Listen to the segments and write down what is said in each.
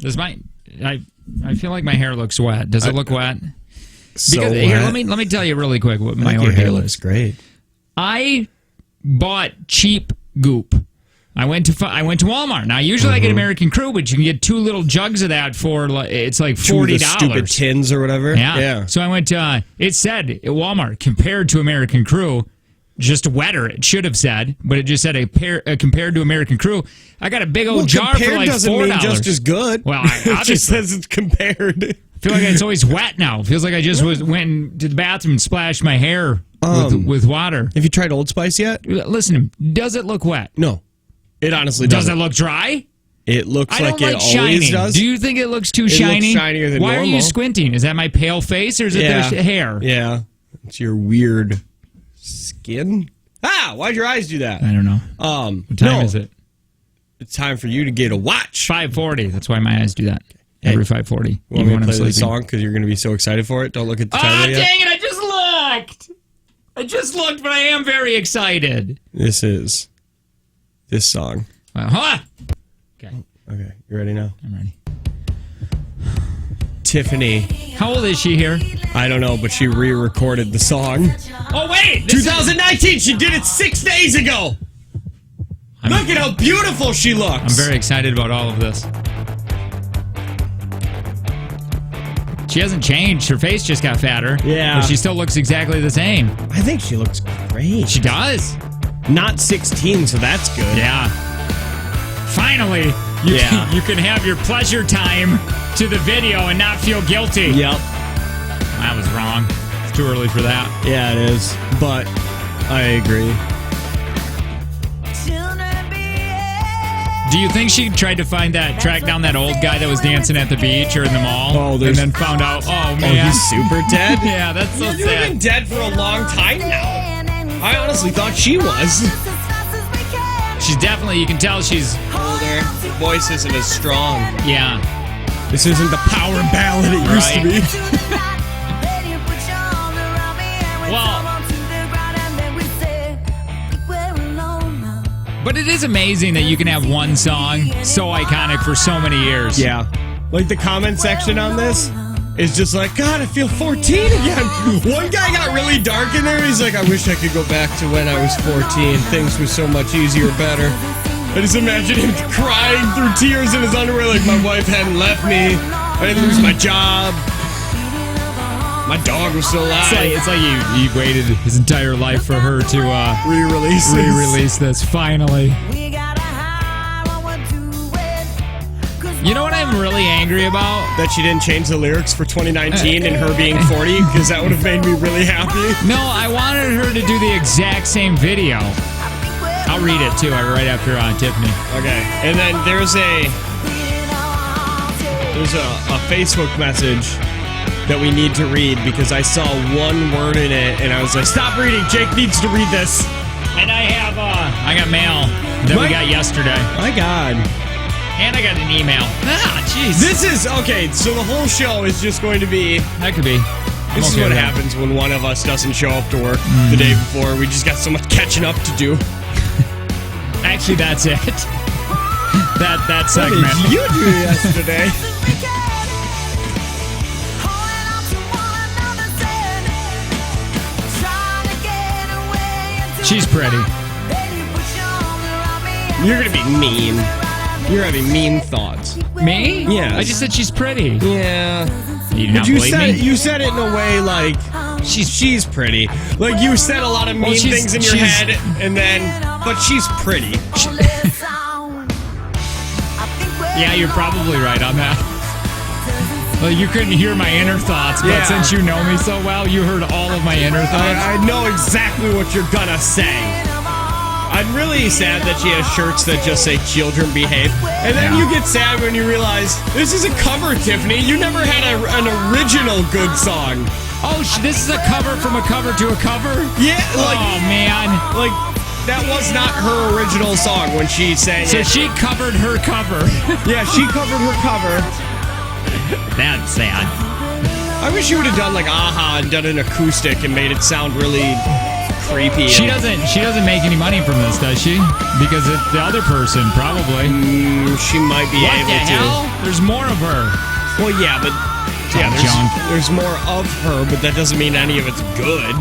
Does I feel like my hair looks wet. Does it look wet? So here, let me tell you really quick what my your hair ordeal looks is. great. I bought cheap goop. I went to Walmart. Now, usually I get American Crew, but you can get 2 little jugs of that for it's like $40. Stupid tins or whatever. Yeah. So I went to. It said at Walmart compared to American Crew, just wetter. It should have said, but it just said compared to American Crew. I got a big old jar for like $4. Doesn't mean just as good. Well, it just says it's compared. I feel like it's always wet now. It feels like I just went to the bathroom and splashed my hair with water. Have you tried Old Spice yet? Listen, does it look wet? No. It honestly doesn't. Does it look dry? It looks like it always shiny. does. Do you think it looks too shiny? It looks shinier than Why normal. are you squinting? Is that my pale face or is it their hair? Yeah. It's your weird skin. Why'd your eyes do that? I don't know. What time is it? It's time for you to get a watch. 5:40. That's why my eyes do that. Every 5:40. You want me to play the song because you're going to be so excited for it? Don't look at the title yet. Dang it. I just looked, but I am very excited. This is this song. Okay. Okay. You ready now? I'm ready. Tiffany. How old is she here? I don't know, but she re-recorded the song. Oh, wait. 2019. She did it 6 days ago. Look at how beautiful she looks. I'm very excited about all of this. She hasn't changed. Her face just got fatter. Yeah. But she still looks exactly the same. I think she looks great. She does. Not 16, so that's good. Yeah. Finally, you can have your pleasure time to the video and not feel guilty. Yep. I was wrong. It's too early for that. Yeah, it is. But I agree. Do you think she tried to track down that old guy that was dancing at the beach or in the mall? And then found out, oh man. He's super dead? Yeah, that's so sad. He's been dead for a long time now. I honestly thought she was. She's definitely, you can tell she's older. Her voice isn't as strong. Yeah. This isn't the power ballad it used to be. Well, but it is amazing that you can have one song so iconic for so many years. Yeah. Like the comment section on this is just like, God, I feel 14 again. One guy got really dark in there. He's like, I wish I could go back to when I was 14. Things were so much easier, better. I just imagine him crying through tears in his underwear like my wife hadn't left me. I didn't lose my job. My dog was still alive. It's like he waited his entire life for her to re-release this. Finally. You know what I'm really angry about? That she didn't change the lyrics for 2019 and her being 40, because that would have made me really happy. No, I wanted her to do the exact same video. I'll read it too, right after Tiffany. Okay. And then there's a Facebook message that we need to read because I saw one word in it and I was like, stop reading, Jake needs to read this. And I got mail that we got yesterday. My God. And I got an email. Jeez. This is, okay, so the whole show is just going to be... That could be. This is what happens when one of us doesn't show up to work the day before. We just got so much catching up to do. Actually, that's it. that segment. What did you do yesterday? She's pretty. You're going to be mean. You're having mean thoughts. Me? Yeah. I just said she's pretty. Yeah. But you said it in a way like she's pretty. Like you said a lot of mean things in your head, and then but she's pretty. Yeah, you're probably right on that. Well, you couldn't hear my inner thoughts, but since you know me so well, you heard all of my inner thoughts. I know exactly what you're gonna say. I'm really sad that she has shirts that just say children behave. And then you get sad when you realize, this is a cover, Tiffany. You never had an original good song. Oh, this is a cover from a cover to a cover? Yeah. Like, oh, man. Like, that was not her original song when she sang it. So she covered her cover. Yeah, she covered her cover. That's sad. I wish you would have done like Aha and done an acoustic and made it sound really creepy. She doesn't make any money from this, does she? Because the other person probably. She might be What able the to. hell? There's more of her. Well, yeah, but there's more of her, but that doesn't mean any of it's good.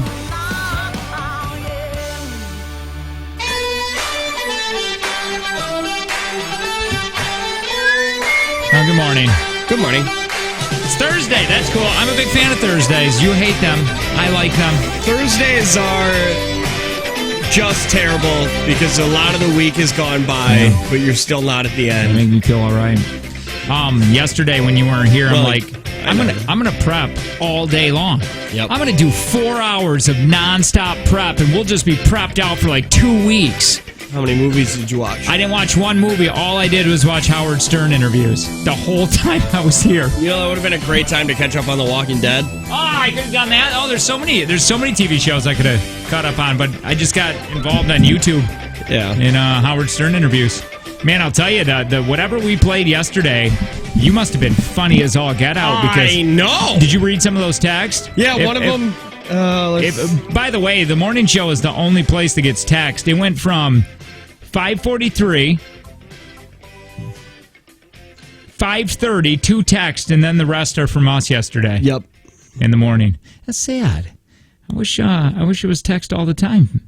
Oh, good morning. Good morning. It's Thursday. That's cool. I'm a big fan of Thursdays. You hate them. I like them. Thursdays are just terrible because a lot of the week has gone by, but you're still not at the They end. make me feel all right. Yesterday when you weren't here, Well, I'm gonna prep all day long. Yep. I'm gonna do 4 hours of nonstop prep, and we'll just be prepped out for like 2 weeks. How many movies did you watch? I didn't watch one movie. All I did was watch Howard Stern interviews the whole time I was here. You know, that would have been a great time to catch up on The Walking Dead. Oh, I could have done that. Oh, there's so many TV shows I could have caught up on, but I just got involved on YouTube Yeah. in Howard Stern interviews. Man, I'll tell you, the whatever we played yesterday, you must have been funny as all get out. Because I know. Did you read some of those texts? Yeah, one of them. By the way, the morning show is the only place that gets text. It went from 5:43, 5:30, 2 texts, and then the rest are from us yesterday. Yep. In the morning. That's sad. I wish it was text all the time.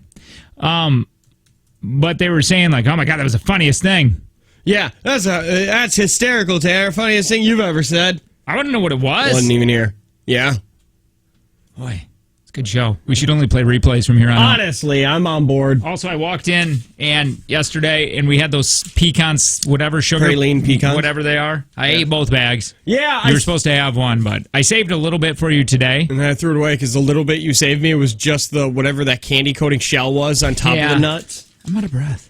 But they were saying like, "Oh my God, that was the funniest thing." Yeah, that's hysterical, Tara. Funniest thing you've ever said. I wouldn't know what it was. Wasn't even here. Yeah. Boy, it's a good show. We should only play replays from here on out. Honestly, I'm on board. Also, I walked in yesterday and we had those pecans, whatever sugar, Praline pecans, whatever they are. I ate both bags. Yeah, you were supposed to have one, but I saved a little bit for you today. And then I threw it away because the little bit you saved me was just the whatever that candy coating shell was on top of the nuts. I'm out of breath.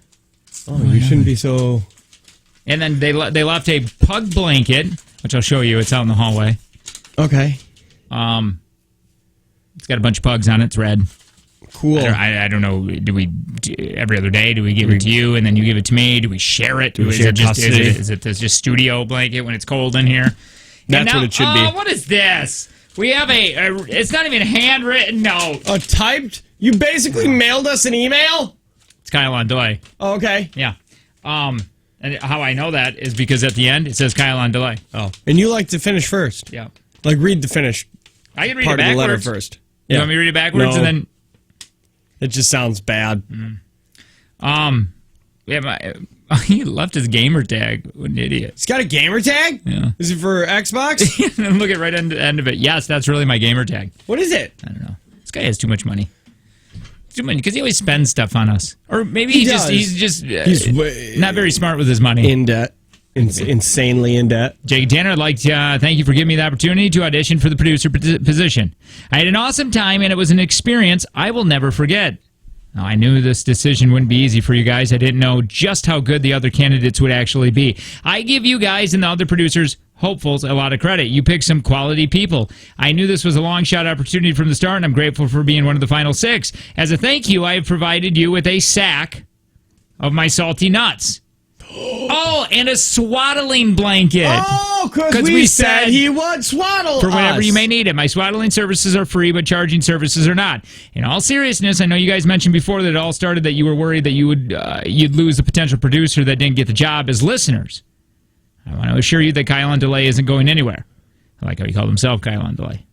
Oh, you shouldn't be so. And then they left a pug blanket, which I'll show you. It's out in the hallway. Okay. It's got a bunch of pugs on it. It's red. Cool. I don't know. Do we every other day? Do we give it to you and then you give it to me? Do we share it? Is it just studio blanket when it's cold in here? That's what it should be. What is this? We have it's not even a handwritten note. A typed? You basically mailed us an email? It's Kyle on delay. Oh, okay. Yeah. And how I know that is because at the end it says Kyle on delay. Oh. And you like to finish first. Yeah. Like read the finish I can read part it backwards. of the letter first. You want me to read it backwards and then it just sounds bad. Yeah, he left his gamer tag. What an idiot. He's got a gamer tag? Yeah. Is it for Xbox? And look at right at the end of it. Yes, that's really my gamer tag. What is it? I don't know. This guy has too much money. Too much because he always spends stuff on us, or maybe he's just not very smart with his money. In debt, insanely in debt. Jake Tanner, I'd like to thank you for giving me the opportunity to audition for the producer position. I had an awesome time, and it was an experience I will never forget. Now, I knew this decision wouldn't be easy for you guys. I didn't know just how good the other candidates would actually be. I give you guys and the other producers, hopefuls, a lot of credit. You picked some quality people. I knew this was a long shot opportunity from the start, and I'm grateful for being one of the final 6. As a thank you, I have provided you with a sack of my salty nuts. Oh, and a swaddling blanket. Oh, because we said he would swaddle for whenever us. you may need it. My swaddling services are free, but charging services are not. In all seriousness, I know you guys mentioned before that it all started that you were worried that you'd lose the potential producer that didn't get the job as listeners. I want to assure you that Kyle on Delay isn't going anywhere. I like how he called himself Kyle on Delay.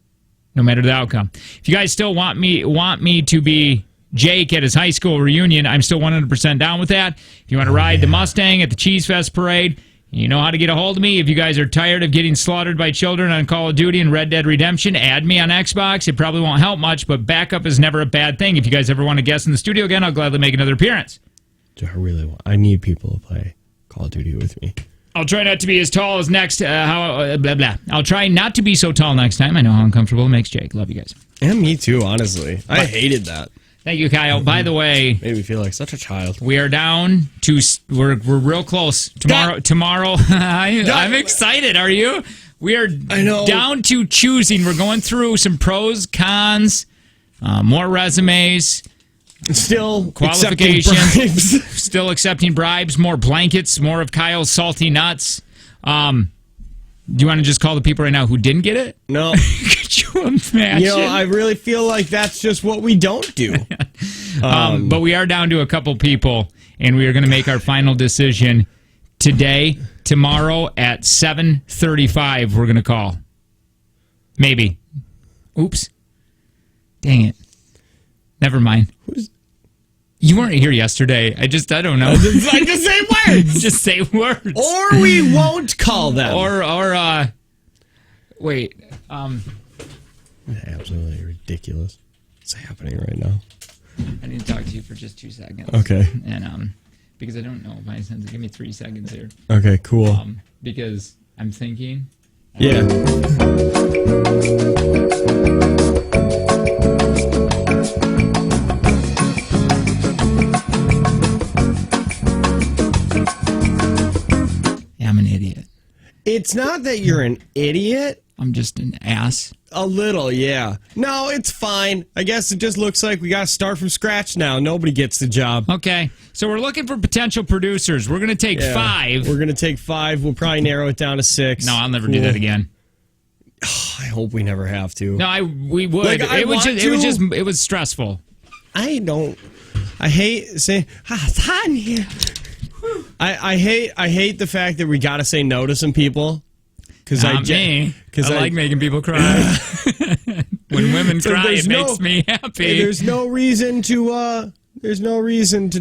No matter the outcome. If you guys still want me to be Jake at his high school reunion, I'm still 100% down with that. If you want to ride the Mustang at the Cheese Fest parade, you know how to get a hold of me. If you guys are tired of getting slaughtered by children on Call of Duty and Red Dead Redemption, add me on Xbox. It probably won't help much, but backup is never a bad thing. If you guys ever want to guest in the studio again, I'll gladly make another appearance. I need people to play Call of Duty with me. I'll try not to be as tall as next. Blah, blah. I'll try not to be so tall next time. I know how uncomfortable it makes Jake. Love you guys. And me too, honestly. I hated that. Thank you, Kyle. By the way, made me feel like such a child. We are down to we're real close. Tomorrow I'm excited. Are you? We are down to choosing. We're going through some pros, cons, more resumes, still qualifications, still accepting bribes, more blankets, more of Kyle's salty nuts. Do you want to just call the people right now who didn't get it? No. Could you imagine? I really feel like that's just what we don't do. But we are down to a couple people, and we are going to make our final decision today. Tomorrow at 7:35, we're going to call. Maybe. Oops. Dang it. Never mind. You weren't here yesterday. I don't know. I just say words. Just say words. Or we won't call them. Wait. Absolutely ridiculous. What's happening right now? I need to talk to you for just 2 seconds. Okay. And because I don't know my sense. Give me 3 seconds here. Okay, cool. Because I'm thinking. Yeah. I'm an idiot. It's not that you're an idiot. I'm just an ass. A little, yeah. No, it's fine. I guess it just looks like we got to start from scratch now. Nobody gets the job. Okay, so we're looking for potential producers. We're going to take 5. We're going to take 5. We'll probably narrow it down to 6. No, I'll never do that again. I hope we never have to. No, we would. Like, It was stressful. I hate saying, it's hot in here. I hate the fact that we got to say no to some people. Because I like making people cry. When women cry, it makes me happy. There's no reason to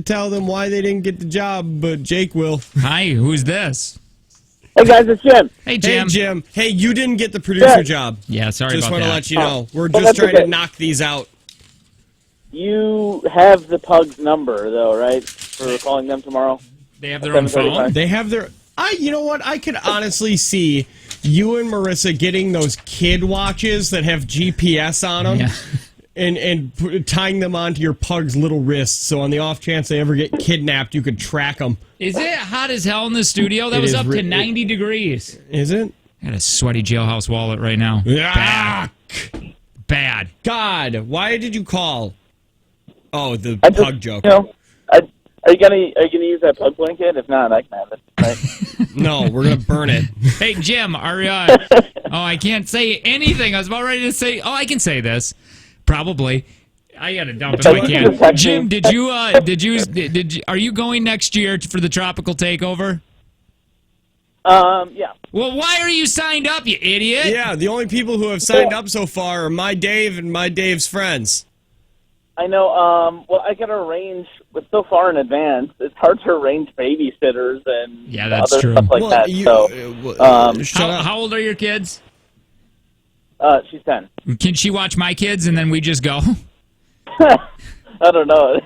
tell them why they didn't get the job, but Jake will. Hi, who's this? Hey guys, it's Jim. Hey Jim. Hey Jim. Hey, you didn't get the producer job. Yeah, sorry just about that. Just want to let you know. We're just trying to knock these out. You have the Pug's number, though, right? For calling them tomorrow? They have their own phone? They have their... You know what? I could honestly see you and Marissa getting those kid watches that have GPS on them and tying them onto your Pug's little wrists, so on the off chance they ever get kidnapped, you could track them. Is it hot as hell in the studio? That was up to 90 degrees. Is it? I got a sweaty jailhouse wallet right now. Bad. God, why did you call? Oh, the Pug joke. You know, are you gonna use that Pug blanket? If not, I can have it. Right? No, we're gonna burn it. Hey Jim, I can't say anything. I was about ready to say. Oh, I can say this. Probably. I gotta dump it if I can. Jim, are you going next year for the tropical takeover? Yeah. Well, why are you signed up, you idiot? Yeah, the only people who have signed up so far are my Dave and my Dave's friends. I know. Well, I gotta arrange, but so far in advance, it's hard to arrange babysitters and that's other true. stuff like that. How old are your kids? She's 10. Can she watch my kids and then we just go? I don't know.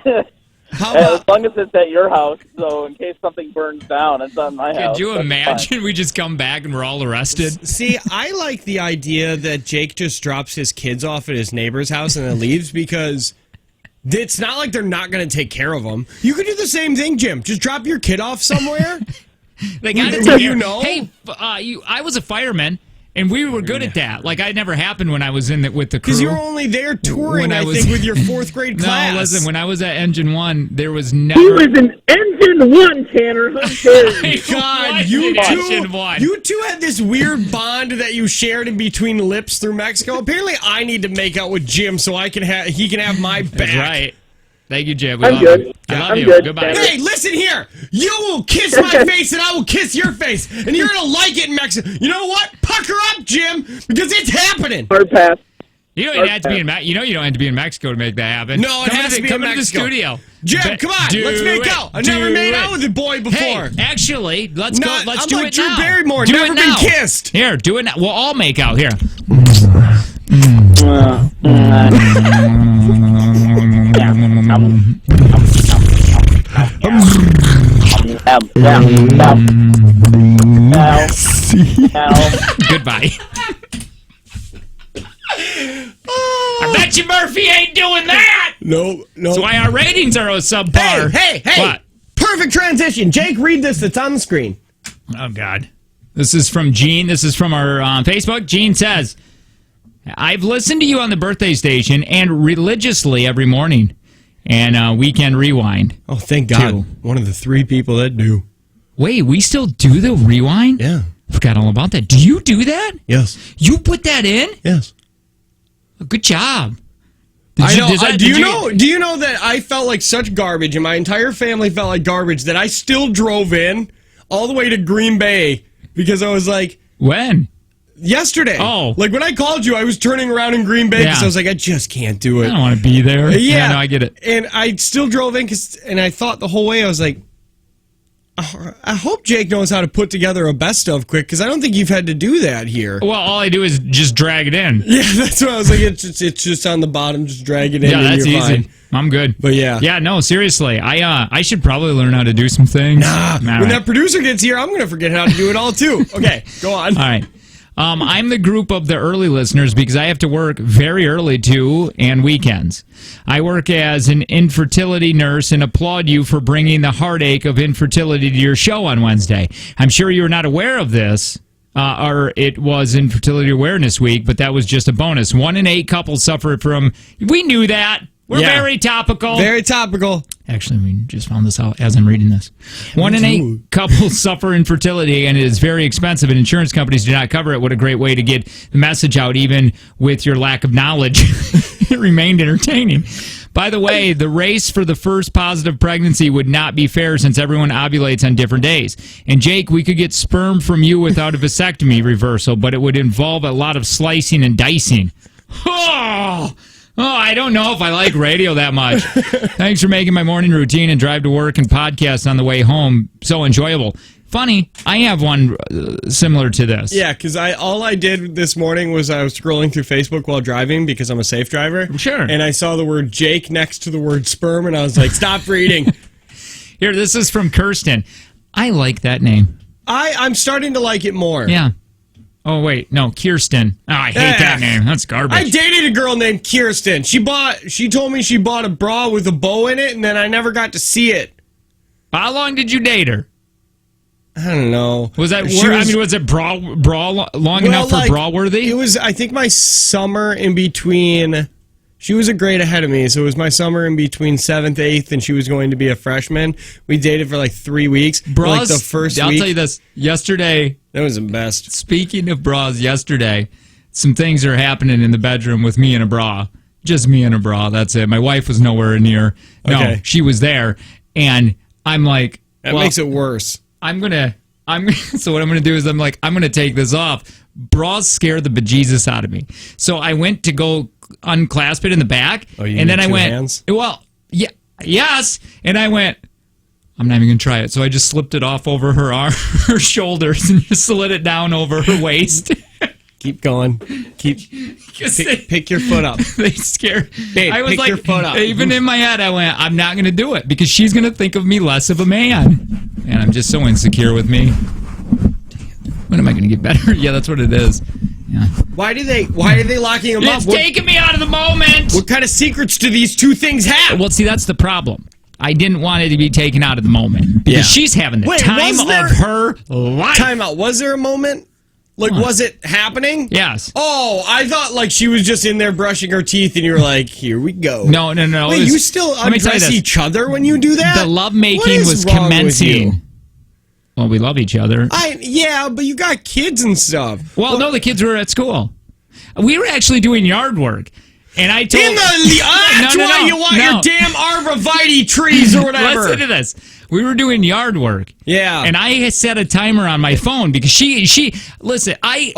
As long as it's at your house, so in case something burns down, it's on my house. Could you imagine we just come back and we're all arrested? See, I like the idea that Jake just drops his kids off at his neighbor's house and then leaves because it's not like they're not going to take care of them. You could do the same thing, Jim. Just drop your kid off somewhere. They got to you know. Hey, I was a fireman. And we were good at that. Like, it never happened when I was with the crew. Because you were only there touring, I think, with your 4th grade class. No, listen, when I was at Engine 1, there was never... He was in Engine 1, Tanner. God, you two had this weird bond that you shared in between lips through Mexico. Apparently, I need to make out with Jim so he can have my back. That's right. Thank you, Jim. I'm good. I love I'm you. good. Goodbye. Hey, listen here. You will kiss my face and I will kiss your face. And you're going to like it in Mexico. You know what? Pucker up, Jim, because it's happening. Hard pass. You don't have to be in you don't have to be in Mexico to make that happen. No, it has to be in Mexico. Come to the studio. Jim, come on. Let's make out. I've never made out with a boy before. Hey, actually, let's go. Let's do it Drew now. Barrymore. Do Never it been now. kissed. Here, do it now. We'll all make out. Here. Goodbye. I bet you Murphy ain't doing that. No. That's why our ratings are subpar. Hey! What? Perfect transition. Jake, read this. That's on the screen. Oh, God. This is from Gene. This is from our Facebook. Gene says, I've listened to you on the birthday station and religiously every morning. And Weekend Rewind. Oh, thank God. Too. One of the 3 people that do. Wait, we still do the rewind? Yeah. I forgot all about that. Do you do that? Yes. You put that in? Yes. Good job. I know. Do you know that I felt like such garbage, and my entire family felt like garbage, that I still drove in all the way to Green Bay because I was like, when? Yesterday. Oh. Like when I called you, I was turning around in Green Bay because I was like, I just can't do it. I don't want to be there. Yeah. No, I get it. And I still drove in and I thought the whole way, I was like, I hope Jake knows how to put together a best of quick, because I don't think you've had to do that here. Well, all I do is just drag it in. Yeah, that's what I was like. It's just on the bottom, just drag it in. Yeah, and that's you're easy. Fine. I'm good. But yeah. Yeah, no, seriously. I should probably learn how to do some things. Nah, when that producer gets here, I'm going to forget how to do it all too. Okay, go on. All right. I'm the group of the early listeners because I have to work very early too, and weekends. I work as an infertility nurse and applaud you for bringing the heartache of infertility to your show on Wednesday. I'm sure you were not aware of this, or it was Infertility Awareness Week, but that was just a bonus. 1 in 8 couples suffer from... We knew that. We're very topical. Very topical. Actually, we just found this out as I'm reading this. 1 in 8 couples suffer infertility, and it is very expensive, and insurance companies do not cover it. What a great way to get the message out, even with your lack of knowledge. It remained entertaining. By the way, the race for the first positive pregnancy would not be fair since everyone ovulates on different days. And Jake, we could get sperm from you without a vasectomy reversal, but it would involve a lot of slicing and dicing. Oh, I don't know if I like radio that much. Thanks for making my morning routine and drive to work and podcast on the way home so enjoyable. Funny, I have one similar to this. Yeah, because all I did this morning was I was scrolling through Facebook while driving because I'm a safe driver. Sure. And I saw the word Jake next to the word sperm, and I was like, stop reading. Here, this is from Kirsten. I like that name. I'm starting to like it more. Yeah. Oh, wait. No, Kirsten. Oh, I hate that name. That's garbage. I dated a girl named Kirsten. She told me she bought a bra with a bow in it, and then I never got to see it. How long did you date her? I don't know. Was that was it bra long enough for bra worthy? It was, I think, my summer in between. She was a grade ahead of me, so it was my summer in between 7th, 8th, and she was going to be a freshman. We dated for like 3 weeks. Bras, like the first I'll week. tell you this. Yesterday, that was the best. Speaking of bras, yesterday, some things are happening in the bedroom with me in a bra. Just me in a bra, that's it. My wife was nowhere near. No, okay. She was there, and I'm like... That makes it worse. So what I'm gonna do is I'm gonna take this off. Bras scare the bejesus out of me. So I went to go unclasp it in the back, and then I went, hands? Well, yeah, yes, and I went, I'm not even gonna try it. So I just slipped it off over her arm, her shoulders, and just slid it down over her waist. Keep going. Pick your foot up. They scare. Babe, I was pick your foot up. Even in my head, I went, I'm not going to do it because she's going to think of me less of a man. And I'm just so insecure with me. When am I going to get better? Yeah, that's what it is. Yeah. Why are they locking him up? It's taking me out of the moment. What kind of secrets do these two things have? Well, see, that's the problem. I didn't want it to be taken out of the moment because she's having the time of her life. Time out. Was there a moment? Like, was it happening? Yes. Oh, I thought like she was just in there brushing her teeth and you were like, here we go. No. Wait, you still undress each other when you do that? The lovemaking was commencing. Well, we love each other. Yeah, but you got kids and stuff. Well, no, the kids were at school. We were actually doing yard work. And I told that's why you want your damn arborvitae trees or whatever. Listen to this. We were doing yard work. Yeah. And I set a timer on my phone because she listen, I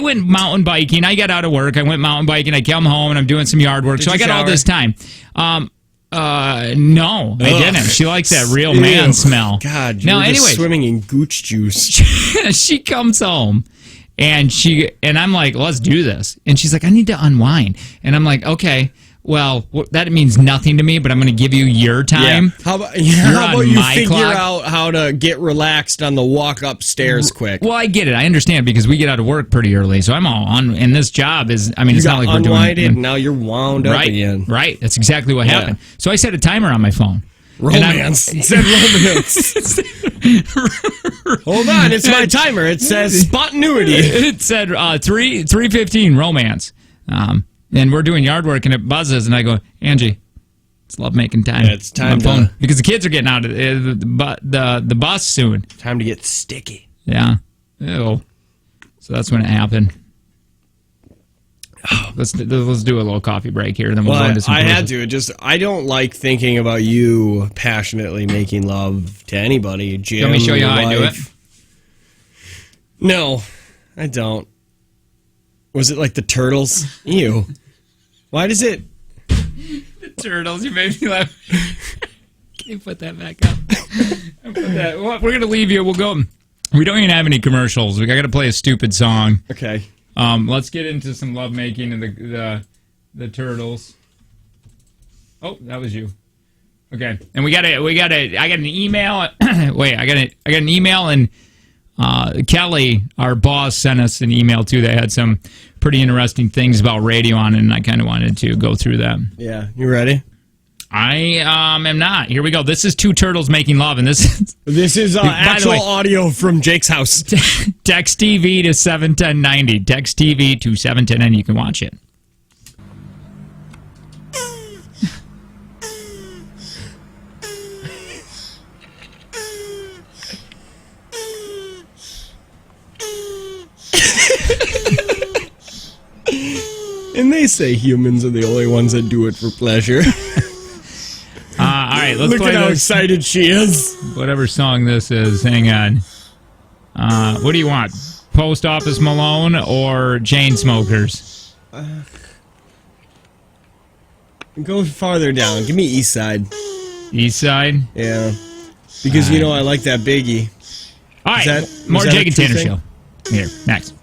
went mountain biking. I got out of work. I went mountain biking. I come home and I'm doing some yard work. So I got all this time. No, I didn't. She likes that real man smell. God, you're just swimming in gooch juice. She comes home. And I'm like, let's do this. And she's like, I need to unwind. And I'm like, okay, well, that means nothing to me, but I'm going to give you your time. Yeah. How about you figure out how to get relaxed on the walk upstairs quick? Well, I get it. I understand because we get out of work pretty early. So I'm all on. And this job is, it's not like we're doing it. And now you're wound up again. Right. That's exactly what happened. So I set a timer on my phone. Romance. It said romance. Hold on, it's my timer. It says spontaneity. It said 3:15 romance. And we're doing yard work and it buzzes and I go, Angie, it's lovemaking time. Yeah, it's time to, because the kids are getting out of the bus soon. Time to get sticky. Yeah. Ew. So that's when it happened. Let's do a little coffee break here, then we'll go Well, into some I had commercials. to. I don't like thinking about you passionately making love to anybody. Jim, You want me to show you your how I do it? wife. No, I don't. Was it like the turtles? Ew. Why does it... The turtles, you made me laugh. Can you put that back up? We're going to leave you. We'll go. We don't even have any commercials. We got to play a stupid song. Okay. Let's get into some lovemaking and the turtles. Oh, that was you. Okay, and I got an email. Wait, I got an email, and Kelly, our boss, sent us an email too that had some pretty interesting things about radio on it, and I kind of wanted to go through them. Yeah, you ready? I am not. Here we go. This is two turtles making love, and this is by the actual way, audio from Jake's house. Text TV to 71090. Text TV to 71090. You can watch it. And they say humans are the only ones that do it for pleasure. All right, let's Look play at how this. excited she is. Whatever song this is. Hang on. What do you want? Post Office Malone or Chainsmokers? Go farther down. Give me East Side. East Side? Yeah. Because, you know, I like that Biggie. All right, that- more is that Jake a and true Tanner thing? show. Here, next.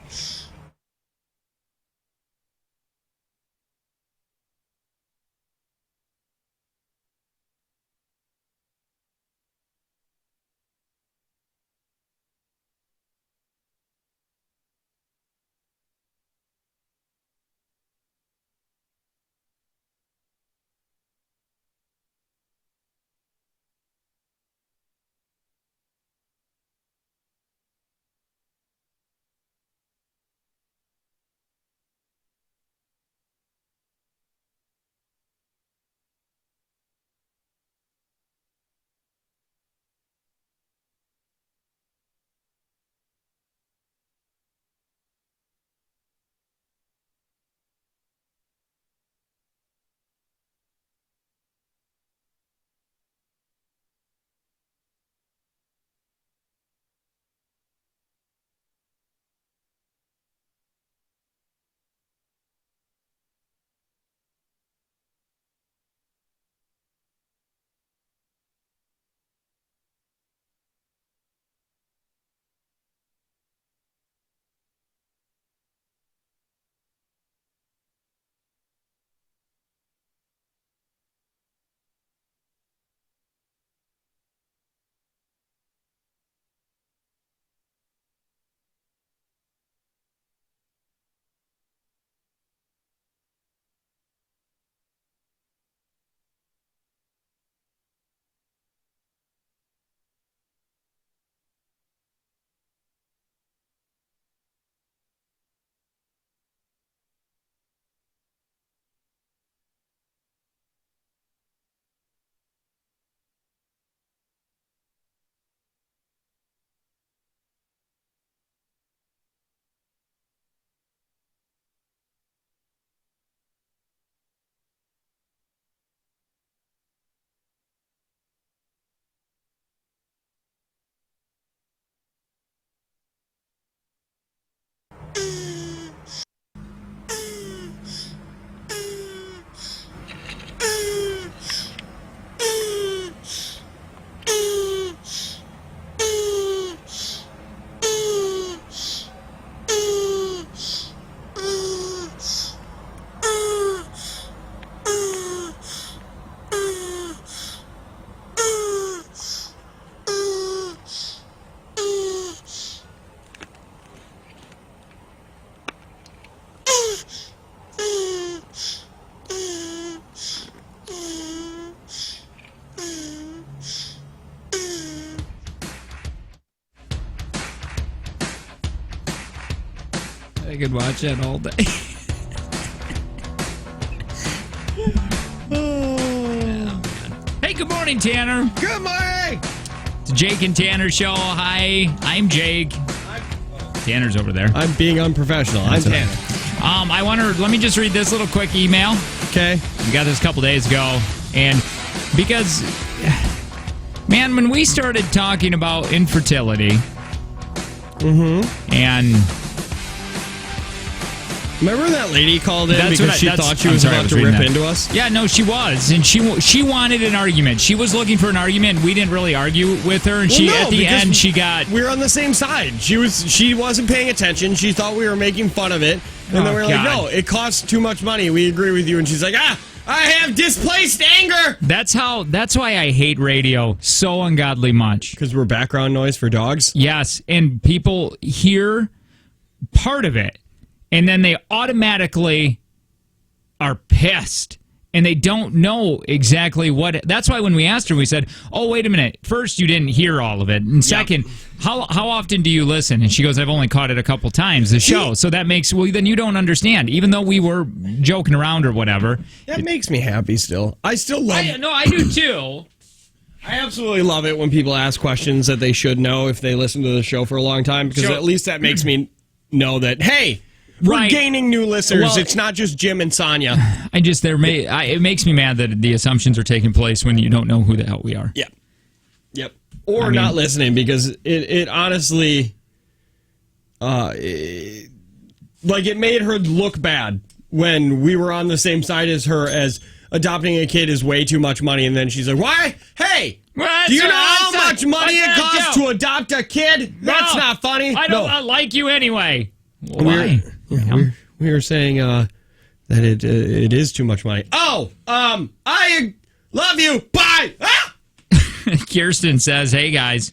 I could watch that all day. Hey, good morning, Tanner. Good morning! It's Jake and Tanner show. Hi, I'm Jake. Tanner's over there. I'm being unprofessional. I'm Tanner. Let me just read this little quick email. Okay. We got this a couple days ago, and because, man, when we started talking about infertility, and remember that lady called in That's because what I- she that's- thought she I'm was sorry, I about was to reading rip that. into us? yeah, no, she was, and she wanted an argument. She was looking for an argument. We didn't really argue with her, and at the end she got. We were on the same side. She wasn't paying attention. She thought we were making fun of it, and then we were like, God. "No, it costs too much money. We agree with you." And she's like, I have displaced anger. That's why I hate radio so ungodly much. Because we're background noise for dogs? Yes, and people hear part of it, and then they automatically are pissed, and they don't know exactly what. That's why when we asked her, we said, "Oh, wait a minute. First, you didn't hear all of it, and second, how often do you listen?" And she goes, "I've only caught it a couple times the show." So that makes then you don't understand, even though we were joking around or whatever. That makes me happy. Still, I still love. I do too. I absolutely love it when people ask questions that they should know if they listen to the show for a long time, because Sure. at least that makes me know that, hey, we're Right. gaining new listeners. Well- It's not just Jim and Sonia. It makes me mad that the assumptions are taking place when you don't know who the hell we are. Yep. Or not listening, because it honestly, it made her look bad when we were on the same side as her, as adopting a kid is way too much money, and then she's like, "Why? Hey, What? do you know how much money it costs to adopt a kid? That's No, not funny." I don't like you anyway. Why? We were saying that it is too much money. Oh, I love you. Bye. Ah! Kirsten says, "Hey guys,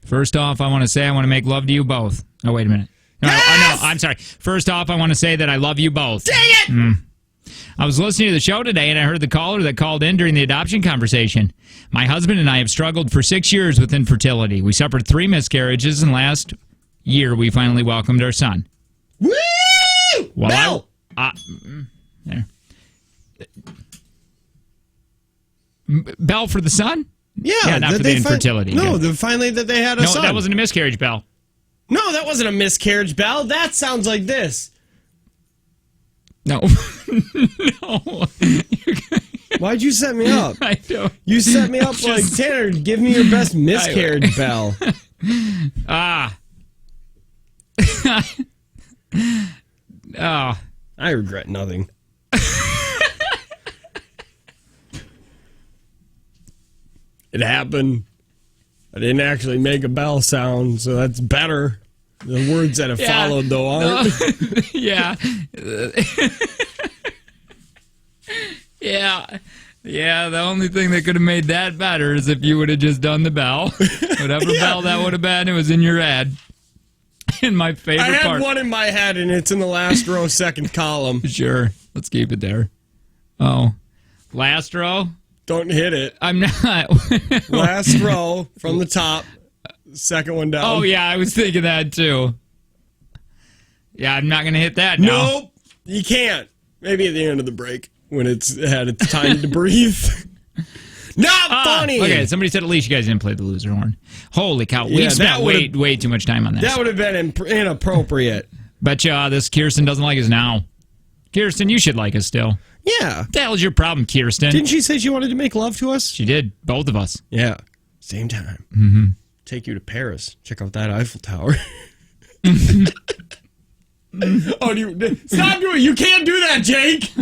first off, I want to make love to you both." Oh, wait a minute. No, Yes! I'm sorry. First off, I want to say that I love you both. Dang it! I was listening to the show today, and I heard the caller that called in during the adoption conversation. My husband and I have struggled for 6 years with infertility. We suffered 3 miscarriages, and last year we finally welcomed our son. Woo! Well, Bell! There. Bell for the son? Yeah, not that for the they infertility. No, Yeah. finally that they had a No, son. that wasn't a miscarriage, Bell. No, that wasn't a miscarriage, Bell. That sounds like this. No. No. Why'd you set me up? I don't. You set me up like, Tanner, give me your best miscarriage, Bell. Ah. Oh. I regret nothing. It happened. I didn't actually make a bell sound, so that's better. The words that have followed, though, aren't. Yeah. Yeah, the only thing that could have made that better is if you would have just done the bell. Whatever bell that would have been, it was in your head. In my favorite I had part. one in my head, and it's in the last row, second column. Sure. Let's keep it there. Oh. Last row? Don't hit it. I'm not. Last row from the top, second one down. Oh, yeah, I was thinking that too. Yeah, I'm not going to hit that now. Nope, you can't. Maybe at the end of the break when it's had its time to breathe. Not funny. Okay, somebody said at least you guys didn't play the loser horn. Holy cow. We Yeah, spent that way too much time on that. That would have been inappropriate. Bet you this Kirsten doesn't like us now. Kirsten, you should like us still. Yeah. What the hell's your problem, Kirsten? Didn't she say she wanted to make love to us? She did. Both of us. Yeah. Same time. Mm-hmm. Take you to Paris. Check out that Eiffel Tower. Stop doing it. You can't do that, Jake.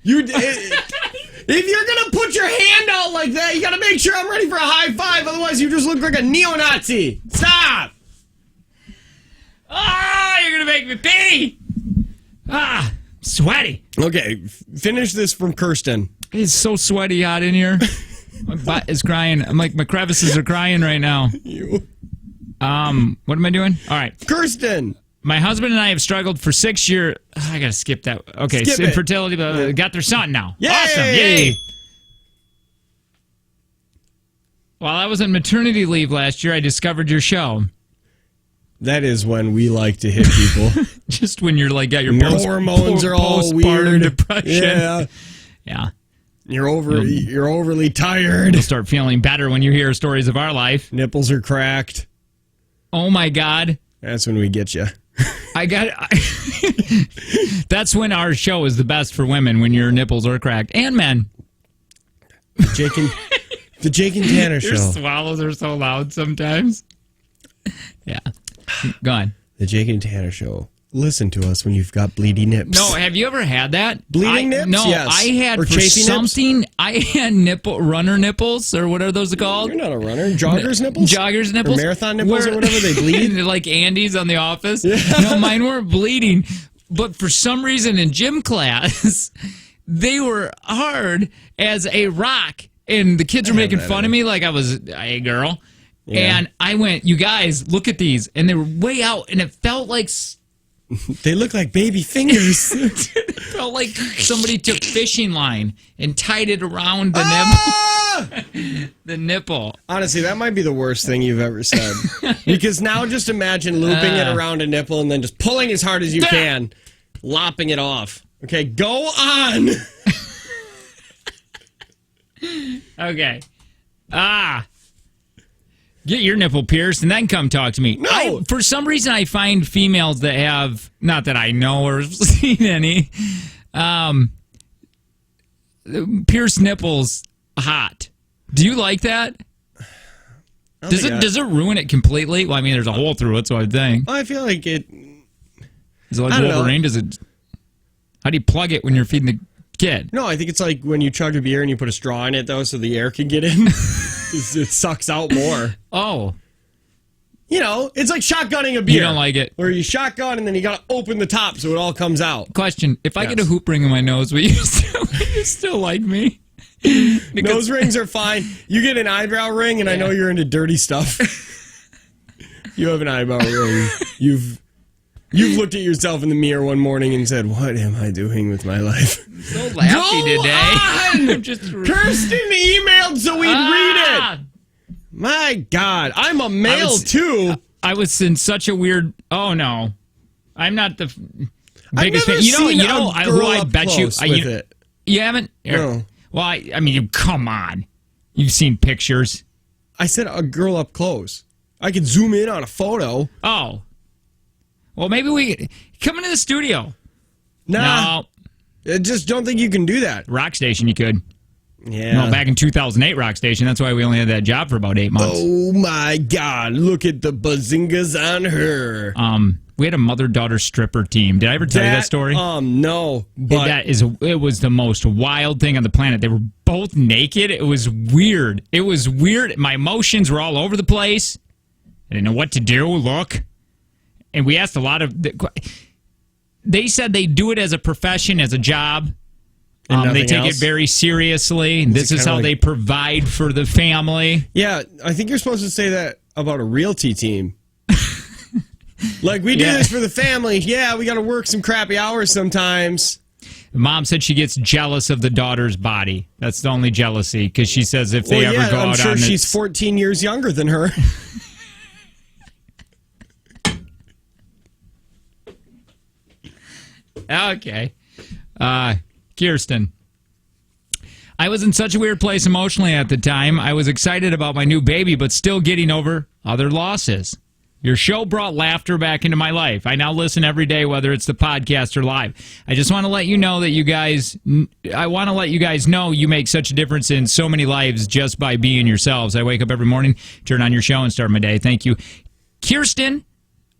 If you're going to put your hand out like that, you got to make sure I'm ready for a high five. Otherwise, you just look like a neo-Nazi. Stop. Ah, you're going to make me pee. Ah, sweaty. Okay, finish this from Kirsten. It's so sweaty hot in here. My butt is crying. I'm like, my crevices are crying right now. You. What am I doing? All right. Kirsten. My husband and I have struggled for 6 years. I gotta skip that. Okay, Skip it. infertility. Got their son now. Yay! Awesome! Yay! While I was on maternity leave last year, I discovered your show. That is when we like to hit people. Just when you're like got your hormones are all postpartum weird. depression. Yeah. Yeah. You're overly tired. You'll start feeling better when you hear stories of our life. Nipples are cracked. Oh my God. That's when we get you. That's when our show is the best for women, when your nipples are cracked, and men. The Jake and Tanner Your show. swallows are so loud sometimes. Yeah. Go on. The Jake and Tanner show. Listen to us when you've got bleeding nips. No, have you ever had that? Bleeding nips? No, Yes. I had Or for chafing something. I had runner nipples, or what are those called? You're not a runner. Joggers nipples? Joggers nipples. Or marathon nipples or whatever, they bleed? Like Andy's on The Office. Yeah. No, mine weren't bleeding. But for some reason in gym class, they were hard as a rock. And the kids were making fun of me like I was a girl. Yeah. And I went, you guys, look at these. And they were way out. And it felt like... They look like baby fingers. It felt like somebody took fishing line and tied it around the nipple. Honestly, that might be the worst thing you've ever said. Because now just imagine looping it around a nipple and then just pulling as hard as you can, lopping it off. Okay, go on. Okay. Get your nipple pierced and then come talk to me. No. For some reason, I find females that have, not that I know or seen any, pierced nipples hot. Do you like that? Does it ruin it completely? Well, I mean, there's a hole through it, so I think. I feel like it... Is it like Wolverine? Does it... How do you plug it when you're feeding the kid? No, I think it's like when you chug a beer and you put a straw in it, though, so the air can get in. It sucks out more. Oh. You know, it's like shotgunning a beer. You don't like it. Where you shotgun and then you got to open the top so it all comes out. Question. If I get a hoop ring in my nose, will you still like me? Nose rings are fine. You get an eyebrow ring, and I know you're into dirty stuff. You have an eyebrow ring. You've looked at yourself in the mirror one morning and said, "What am I doing with my life?" I'm so laughy today. On! Kirsten emailed so we'd read it. My God, I'm a male too. I was in such a weird. Oh no, I'm not the biggest fan. You know who I bet you. You haven't. No. Well, I mean, come on. You've seen pictures. I said a girl up close. I could zoom in on a photo. Oh. Well, maybe we come into the studio. Nah. No. I just don't think you can do that. Rock Station, you could. Yeah. Well, back in 2008, Rock Station. That's why we only had that job for about 8 months. Oh, my God. Look at the bazingas on her. We had a mother-daughter stripper team. Did I ever tell you that story? No. But it was the most wild thing on the planet. They were both naked. It was weird. My emotions were all over the place. I didn't know what to do. Look. And we asked a lot of... They said they do it as a profession, as a job. They take it very seriously. This is how they provide for the family. Yeah, I think you're supposed to say that about a realty team. Like, we do this for the family. Yeah, we got to work some crappy hours sometimes. Mom said she gets jealous of the daughter's body. That's the only jealousy, because she says if they ever go out on I'm sure she's 14 years younger than her. Okay. Kirsten. I was in such a weird place emotionally at the time. I was excited about my new baby, but still getting over other losses. Your show brought laughter back into my life. I now listen every day, whether it's the podcast or live. I just want to let you know that you make such a difference in so many lives just by being yourselves. I wake up every morning, turn on your show, and start my day. Thank you. Kirsten,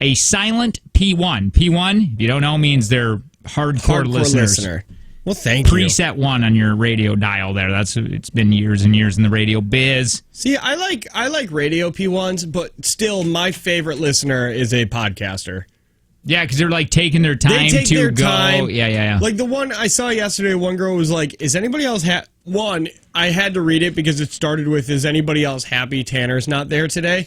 a silent P1. P1, if you don't know, means they're hardcore listeners. Well, thank you. Preset 1 on your radio dial there. It's been years and years in the radio biz. See, I like radio P1s, but still my favorite listener is a podcaster. Yeah, because they're like taking their time to go. Time. Yeah. Like the one I saw yesterday, one girl was like, "Is anybody else one?" I had to read it because it started with, "Is anybody else happy Tanner's not there today?"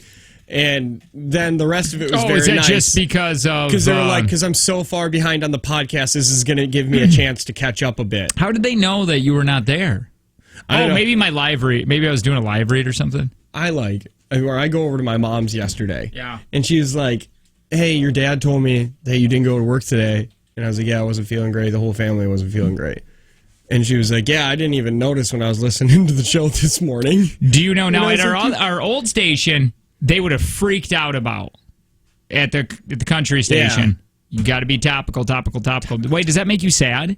And then the rest of it was very nice. Oh, is that just because of... Because they were like, because I'm so far behind on the podcast, this is going to give me a chance to catch up a bit. How did they know that you were not there? Maybe my live read. Maybe I was doing a live read or something. I go over to my mom's yesterday. Yeah. And she was like, "Hey, your dad told me that you didn't go to work today." And I was like, "Yeah, I wasn't feeling great. The whole family wasn't feeling great." And she was like, "Yeah, I didn't even notice when I was listening to the show this morning." Do you know, now at our old station... they would have freaked out about. at the country station. You got to be topical. Wait, does that make you sad?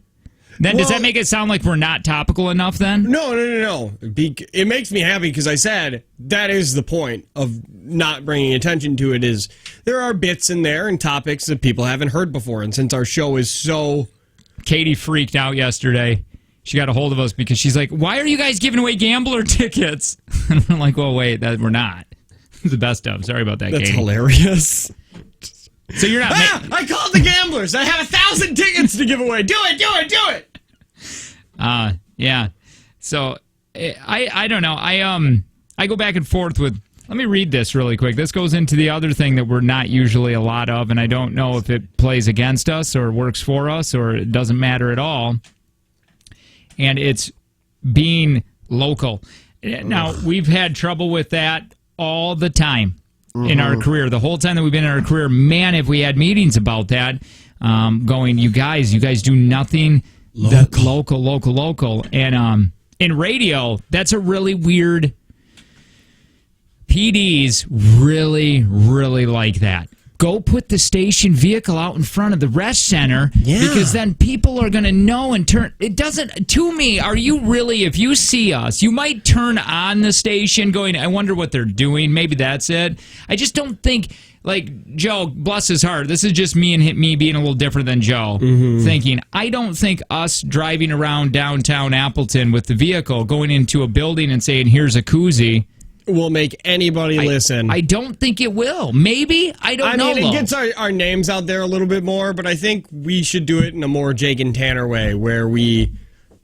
Then does that make it sound like we're not topical enough then? No. It makes me happy because I said that is the point of not bringing attention to it is there are bits in there and topics that people haven't heard before. And since our show is so... Katie freaked out yesterday. She got a hold of us because she's like, why are you guys giving away gambler tickets? And we're like, well, wait, we're not. The best of. Sorry about that, That's Katie. hilarious. So you're not... I called the gamblers. I have 1,000 tickets to give away. Do it. Yeah. So I don't know. I go back and forth with. Let me read this really quick. This goes into the other thing that we're not usually a lot of, and I don't know if it plays against us or works for us or it doesn't matter at all. And it's being local. Now, we've had trouble with that all the time in our career. The whole time that we've been in our career, man, if we had meetings about that, going, you guys do nothing local. And in radio, that's a really weird... PDs really, really like that. Go put the station vehicle out in front of the rest center because then people are going to know and turn. It doesn't, to me, are you really, if you see us, you might turn on the station going, I wonder what they're doing. Maybe that's it. I just don't think, like Joe, bless his heart, this is just me and me being a little different than Joe, thinking, I don't think us driving around downtown Appleton with the vehicle, going into a building and saying, here's a koozie, will make anybody listen. I don't think it will. Maybe. I don't know. I mean, it gets our names out there a little bit more, but I think we should do it in a more Jake and Tanner way where we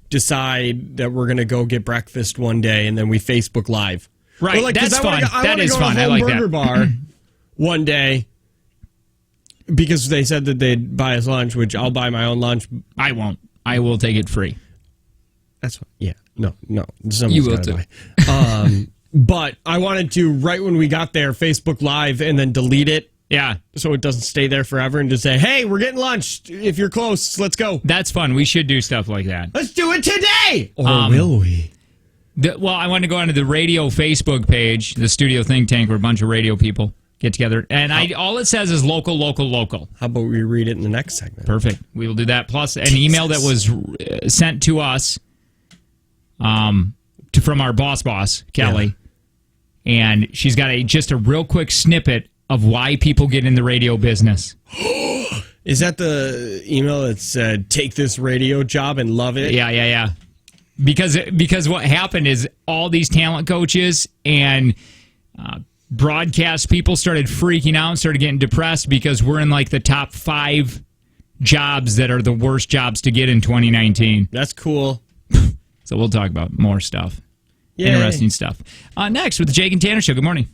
decide that we're going to go get breakfast one day and then we Facebook Live. Right. Like, that's fun. That is fun. I like that. Burger that. bar one day because they said that they'd buy us lunch, which I'll buy my own lunch. I won't. I will take it free. That's fine. Yeah. No. You will too. But I wanted to, right when we got there, Facebook Live and then delete it. Yeah. So it doesn't stay there forever and just say, hey, we're getting lunch. If you're close, let's go. That's fun. We should do stuff like that. Let's do it today. Or will we? Well, I want to go onto the radio Facebook page, the Studio Think Tank, where a bunch of radio people get together. And all it says is local. How about we read it in the next segment? Perfect. We will do that. Plus an email that was sent to us from our boss, Kelly. Yeah. And she's got just a real quick snippet of why people get in the radio business. Is that the email that said, take this radio job and love it? Yeah. Because what happened is all these talent coaches and broadcast people started freaking out and started getting depressed because we're in like the top 5 jobs that are the worst jobs to get in 2019. That's cool. So we'll talk about more stuff. Yay. Interesting stuff. Next with the Jake and Tanner Show. Good morning.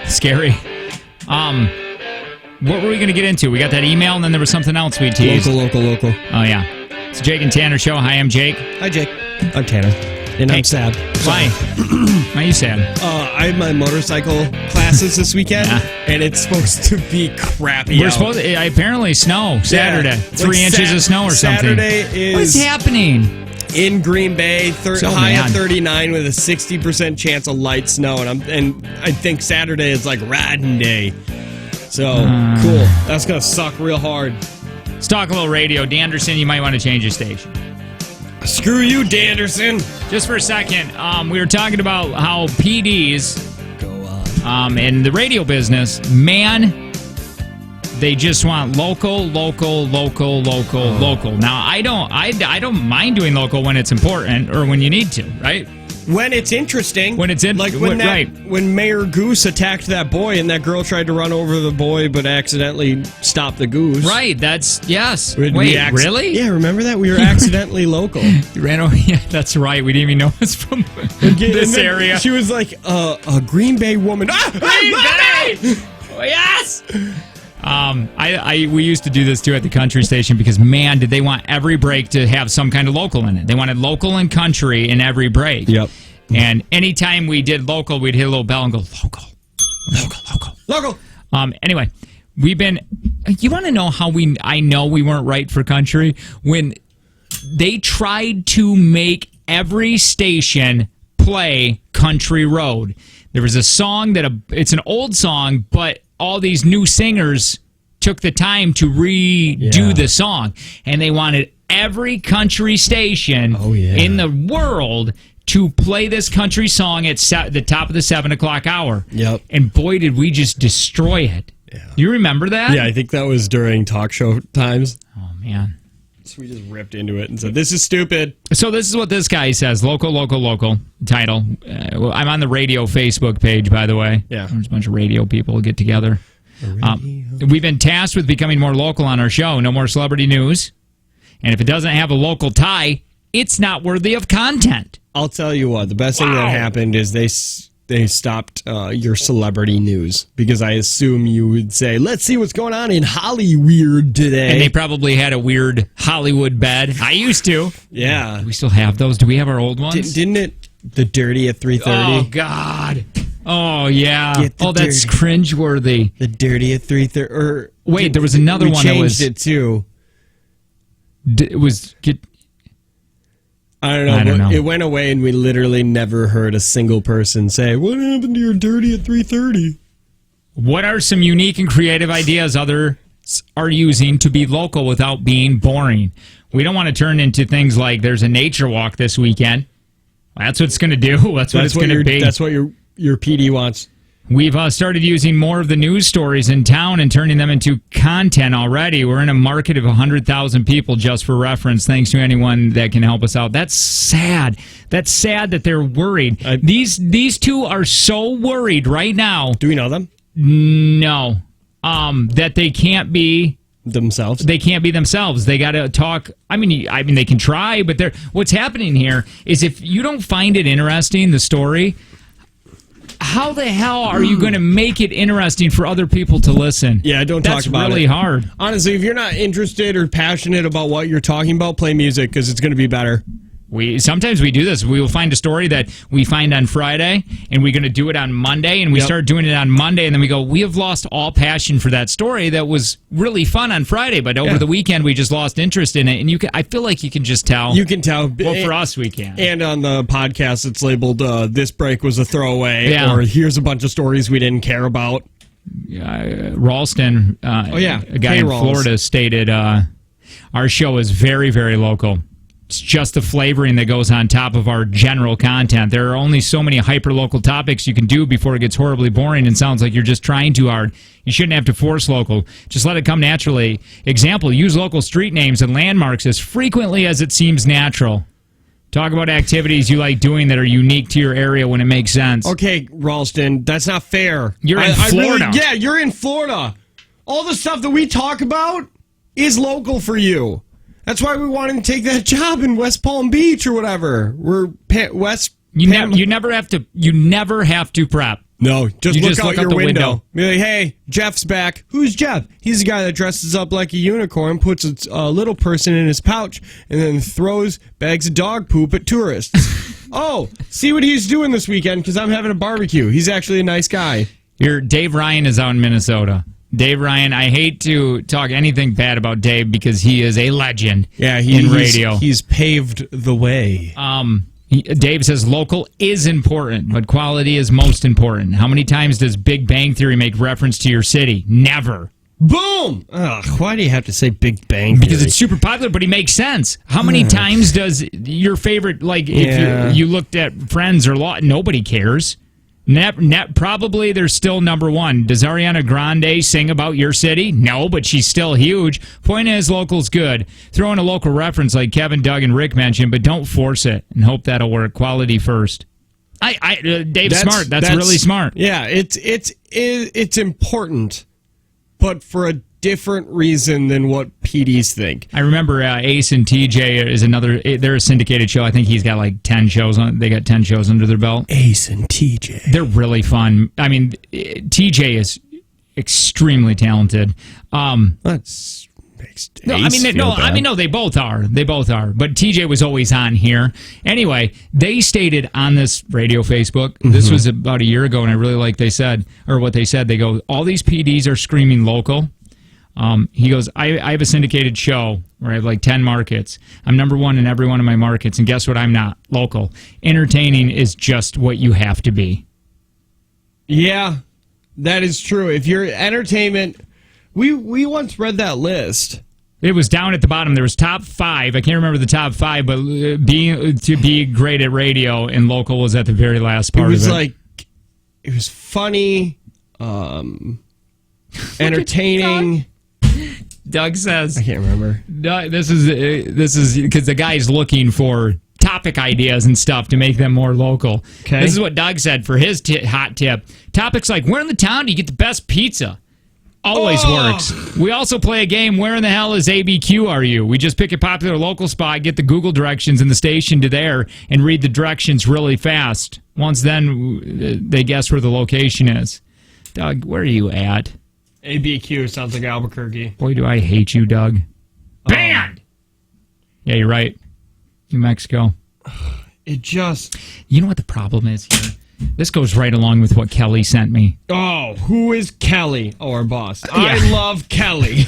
Scary. What were we going to get into? We got that email, and then there was something else we teased. Local. Oh, yeah. It's Jake and Tanner Show. Hi, I'm Jake. Hi, Jake. I'm Tanner. And I'm sad. Why? Why are you sad? I have my motorcycle classes this weekend, and it's supposed to be crappy. We're supposed to, apparently snow Saturday. Yeah. 3 inches of snow or something. Saturday is What's happening? in Green Bay, high mad. of 39 with a 60% chance of light snow, and I think Saturday is like riding day. So cool. That's gonna suck real hard. Let's talk a little radio. Danderson, you might want to change your station. Screw you, Danderson. Just for a second, we were talking about how PDs Go on. in the radio business, man, they just want local. Now, I don't mind doing local when it's important or when you need to, right? When it's interesting. When it's in, like when Mayor Goose attacked that boy and that girl tried to run over the boy but accidentally stopped the goose. Right, yes. Wait, really? Yeah, remember that? We were accidentally local. You ran over, yeah, that's right. We didn't even know it's from this area. She was like, a Green Bay woman. Green Bay! Oh, yes! We used to do this too at the country station because, man, did they want every break to have some kind of local in it. They wanted local and country in every break. Yep. And anytime we did local, we'd hit a little bell and go, local. Anyway, you want to know how I know we weren't right for country? When they tried to make every station play Country Road. There was a song it's an old song, but all these new singers took the time to redo the song, and they wanted every country station in the world to play this country song at the top of the 7 o'clock hour. Yep. And boy, did we just destroy it. Yeah. You remember that? Yeah, I think that was during talk show times. Oh, man. So we just ripped into it and said, this is stupid. So this is what this guy says. Local title. I'm on the radio Facebook page, by the way. Yeah. There's a bunch of radio people get together. We've been tasked with becoming more local on our show. No more celebrity news. And if it doesn't have a local tie, it's not worthy of content. I'll tell you what. The best thing that happened is they stopped your celebrity news, because I assume you would say, let's see what's going on in Hollywood today. And they probably had a weird Hollywood bed. I used to. Yeah. Do we still have those? Do we have our old ones? Didn't it? The Dirty at 3:30. Oh, God. Oh, yeah. Oh, that's cringeworthy. The Dirty at 3:30. Wait, there was another one that was... We changed it, too. It was... I don't know. It went away, and we literally never heard a single person say, what happened to your Dirty at 3:30? What are some unique and creative ideas others are using to be local without being boring? We don't want to turn into things like there's a nature walk this weekend. That's what it's going to do. That's what it's going to be. That's what your PD wants. We've started using more of the news stories in town and turning them into content already. We're in a market of 100,000 people, just for reference, thanks to anyone that can help us out. That's sad. That's sad that they're worried. These two are so worried right now. Do we know them? No. That they can't be... themselves. They can't be themselves. They got to talk. I mean, they can try, but what's happening here is if you don't find it interesting, the story... How the hell are you going to make it interesting for other people to listen? Yeah, don't talk about it. That's really hard. Honestly, if you're not interested or passionate about what you're talking about, play music, because it's going to be better. Sometimes we do this. We will find a story that we find on Friday, and we're going to do it on Monday, and we start doing it on Monday, and then we go, we have lost all passion for that story that was really fun on Friday, but over the weekend we just lost interest in it, and I feel like you can just tell. You can tell. Well, for us, we can. And on the podcast, it's labeled, this break was a throwaway, or here's a bunch of stories we didn't care about. Ralston, a guy in Florida, stated, our show is very, very local. It's just the flavoring that goes on top of our general content. There are only so many hyper-local topics you can do before it gets horribly boring and sounds like you're just trying too hard. You shouldn't have to force local. Just let it come naturally. Example, use local street names and landmarks as frequently as it seems natural. Talk about activities you like doing that are unique to your area when it makes sense. Okay, Ralston, that's not fair. You're in Florida. You're in Florida. All the stuff that we talk about is local for you. That's why we wanted to take that job in West Palm Beach or whatever. We're You never have to prep. No, just You look just out look out your the window. window. Be like, hey, Jeff's back. Who's Jeff? He's the guy that dresses up like a unicorn, puts a little person in his pouch, and then throws bags of dog poop at tourists. Oh, see what he's doing this weekend because I'm having a barbecue. He's actually a nice guy. Dave Ryan is out in Minnesota. Dave Ryan, I hate to talk anything bad about Dave because he is a legend in radio. He's paved the way. Dave says local is important, but quality is most important. How many times does Big Bang Theory make reference to your city? Never. Boom! Ugh, why do you have to say Big Bang Theory? Because it's super popular, but he makes sense. How many times does your favorite, like, if you looked at Friends or Law, nobody cares. Probably they're still number one. Does Ariana Grande sing about your city? No, but she's still huge. Point is, local's good. Throw in a local reference like Kevin, Doug, and Rick mentioned, but don't force it and hope that'll work. Quality first. Dave's smart. That's really smart. Yeah, it's important, but for a different reason than what PDs think. I remember Ace and TJ is another. They're a syndicated show. I think he's got like 10 shows on. They got 10 shows under their belt. Ace and TJ. They're really fun. I mean, TJ is extremely talented. That's no, they both are. They both are. But TJ was always on here. Anyway, they stated on this radio Facebook, this was about a year ago, and I really like what they said. They go, all these PDs are screaming local. He goes, I have a syndicated show where I have like 10 markets. I'm number one in every one of my markets, and guess what? I'm not local. Entertaining is just what you have to be. Yeah, that is true. If you're entertainment, we once read that list. It was down at the bottom. There was top 5. I can't remember the top 5, but to be great at radio and local was at the very last part of it. It was funny, entertaining. Doug says, I can't remember. This is because the guy's looking for topic ideas and stuff to make them more local. Okay. This is what Doug said for his hot tip. Topics like, where in the town do you get the best pizza? Always works. We also play a game, where in the hell is ABQ are you? We just pick a popular local spot, get the Google directions and the station to there, and read the directions really fast. Once then, they guess where the location is. Doug, where are you at? ABQ sounds like Albuquerque. Boy, do I hate you, Doug. Banned! Yeah, you're right. New Mexico. It just... You know what the problem is here? This goes right along with what Kelly sent me. Oh, who is Kelly? Oh, our boss. I love Kelly.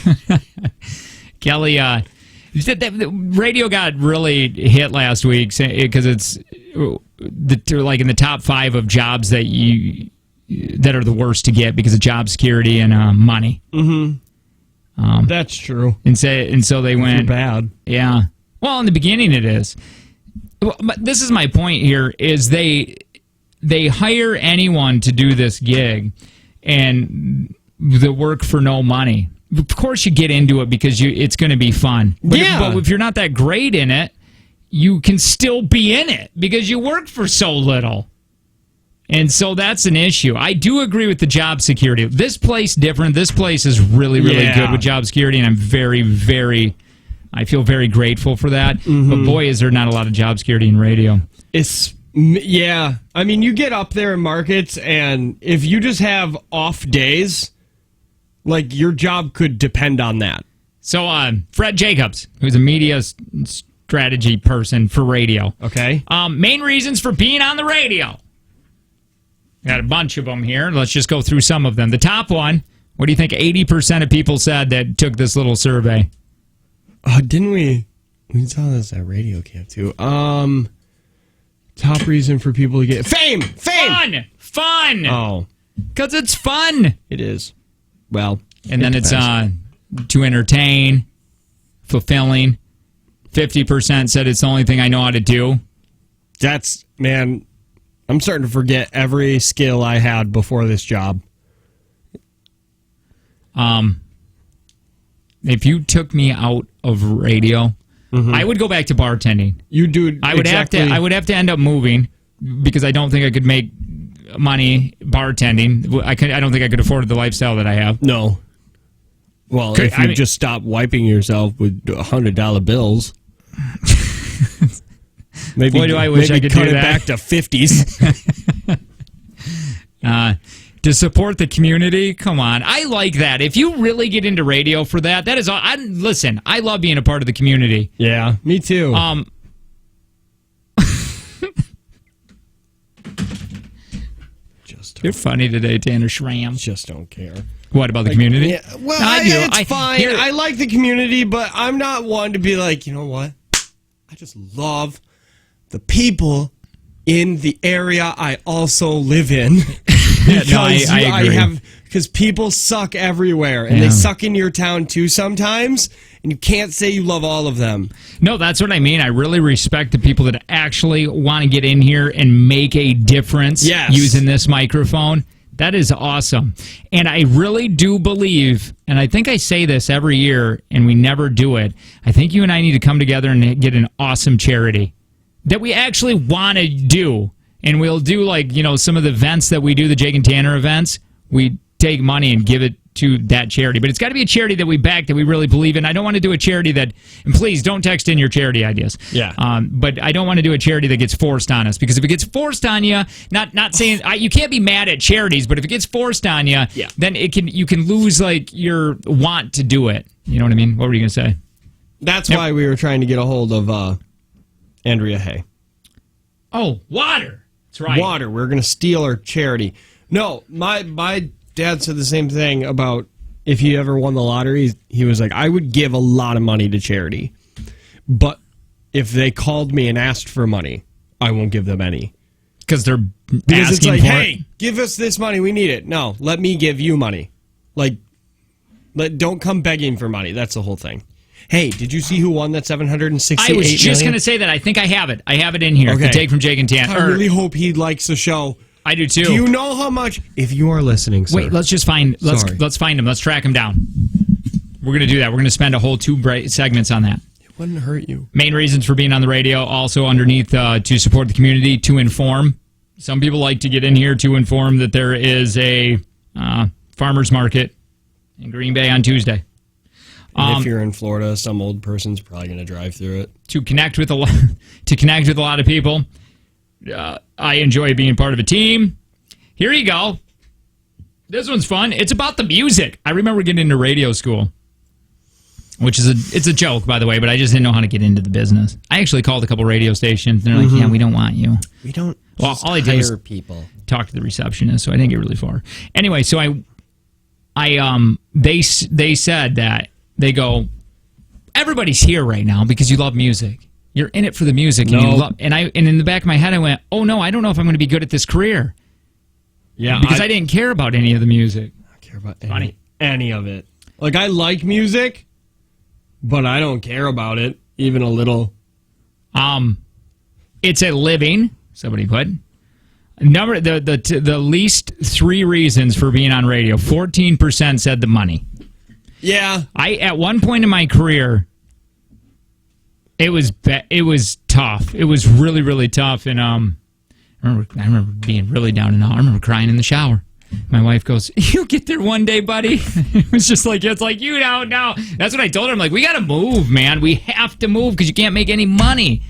Kelly, the radio got really hit last week because it's like in the top 5 of jobs that are the worst to get because of job security and money. Mm-hmm. That's true. And so they went bad. Yeah. Well, in the beginning it is. But this is my point here: is they hire anyone to do this gig, and the work for no money. Of course, you get into it because it's going to be fun. But if you're not that great in it, you can still be in it because you work for so little. And so that's an issue. I do agree with the job security. This place different. This place is really, really good with job security, and I'm very, very, I feel very grateful for that. Mm-hmm. But boy, is there not a lot of job security in radio. I mean, you get up there in markets, and if you just have off days, like your job could depend on that. So Fred Jacobs, who's a media strategy person for radio. Okay. Main reasons for being on the radio. Got a bunch of them here. Let's just go through some of them. The top one, what do you think 80% of people said that took this little survey? Didn't we saw this at radio camp too. Top reason for people to get fame. Fun. Oh, because it's fun. It is. Well, and then it's to entertain, fulfilling. 50% said it's the only thing I know how to do. That's, man, I'm starting to forget every skill I had before this job. If you took me out of radio, I would go back to bartending. You do. I would have to end up moving because I don't think I could make money bartending. I don't think I could afford the lifestyle that I have. No. Well, if you just stop wiping yourself with $100 bills. Maybe, boy, do I wish I could cut do it that. back to 50s. To support the community, come on. I like that. If you really get into radio for that, that is all. Listen, I love being a part of the community. Yeah, me too. You're funny today, Tanner Schramm. Just don't care. What about the community? Yeah, well, I do. It's fine. I like the community, but I'm not one to be like, you know what? I just love the people in the area I also live in. Because I agree. Because people suck everywhere, and they suck in your town too sometimes, and you can't say you love all of them. No, that's what I mean. I really respect the people that actually want to get in here and make a difference using this microphone. That is awesome. And I really do believe, and I think I say this every year, and we never do it, I think you and I need to come together and get an awesome charity that we actually want to do. And we'll do, like, you know, some of the events that we do, the Jake and Tanner events, we take money and give it to that charity. But it's got to be a charity that we back, that we really believe in. I don't want to do a charity that, and please don't text in your charity ideas. Yeah. But I don't want to do a charity that gets forced on us, because if it gets forced on you, not saying you can't be mad at charities, but if it gets forced on you, then you can lose like your want to do it. You know what I mean? What were you going to say? That's why we were trying to get a hold of Andrea Hay. Oh, water. That's right. Water. We're going to steal her charity. No, my dad said the same thing about if he ever won the lottery. He was like, I would give a lot of money to charity, but if they called me and asked for money, I won't give them any. Because it's like, hey, give us this money, we need it. No, let me give you money. Like, don't come begging for money. That's the whole thing. Hey, did you see who won that $768 million? I was just going to say that. I think I have it. I have it in here. Okay. The take from Jake and Tanner. I really hope he likes the show. I do too. Do you know how much? If you are listening, sir. Wait, let's find him. Let's track him down. We're going to do that. We're going to spend a whole 2 segments on that. It wouldn't hurt you. Main reasons for being on the radio. Also underneath to support the community, to inform. Some people like to get in here to inform that there is a farmer's market in Green Bay on Tuesday. And if you're in Florida, some old person's probably going to drive through it. To connect with a lot of people. I enjoy being part of a team. Here you go. This one's fun. It's about the music. I remember getting into radio school, which is it's a joke, by the way, but I just didn't know how to get into the business. I actually called a couple radio stations, and they're like, yeah, we don't want you. We don't all I did was people. Talk to the receptionist, so I didn't get really far. Anyway, so they said that, they go, everybody's here right now because you love music. You're in it for the music. And you love, and in the back of my head, I went, oh, no, I don't know if I'm going to be good at this career. Yeah. Because I didn't care about any of the music. I don't care about any of it. Like, I like music, but I don't care about it, even a little. It's a living, somebody put. The least 3 reasons for being on radio. 14% said the money. Yeah. At one point in my career, it was tough. It was really, really tough. And I remember being really down and out. I remember crying in the shower. My wife goes, "You'll get there one day, buddy." It was just like, it's like, you don't know. That's what I told her. I'm like, we got to move, man. We have to move because you can't make any money.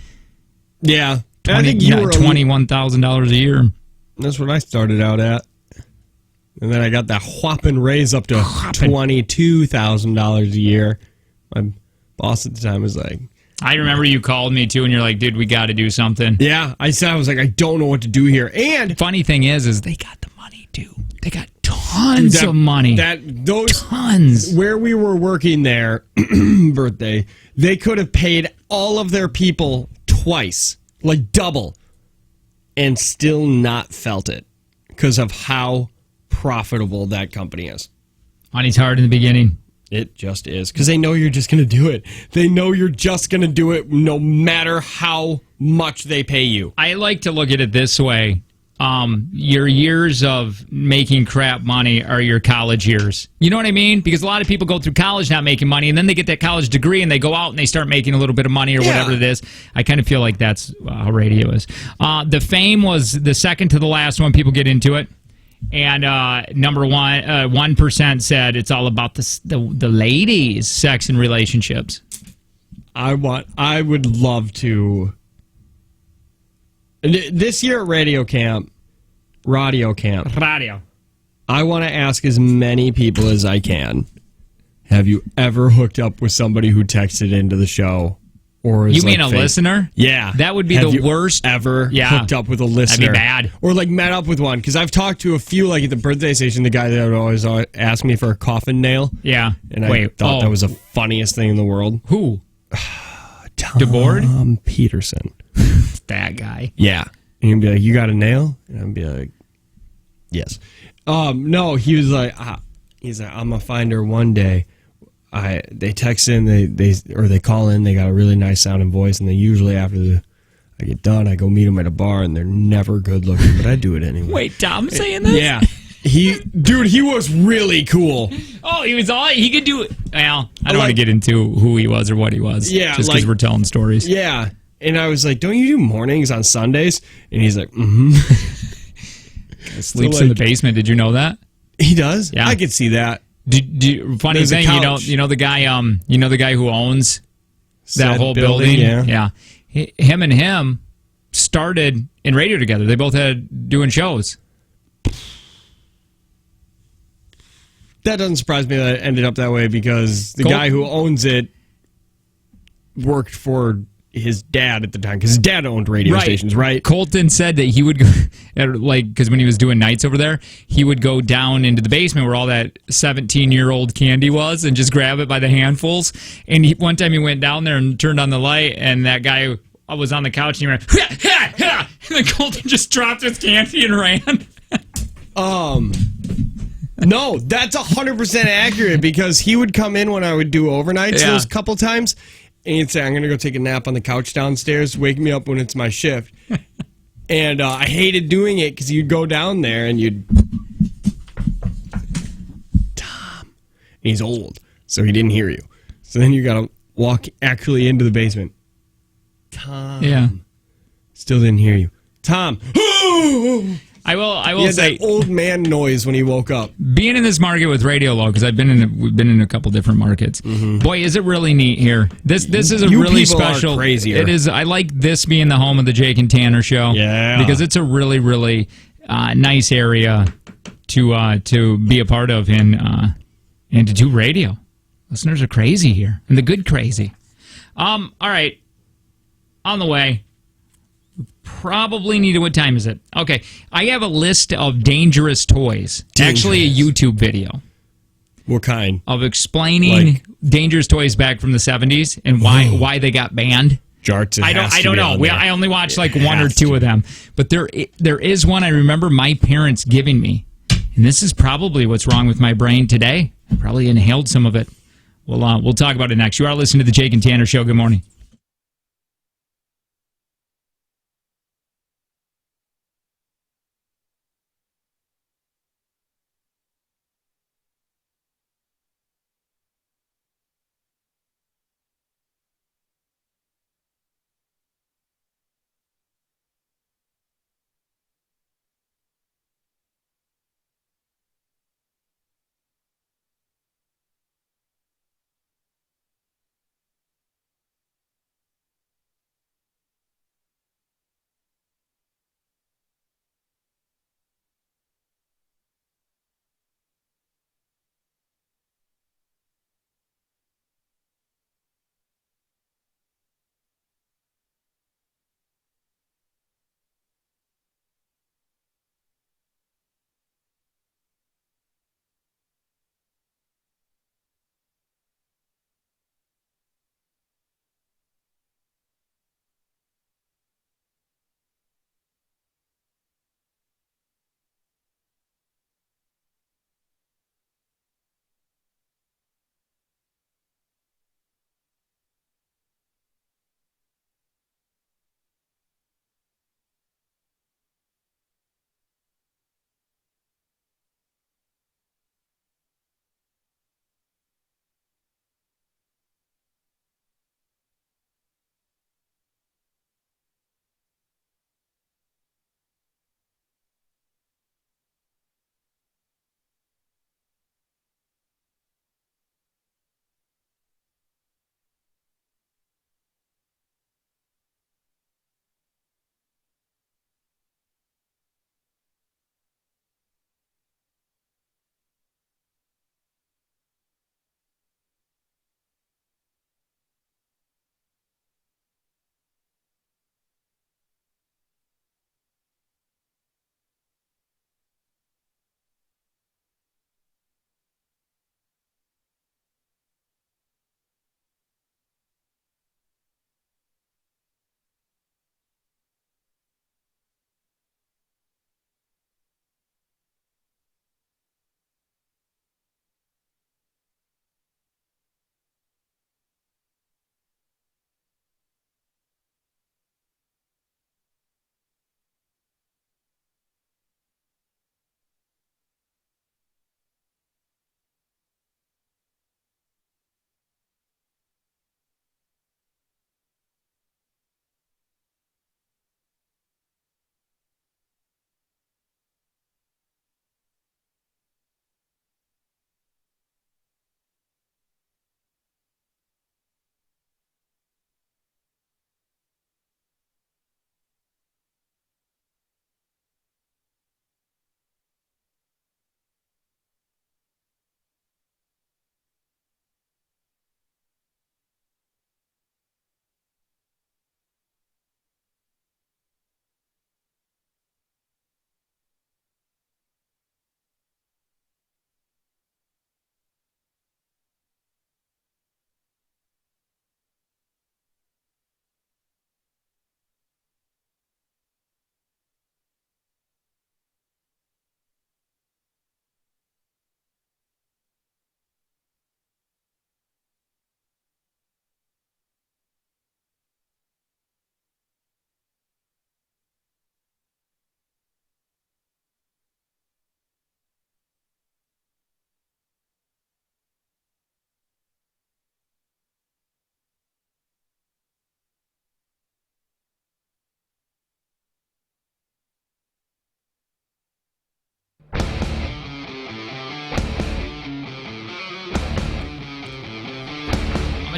Yeah. I think you were $21,000 a year. That's what I started out at. And then I got that whopping raise up to $22,000 a year. My boss at the time was like... I remember you called me, too, and you're like, dude, we got to do something. Yeah, I was like, I don't know what to do here. And... Funny thing is they got the money, too. They got tons of money. Tons. Where we were working there, birthday, they could have paid all of their people twice, like double, and still not felt it because of how profitable that company is. Money's hard in the beginning. It just is. Because they know you're just going to do it. They know you're just going to do it no matter how much they pay you. I like to look at it this way. Your years of making crap money are your college years. You know what I mean? Because a lot of people go through college not making money, and then they get that college degree, and they go out and they start making a little bit of money or whatever it is. I kind of feel like that's how radio is. The fame was the second to the last one. People get into it. And number one, 1% said it's all about the ladies, sex and relationships. I would love to. This year at Radio Camp, Radio camp. Radio. I want to ask as many people as I can. Have you ever hooked up with somebody who texted into the show? Or You mean a listener? Yeah. That would be the worst. Ever hooked up with a listener? That'd be bad. Or like met up with one. Because I've talked to a few, like at the birthday station, the guy that would always ask me for a coffin nail. Yeah. And I thought that was the funniest thing in the world. Who? Tom DeBoard? Peterson. That guy. Yeah. And he'd be like, you got a nail? And I'd be like, yes. No, he was like, he's like, I'm going to find her one day. They text in, they call in, they got a really nice sounding voice, and they usually after I get done, I go meet them at a bar, and they're never good looking, but I do it anyway. Wait, Tom saying this? Yeah. He was really cool. Oh, he could do it. Well, I don't want to get into who he was or what he was. Yeah. Just because we're telling stories. Yeah. And I was like, don't you do mornings on Sundays? And he's like, mm-hmm. Sleeps in the basement. Did you know that? He does? Yeah. I could see that. Funny There's a thing, couch. you know the guy who owns that whole building? Yeah. Him and him started in radio together. They both had doing shows. That doesn't surprise me that it ended up that way because the guy who owns it worked for his dad at the time because his dad owned radio stations, right? Colton said that he would go, because when he was doing nights over there, he would go down into the basement where all that 17-year-old candy was and just grab it by the handfuls. And one time he went down there and turned on the light, and that guy was on the couch and he ran, ha, ha, ha, and then Colton just dropped his candy and ran. No, that's 100% accurate because he would come in when I would do overnights those couple times. And he'd say, I'm going to go take a nap on the couch downstairs. Wake me up when it's my shift. And I hated doing it because you'd go down there and you'd... Tom. And he's old, so he didn't hear you. So then you got to walk actually into the basement. Tom. Yeah. Still didn't hear you. Tom. I will He had say that old man noise when he woke up. being in this market with Radio Low, because we've been in a couple different markets. Mm-hmm. Boy, is it really neat here. This is a really special. Crazier. It is. I like this being the home of the Jake and Tanner show. Yeah, because it's a really nice area to be a part of and to do radio. Listeners are crazy here, and the good crazy. All right, on the way. Probably need to. What time is it? Okay, I have a list of dangerous toys. Actually, a YouTube video. What kind? Of explaining dangerous toys back from the 70s and why they got banned. Jarts. I don't know. I only watched like one or two of them, but there is one I remember my parents giving me, and this is probably what's wrong with my brain today. I probably inhaled some of it. We'll talk about it next. You are listening to the Jake and Tanner Show. Good morning.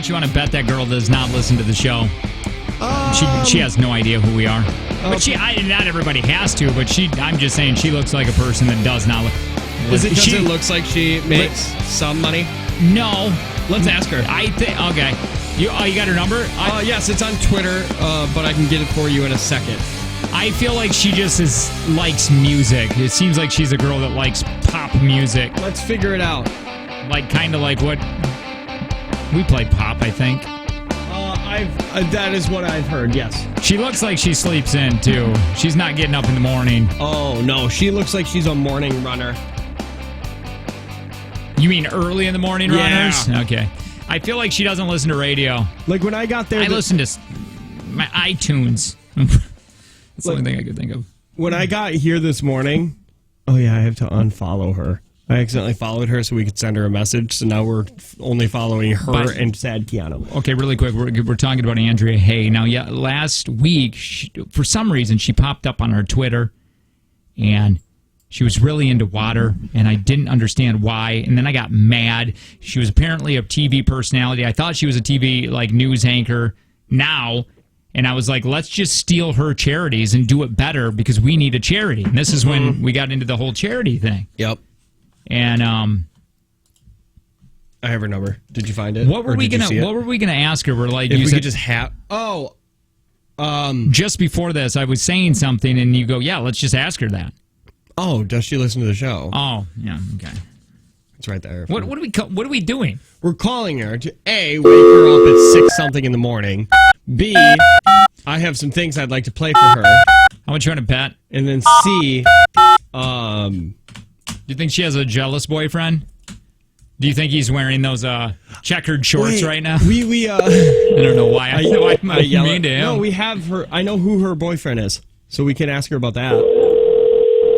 much you want to bet that girl does not listen to the show? She has no idea who we are. But not everybody has to, but I'm just saying she looks like a person that does not look. Is it because it looks like she makes some money? No. Let's ask her. I think, okay. You got her number? Yes, it's on Twitter, but I can get it for you in a second. I feel like she just likes music. It seems like she's a girl that likes pop music. Let's figure it out. Like, kind of like what... We play pop, I think. That is what I've heard, yes. She looks like she sleeps in, too. She's not getting up in the morning. Oh, no. She looks like she's a morning runner. You mean early in the morning runners? Yeah. Okay. I feel like she doesn't listen to radio. Like when I got there... I listen to my iTunes. That's the only thing I could think of. When I got here this morning... Oh, yeah, I have to unfollow her. I accidentally followed her so we could send her a message, so now we're only following her and Sad Keanu. Okay, really quick, we're talking about Andrea Hay. Now, yeah, last week, for some reason, she popped up on her Twitter, and she was really into water, and I didn't understand why, and then I got mad. She was apparently a TV personality. I thought she was a TV, news anchor now, and I was like, let's just steal her charities and do it better because we need a charity. And this is when we got into the whole charity thing. Yep. And I have her number. Did you find it? What were we gonna ask her? We're like, if you we said, could just have. Oh, just before this, I was saying something, and you go, yeah, let's just ask her that. Oh, does she listen to the show? Oh, yeah, okay. It's right there. What are we doing? We're calling her to A, wake her up at 6-something in the morning. B, I have some things I'd like to play for her. How much you want to bet? And then C, Do you think she has a jealous boyfriend? Do you think he's wearing those checkered shorts right now? I don't know why. I know I'm mean to him. No, we have her. I know who her boyfriend is, so we can ask her about that.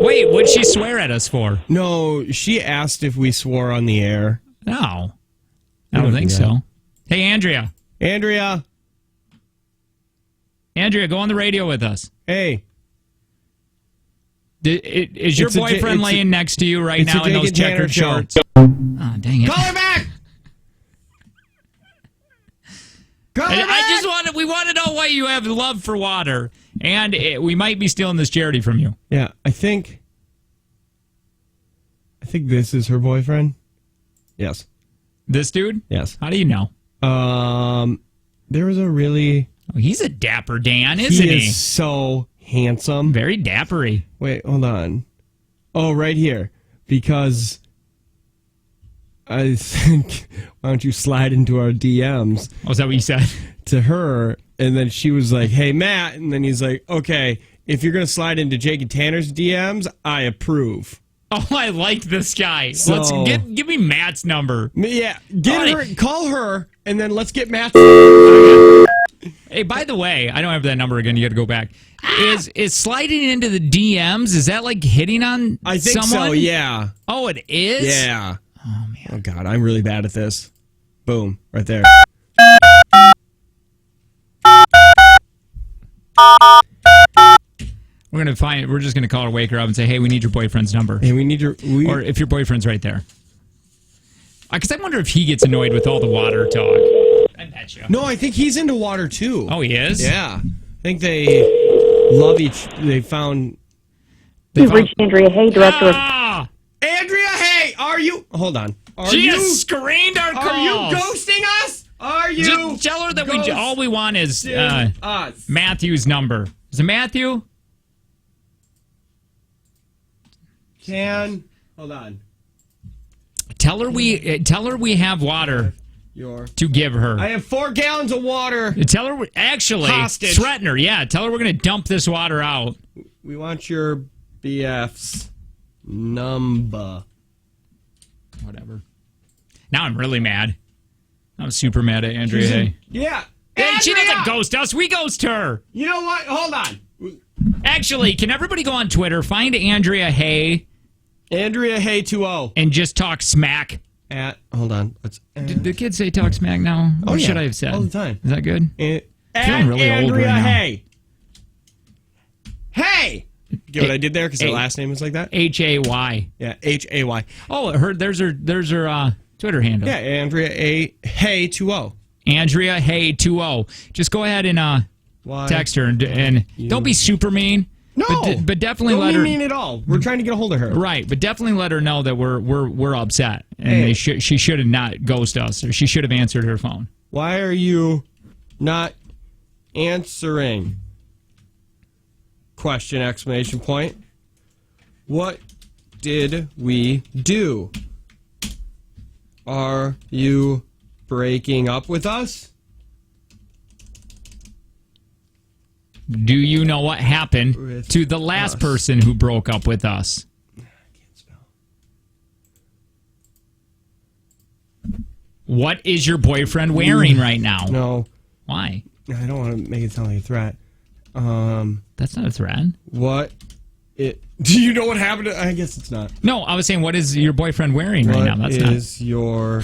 Wait, what'd she swear at us for? No, she asked if we swore on the air. No. I don't think so. Hey, Andrea. Andrea, go on the radio with us. hey. Is your boyfriend laying next to you right now in those checkered shorts? Oh, dang it. Call her back! Call her back! We want to know why you have love for water. And we might be stealing this charity from you. Yeah, I think this is her boyfriend. Yes. This dude? Yes. How do you know? There was a really... Oh, he's a dapper Dan, isn't he? He is so handsome. Very dappery. Wait, hold on. Oh, right here. Because I think, why don't you slide into our DMs? Oh, is that what you said? To her, and then she was like, hey, Matt. And then he's like, okay, if you're going to slide into Jake and Tanner's DMs, I approve. Oh, I like this guy. So, let's give me Matt's number. Yeah, call her, and then let's get Matt's. Hey, by the way, I don't have that number again. You got to go back. Is sliding into the DMs? Is that like hitting on? I think someone? so. Yeah. Oh, it is. Yeah. Oh man. Oh God, I'm really bad at this. Boom, right there. We're just gonna call her, wake her up, and say, "Hey, we need your boyfriend's number." Hey, we need your. Or if your boyfriend's right there. Because I wonder if he gets annoyed with all the water talk. I bet you. No, I think he's into water too. Oh, he is? Yeah. I think they love each. They found. You've reached Andrea Hay, director of. Andrea Hay, are you? Hold on. She has screened our calls. Are you ghosting us? Are you? Just tell her that all we want is Matthew's number. Is it Matthew? Hold on. Tell her we have water to give her. I have 4 gallons of water. Tell her hostage. Threaten her. Yeah, tell her we're gonna dump this water out. We want your BF's number. Whatever. Now I'm really mad. I'm super mad at Andrea Hay. Yeah. Hey, she doesn't ghost us. We ghost her. You know what? Hold on. Actually, can everybody go on Twitter, find Andrea Hay. Andrea Hay 20. And just talk smack. Hold on. Did the kids say talk smack now? Oh, what yeah. should I have said? All the time. Is that good? Feeling really old Andrea right now. Hay. Hey! Get what I did there? Because her last name is like that? Hay. Yeah, Hay. Oh, there's her Twitter handle. Yeah, Andrea Hay 20. Andrea, hey, 2-0. Just go ahead and text her and don't be super mean. No, but definitely let her. Don't be mean at all. We're trying to get a hold of her. Right, but definitely let her know that we're upset and she should have not ghosted us, or she should have answered her phone. Why are you not answering? Question, exclamation point. What did we do? Are you breaking up with us? Do you know what happened to the last person who broke up with us? I can't spell. What is your boyfriend wearing right now? No. Why? I don't want to make it sound like a threat. That's not a threat. Do you know what happened? I guess it's not. No, I was saying, what is your boyfriend wearing right now? That's not. Your...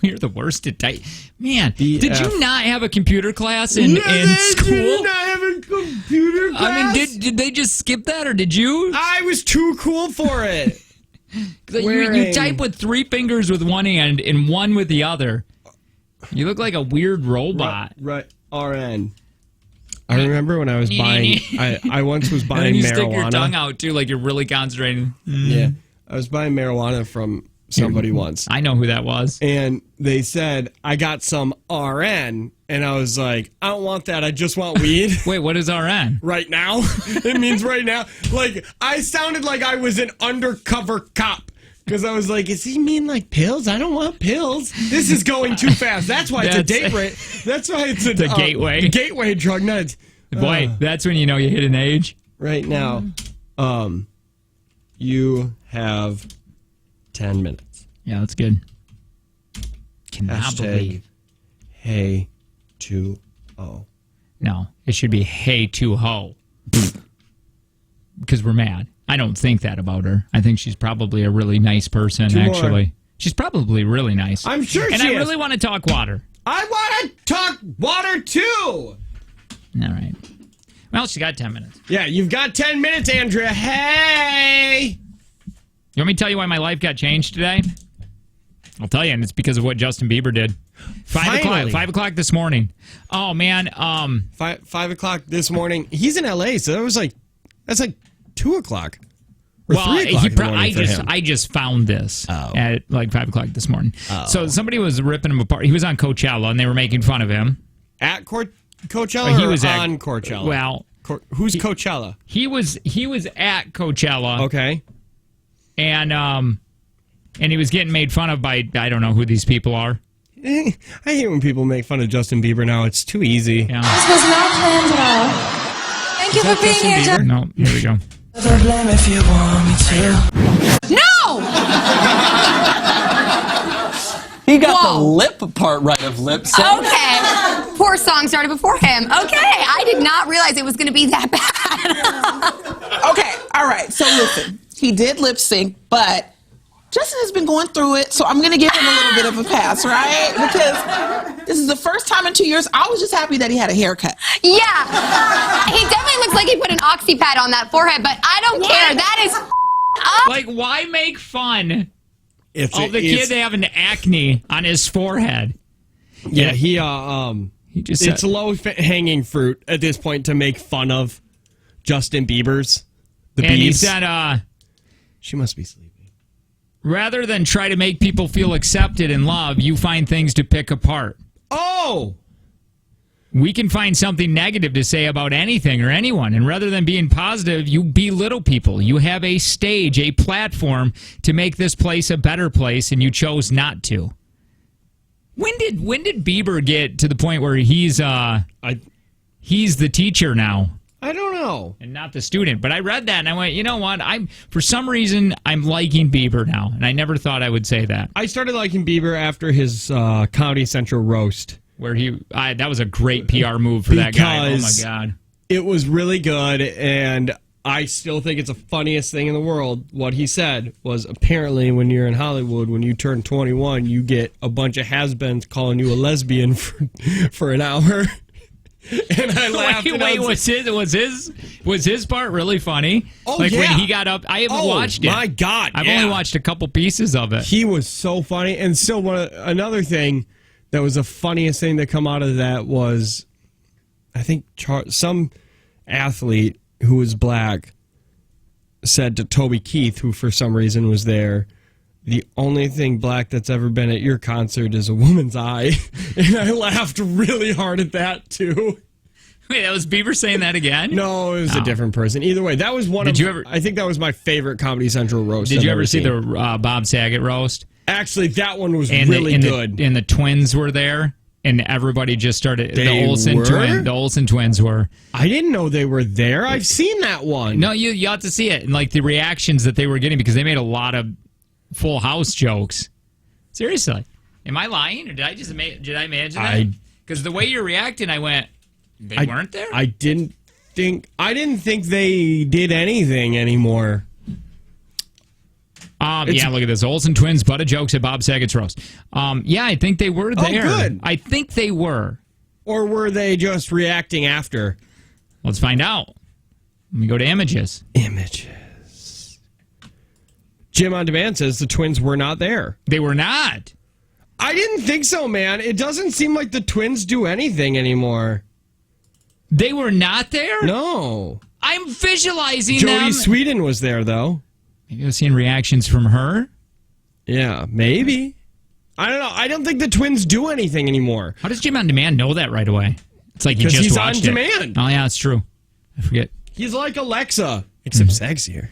You're the worst at type. Man, BF. Did you not have a computer class in school? Did you not have a computer class? I mean, did they just skip that, or did you? I was too cool for it. You type with 3 fingers with one hand and one with the other. You look like a weird robot. Right. RN. I remember when I was buying. I once was buying and you marijuana. Stick your tongue out too, like you're really concentrating. Yeah, I was buying marijuana from somebody once. I know who that was. And they said, I got some RN. And I was like, I don't want that. I just want weed. Wait, what is RN? Right now. It means right now. Like, I sounded like I was an undercover cop. Because I was like, does he mean like pills? I don't want pills. This is going too fast. That's why it's a date rate. That's why it's a gateway. Gateway drug. Boy, that's when you know you hit an age. Right now, you have 10 minutes. Yeah, that's good. Cannot believe. Hey, 2-0. No, it should be hey 2-ho. Because we're mad. I don't think that about her. I think she's probably a really nice person, actually. She's probably really nice. I'm sure and she I is. really want to talk water. I want to talk water, too. All right. Well, she got 10 minutes. Yeah, you've got 10 minutes, Andrea. Hey! You want me to tell you why my life got changed today? I'll tell you, and it's because of what Justin Bieber did. 5 o'clock this morning. Oh, man. 5 o'clock this morning. He's in L.A., so that's like 2 o'clock. Or 3 o'clock I just found this at like 5 o'clock this morning. So somebody was ripping him apart. He was on Coachella, and they were making fun of him. At Coachella he was on Coachella? Well, who's Coachella? He was at Coachella. Okay. And he was getting made fun of by, I don't know who these people are. I hate when people make fun of Justin Bieber now. It's too easy. Yeah. This was not planned at all. Thank you for being here, Justin. No, here we go. Blame if you want me to. No! He got the lip part right of lip sync. Okay. Poor song started before him. Okay. I did not realize it was going to be that bad. Okay, all right. So listen, he did lip sync, but Justin has been going through it, so I'm going to give him a little bit of a pass, right? Because this is the first time in 2 years. I was just happy that he had a haircut. Yeah. He definitely looks like he put an oxy pad on that forehead, but I don't care. That is up. Like, why make fun of the kid having acne on his forehead? Yeah, he just it's low-hanging fruit at this point to make fun of Justin Bieber's. He said, she must be sleeping. Rather than try to make people feel accepted and loved, you find things to pick apart. Oh! We can find something negative to say about anything or anyone, and rather than being positive, you belittle people. You have a stage, a platform to make this place a better place, and you chose not to. When did Bieber get to the point where he's the teacher now? I don't know. And not the student. But I read that and I went, you know what? For some reason, I'm liking Bieber now. And I never thought I would say that. I started liking Bieber after his Comedy Central roast. Where that was a great PR move for that guy. Oh, my God. It was really good. And I still think it's the funniest thing in the world. What he said was, apparently when you're in Hollywood, when you turn 21, you get a bunch of has-beens calling you a lesbian for an hour. And I laughed. Wait, was his part really funny? Oh, like yeah. when he got up, I haven't watched it. My God, I've only watched a couple pieces of it. He was so funny, and still another thing that was the funniest thing that come out of that was, I think some athlete who was black said to Toby Keith, who for some reason was there, the only thing black that's ever been at your concert is a woman's eye. And I laughed really hard at that, too. Wait, that was Bieber saying that again? No, it was a different person. Either way, that was I think that was my favorite Comedy Central roast. Did you ever see the Bob Saget roast? Actually, that one was really good. And the twins were there, and everybody just started. The Olsen twins were. I didn't know they were there. I've seen that one. No, you ought to see it, and like the reactions that they were getting, because they made a lot of Full House jokes. Seriously, am I lying, or did I imagine that? Because the way you're reacting, I went, they weren't there. I didn't think they did anything anymore. Yeah, look at this. Olsen twins, butt of jokes at Bob Saget's roast. Yeah, I think they were there. Oh, good. I think they were. Or were they just reacting after? Let's find out. Let me go to images. Images. Jim on Demand says the twins were not there. They were not. I didn't think so, man. It doesn't seem like the twins do anything anymore. They were not there? No. I'm visualizing Jodie them. Sweden was there, though. Maybe I was seeing reactions from her? Yeah, maybe. I don't know. I don't think the twins do anything anymore. How does Jim on Demand know that right away? It's like he just he's watched on demand. Oh, yeah, it's true. I forget. He's like Alexa, except sexier.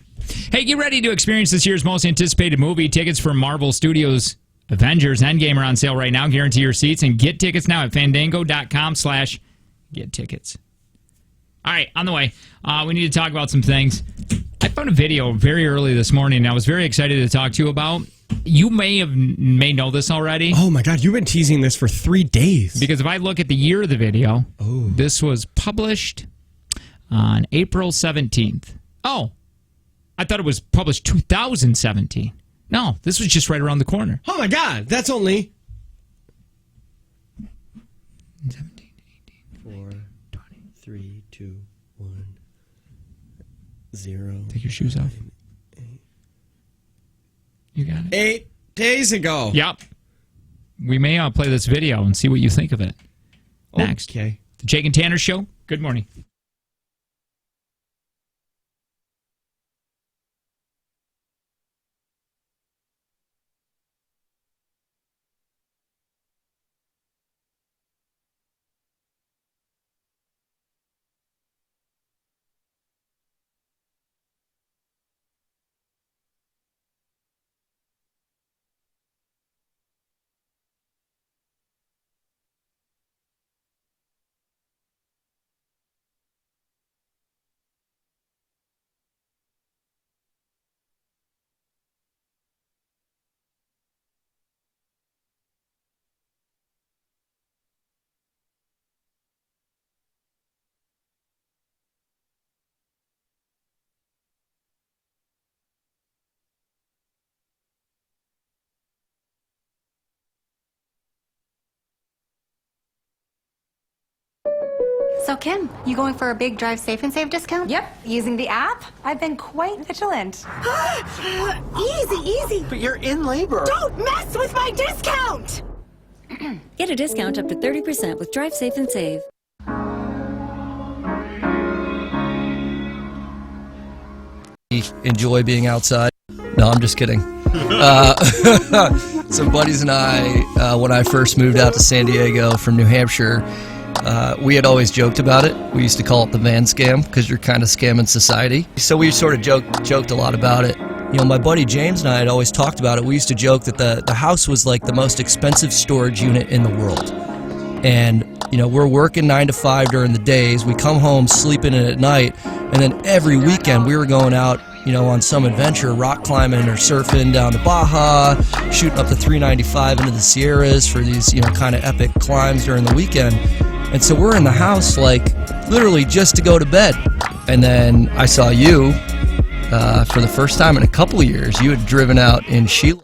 Hey, get ready to experience this year's most anticipated movie. Tickets for Marvel Studios' Avengers Endgame are on sale right now. Guarantee your seats and get tickets now at fandango.com/get tickets. All right, on the way. We need to talk about some things. I found a video very early this morning, and I was very excited to talk to you about. You may know this already. Oh, my God. You've been teasing this for 3 days. Because if I look at the year of the video, this was published on April 17th. Oh, I thought it was published 2017. No, this was just right around the corner. Oh, my God. That's only 17, 18, 4, 20, 3, 2, 1, 0. Take your shoes off. 8. You got it. 8 days ago. Yep. We may play this video and see what you think of it. Next. Okay. The Jake and Tanner Show. Good morning. So, Kim, you going for a big Drive Safe and Save discount? Yep, using the app. I've been quite vigilant. Easy, easy. But you're in labor. Don't mess with my discount! Get a discount up to 30% with Drive Safe and Save. Enjoy being outside. No, I'm just kidding. Some buddies and I, when I first moved out to San Diego from New Hampshire, we had always joked about it. We used to call it the van scam because you're kind of scamming society. So we sort of joked a lot about it. You know, my buddy James and I had always talked about it. We used to joke that the house was like the most expensive storage unit in the world. And, you know, we're working 9 to 5 during the days. We come home, sleep in it at night. And then every weekend we were going out, you know, on some adventure, rock climbing or surfing down the Baja, shooting up the 395 into the Sierras for these, you know, kind of epic climbs during the weekend. And so we're in the house, like, literally just to go to bed. And then I saw you for the first time in a couple of years. You had driven out in Sheila.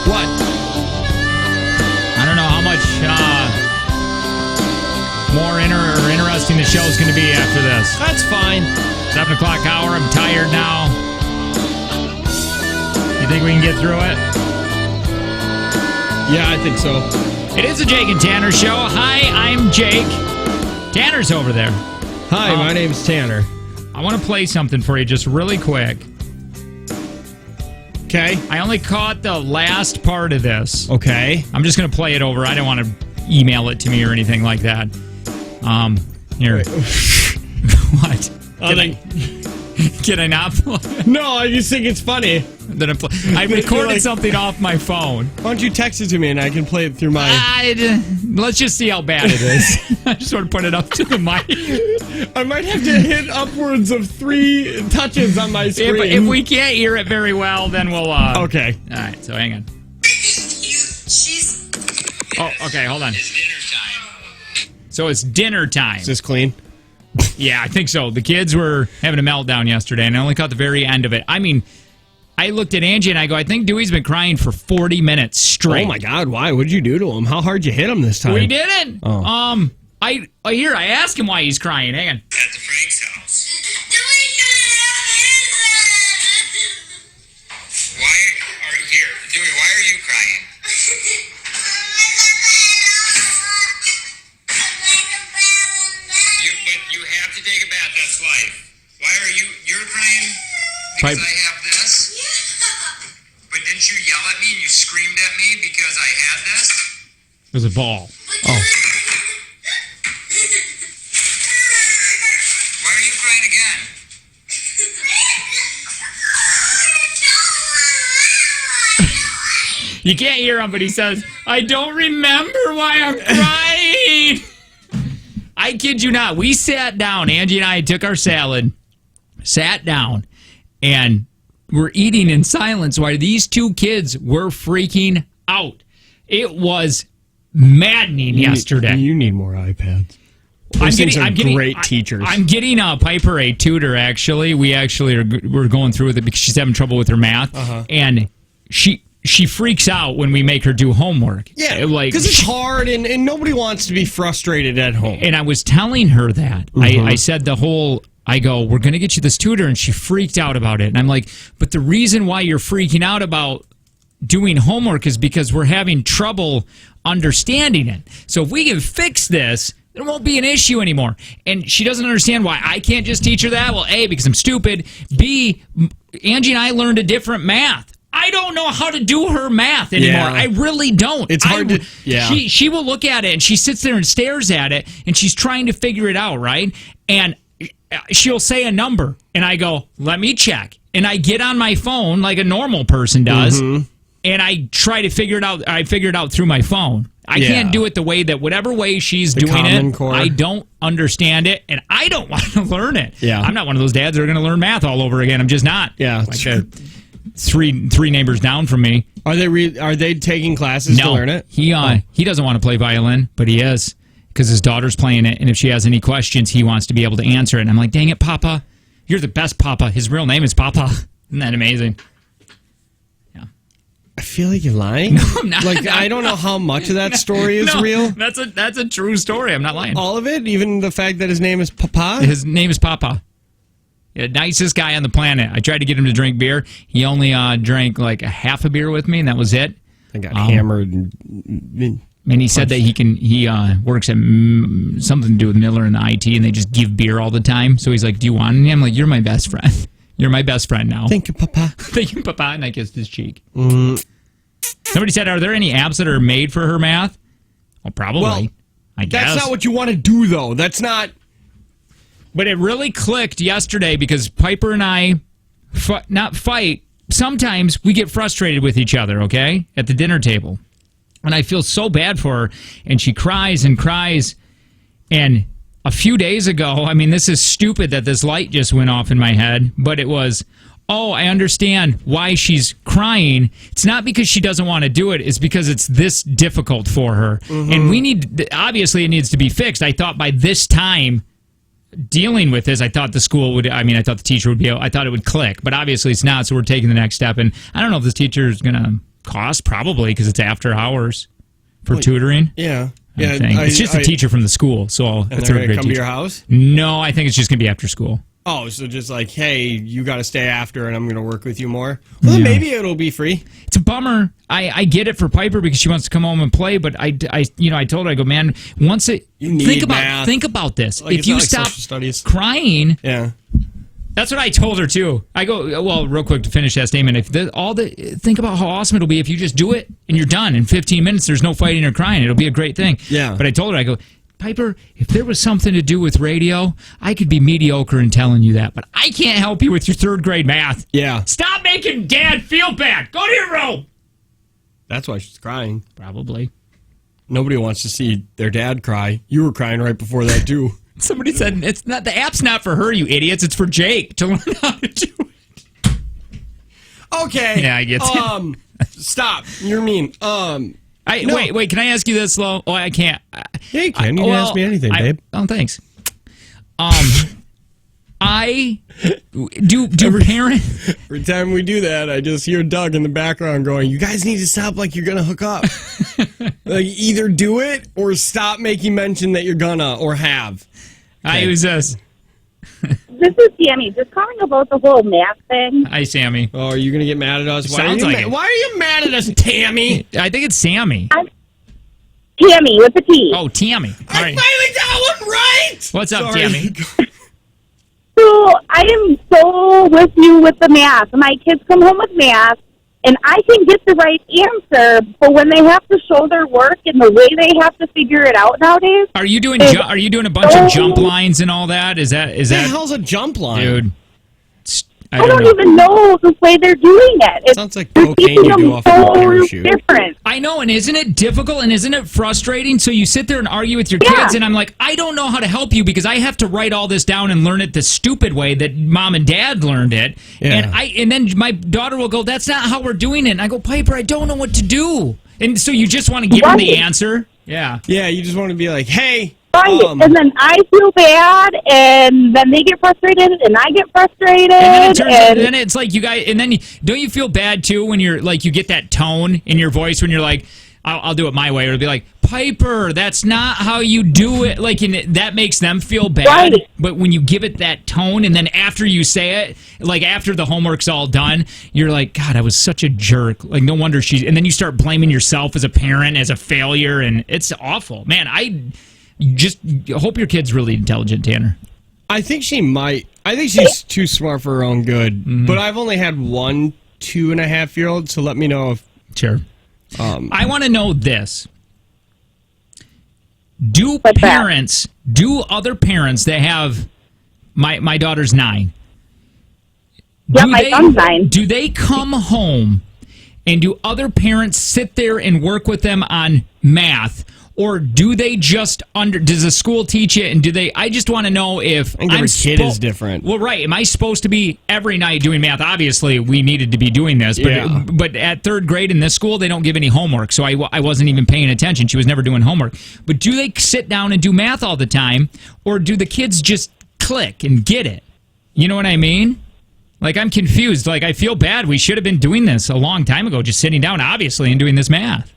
What? I don't know how much more interesting the show's going to be after this. That's fine. 7 o'clock hour. I'm tired now. You think we can get through it? Yeah, I think so. It is a Jake and Tanner show. Hi, I'm Jake. Tanner's over there. Hi, my name's Tanner. I want to play something for you just really quick. Okay. I only caught the last part of this. Okay. I'm just going to play it over. I don't want to email it to me or anything like that. Here. What? Can I not play? No, I just think it's funny. That I recorded something off my phone. Why don't you text it to me and I can play it through my... Let's just see how bad it is. I just want to put it up to the mic. I might have to hit upwards of 3 touches on my screen. If we can't hear it very well, then we'll... Okay. All right, so hang on. Oh, okay, hold on. It's dinner time. So it's dinner time. Is this clean? Yeah, I think so. The kids were having a meltdown yesterday, and I only caught the very end of it. I mean, I looked at Angie and I go, I think Dewey's been crying for 40 minutes straight. Oh my God, why? What did you do to him? How hard did you hit him this time? We didn't. Oh. I asked him why he's crying. Hang on. At the Frank's house. Dewey, why are you crying? But you have to take a bath, that's life. Why are you're crying because I have this? But didn't you yell at me and you screamed at me because I had this? It was a ball. Oh. Why are you crying again? You can't hear him, but he says, I don't remember why I'm crying. I kid you not. We sat down. Angie and I took our salad, sat down, and we're eating in silence while these two kids were freaking out. It was maddening yesterday. You need more iPads. Those things are great teachers. I'm getting Piper a tutor, actually. We're going through with it because she's having trouble with her math. And she freaks out when we make her do homework. Yeah, because it's hard and nobody wants to be frustrated at home. And I was telling her that. I said I go, we're going to get you this tutor, and she freaked out about it. And I'm like, but the reason why you're freaking out about doing homework is because we're having trouble understanding it. So if we can fix this, there won't be an issue anymore. And she doesn't understand why I can't just teach her that. Well, A, because I'm stupid. B, Angie and I learned a different math. I don't know how to do her math anymore. Yeah. I really don't. It's hard to... Yeah. She will look at it, and she sits there and stares at it, and she's trying to figure it out, right? And she'll say a number, and I go, let me check. And I get on my phone like a normal person does, and I try to figure it out. I figure it out through my phone. I can't do it the way that whatever way she's doing it, Core. I don't understand it, and I don't want to learn it. Yeah. I'm not one of those dads that are going to learn math all over again. I'm just not. Yeah. Like three neighbors down from me. Are they taking classes to learn it? He doesn't want to play violin, but he is because his daughter's playing it, and if she has any questions, he wants to be able to answer it. And I'm like, dang it, Papa, you're the best Papa. His real name is Papa. Isn't that amazing? Yeah. I feel like you're lying. No, I'm not. Like I don't know how much of that story is real. That's a true story. I'm not lying. All of it, even the fact that his name is Papa. His name is Papa. Yeah, nicest guy on the planet. I tried to get him to drink beer. He only drank like a half a beer with me, and that was it. I got hammered. And he said that he works at something to do with Miller and the IT, and they just give beer all the time. So he's like, do you want any? I'm like, you're my best friend. You're my best friend now. Thank you, Papa. Thank you, Papa. And I kissed his cheek. Somebody said, are there any apps that are made for her math? Well, probably. Well, I guess. That's not what you want to do, though. That's not... But it really clicked yesterday because Piper and I, not fight, sometimes we get frustrated with each other, okay, at the dinner table. And I feel so bad for her, and she cries and cries. And a few days ago, I mean, this is stupid that this light just went off in my head, but it was, oh, I understand why she's crying. It's not because she doesn't want to do it. It's because it's this difficult for her. And obviously it needs to be fixed. I thought by this time... dealing with this, I thought the school would, I thought the teacher would be able, I thought it would click, but obviously it's not, so we're taking the next step, and I don't know if this teacher is going to cost? Probably, because it's after hours for tutoring. Yeah. I think. It's just a teacher from the school, so and they're going to come to your house? No, I think it's just going to be after school. Oh, so just like, hey, you got to stay after, and I'm going to work with you more. Well, then maybe it'll be free. It's a bummer. I get it for Piper because she wants to come home and play, but I told her, I go, man, once it think about this. Like, if you stop crying, that's what I told her too. I go, well, real quick to finish that statement. Think about how awesome it'll be if you just do it and you're done in 15 minutes. There's no fighting or crying. It'll be a great thing. Yeah. But I told her, I go, Piper, if there was something to do with radio, I could be mediocre in telling you that, but I can't help you with your third grade math. Yeah. Stop making Dad feel bad. Go to your room. That's why she's crying. Probably. Nobody wants to see their dad cry. You were crying right before that too. Somebody said it's not the app's not for her, you idiots. It's for Jake to learn how to do it. Okay. Yeah, I get it. Stop. You're mean. Wait. Can I ask you this, Lo? Oh, I can't. Yeah, you can. You can ask me anything, babe. Oh, thanks. I do parents. Every time we do that, I just hear Doug in the background going, "You guys need to stop like you're gonna hook up. Like either do it or stop making mention that you're gonna or have." Hi, who's this? This is Sammy. Just calling about the whole math thing. Hi, Sammy. Oh, are you going to get mad at us? Sounds like it. Why are you mad at us, Tammy? I think it's Sammy. Tammy with a T. Oh, Tammy. All right. Finally got one right! What's up, Tammy? So I am so with you with the math. My kids come home with math, and I can get the right answer, but when they have to show their work and the way they have to figure it out nowadays, are you doing a bunch of jump lines and all that? Is that What the hell's a jump line, dude? I don't even know the way they're doing it. It sounds like cocaine you do off of a parachute. Different. I know, and isn't it difficult and isn't it frustrating? So you sit there and argue with your kids, and I'm like, I don't know how to help you because I have to write all this down and learn it the stupid way that mom and dad learned it. Yeah. And then my daughter will go, that's not how we're doing it. And I go, Piper, I don't know what to do. And so you just want to give her the answer? Yeah. Yeah, you just want to be like, hey. Right, and then I feel bad, and then they get frustrated, and I get frustrated. And then it's like you guys, and then don't you feel bad too when you're like, you get that tone in your voice when you're like, I'll do it my way, or it'll be like, Piper, that's not how you do it. Like, that makes them feel bad. Right. But when you give it that tone, and then after you say it, like after the homework's all done, you're like, God, I was such a jerk. Like, no wonder and then you start blaming yourself as a parent, as a failure, and it's awful. Man, I hope your kid's really intelligent, Tanner. I think she might. I think she's too smart for her own good. Mm-hmm. But I've only had one 2.5-year-old, so let me know if. Sure. I want to know this. Do other parents that have my daughter's 9? Yeah, my son's 9. Do they come home and do other parents sit there and work with them on math? Or do they just does the school teach it, and do they? I just want to know if I think every kid is different. Well, right. Am I supposed to be every night doing math? Obviously, we needed to be doing this, but at third grade in this school, they don't give any homework, so I wasn't even paying attention. She was never doing homework. But do they sit down and do math all the time, or do the kids just click and get it? You know what I mean? Like, I'm confused. Like, I feel bad. We should have been doing this a long time ago, just sitting down, obviously, and doing this math.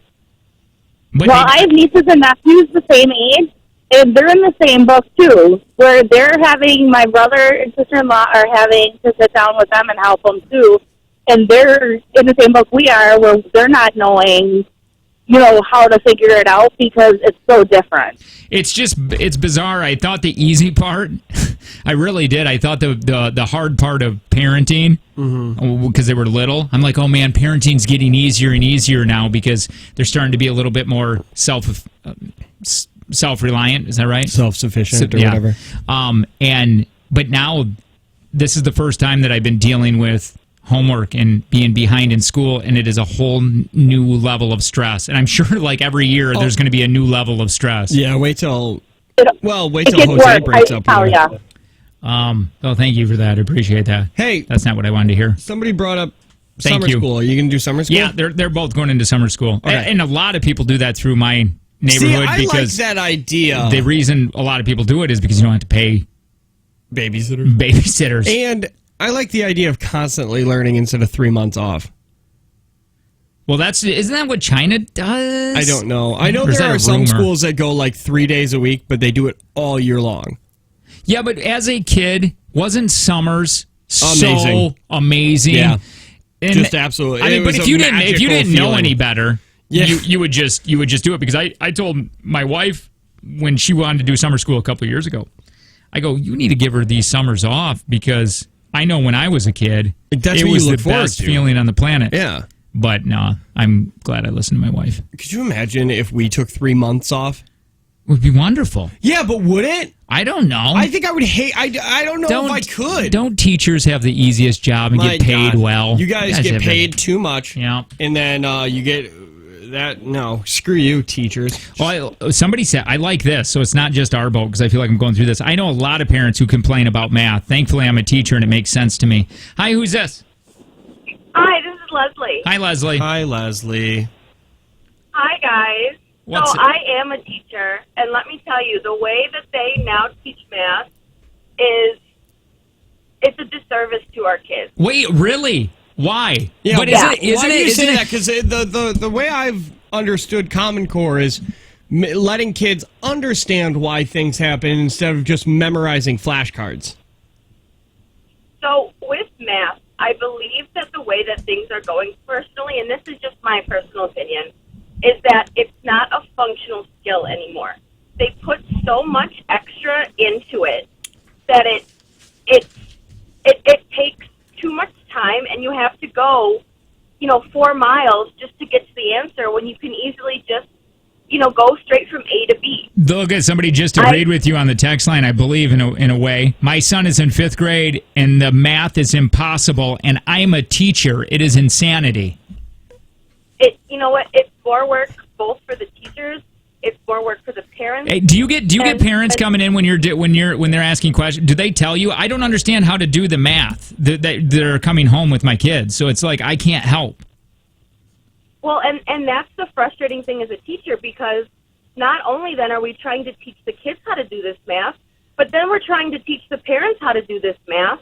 But I have nieces and nephews the same age, and they're in the same book, too, where they're having, my brother and sister-in-law are having to sit down with them and help them, too. And they're in the same book we are, where they're not knowing, how to figure it out because it's so different. It's bizarre. I thought the easy part, I really did. I thought the hard part of parenting, because they were little, I'm like, oh man, parenting's getting easier and easier now because they're starting to be a little bit more self-reliant. Is that right? Self-sufficient or whatever. But now this is the first time that I've been dealing with homework and being behind in school, and it is a whole new level of stress. And I'm sure like every year there's going to be a new level of stress. Yeah, wait till Jose breaks up with it. Oh, thank you for that. I appreciate that. Hey, that's not what I wanted to hear. Somebody brought up summer school. Are you going to do summer school? Yeah, they're both going into summer school. Okay. And a lot of people do that through my neighborhood. I because like that idea. The reason a lot of people do it is because you don't have to pay babysitters. And I like the idea of constantly learning instead of 3 months off. Well, isn't that what China does? I don't know. I know Or is there that are a some rumor? schools that go like 3 days a week, but they do it all year long. Yeah, but as a kid, wasn't summers Amazing. so amazing? Yeah. And, Just absolutely. I mean, It but was if a you didn't know magical any feeling. better, Yeah. you would just do it. Because I told my wife when she wanted to do summer school a couple of years ago, I go, you need to give her these summers off because I know when I was a kid, That's it what you was the look forward best to. feeling on the planet. Yeah. But no, I'm glad I listened to my wife. Could you imagine if we took 3 months off? It would be wonderful. Yeah, but would it? I don't know. I think I would hate. I don't know if I could. Don't teachers have the easiest job and My get paid God. well? You guys get have paid that- too much. Yeah. And then you get that. No, screw you, teachers. Well, somebody said, I like this, so it's not just our boat, because I feel like I'm going through this. I know a lot of parents who complain about math. Thankfully, I'm a teacher, and it makes sense to me. Hi, who's this? Hi, this is Leslie. Hi, Leslie. Hi, Leslie. Hi, guys. What's so I am a teacher, and let me tell you, the way that they now teach math it's a disservice to our kids. Wait, really? Why? Yeah, but why do you isn't say it? that? Because the way I've understood Common Core is letting kids understand why things happen instead of just memorizing flashcards. So with math, I believe that the way that things are going personally, and this is just my personal opinion, is that it's not a functional skill anymore. They put so much extra into it that it takes too much time, and you have to go, 4 miles just to get to the answer when you can easily just, go straight from A to B. Look at somebody just agreed with you on the text line, I believe, in a way. My son is in 5th grade, and the math is impossible, and I'm a teacher. It is insanity. You know what? It's more work both for the teachers. It's more work for the parents. Hey, do you get parents coming in when they're asking questions? Do they tell you, I don't understand how to do the math? They're coming home with my kids, so it's like I can't help. Well, and that's the frustrating thing as a teacher, because not only then are we trying to teach the kids how to do this math, but then we're trying to teach the parents how to do this math,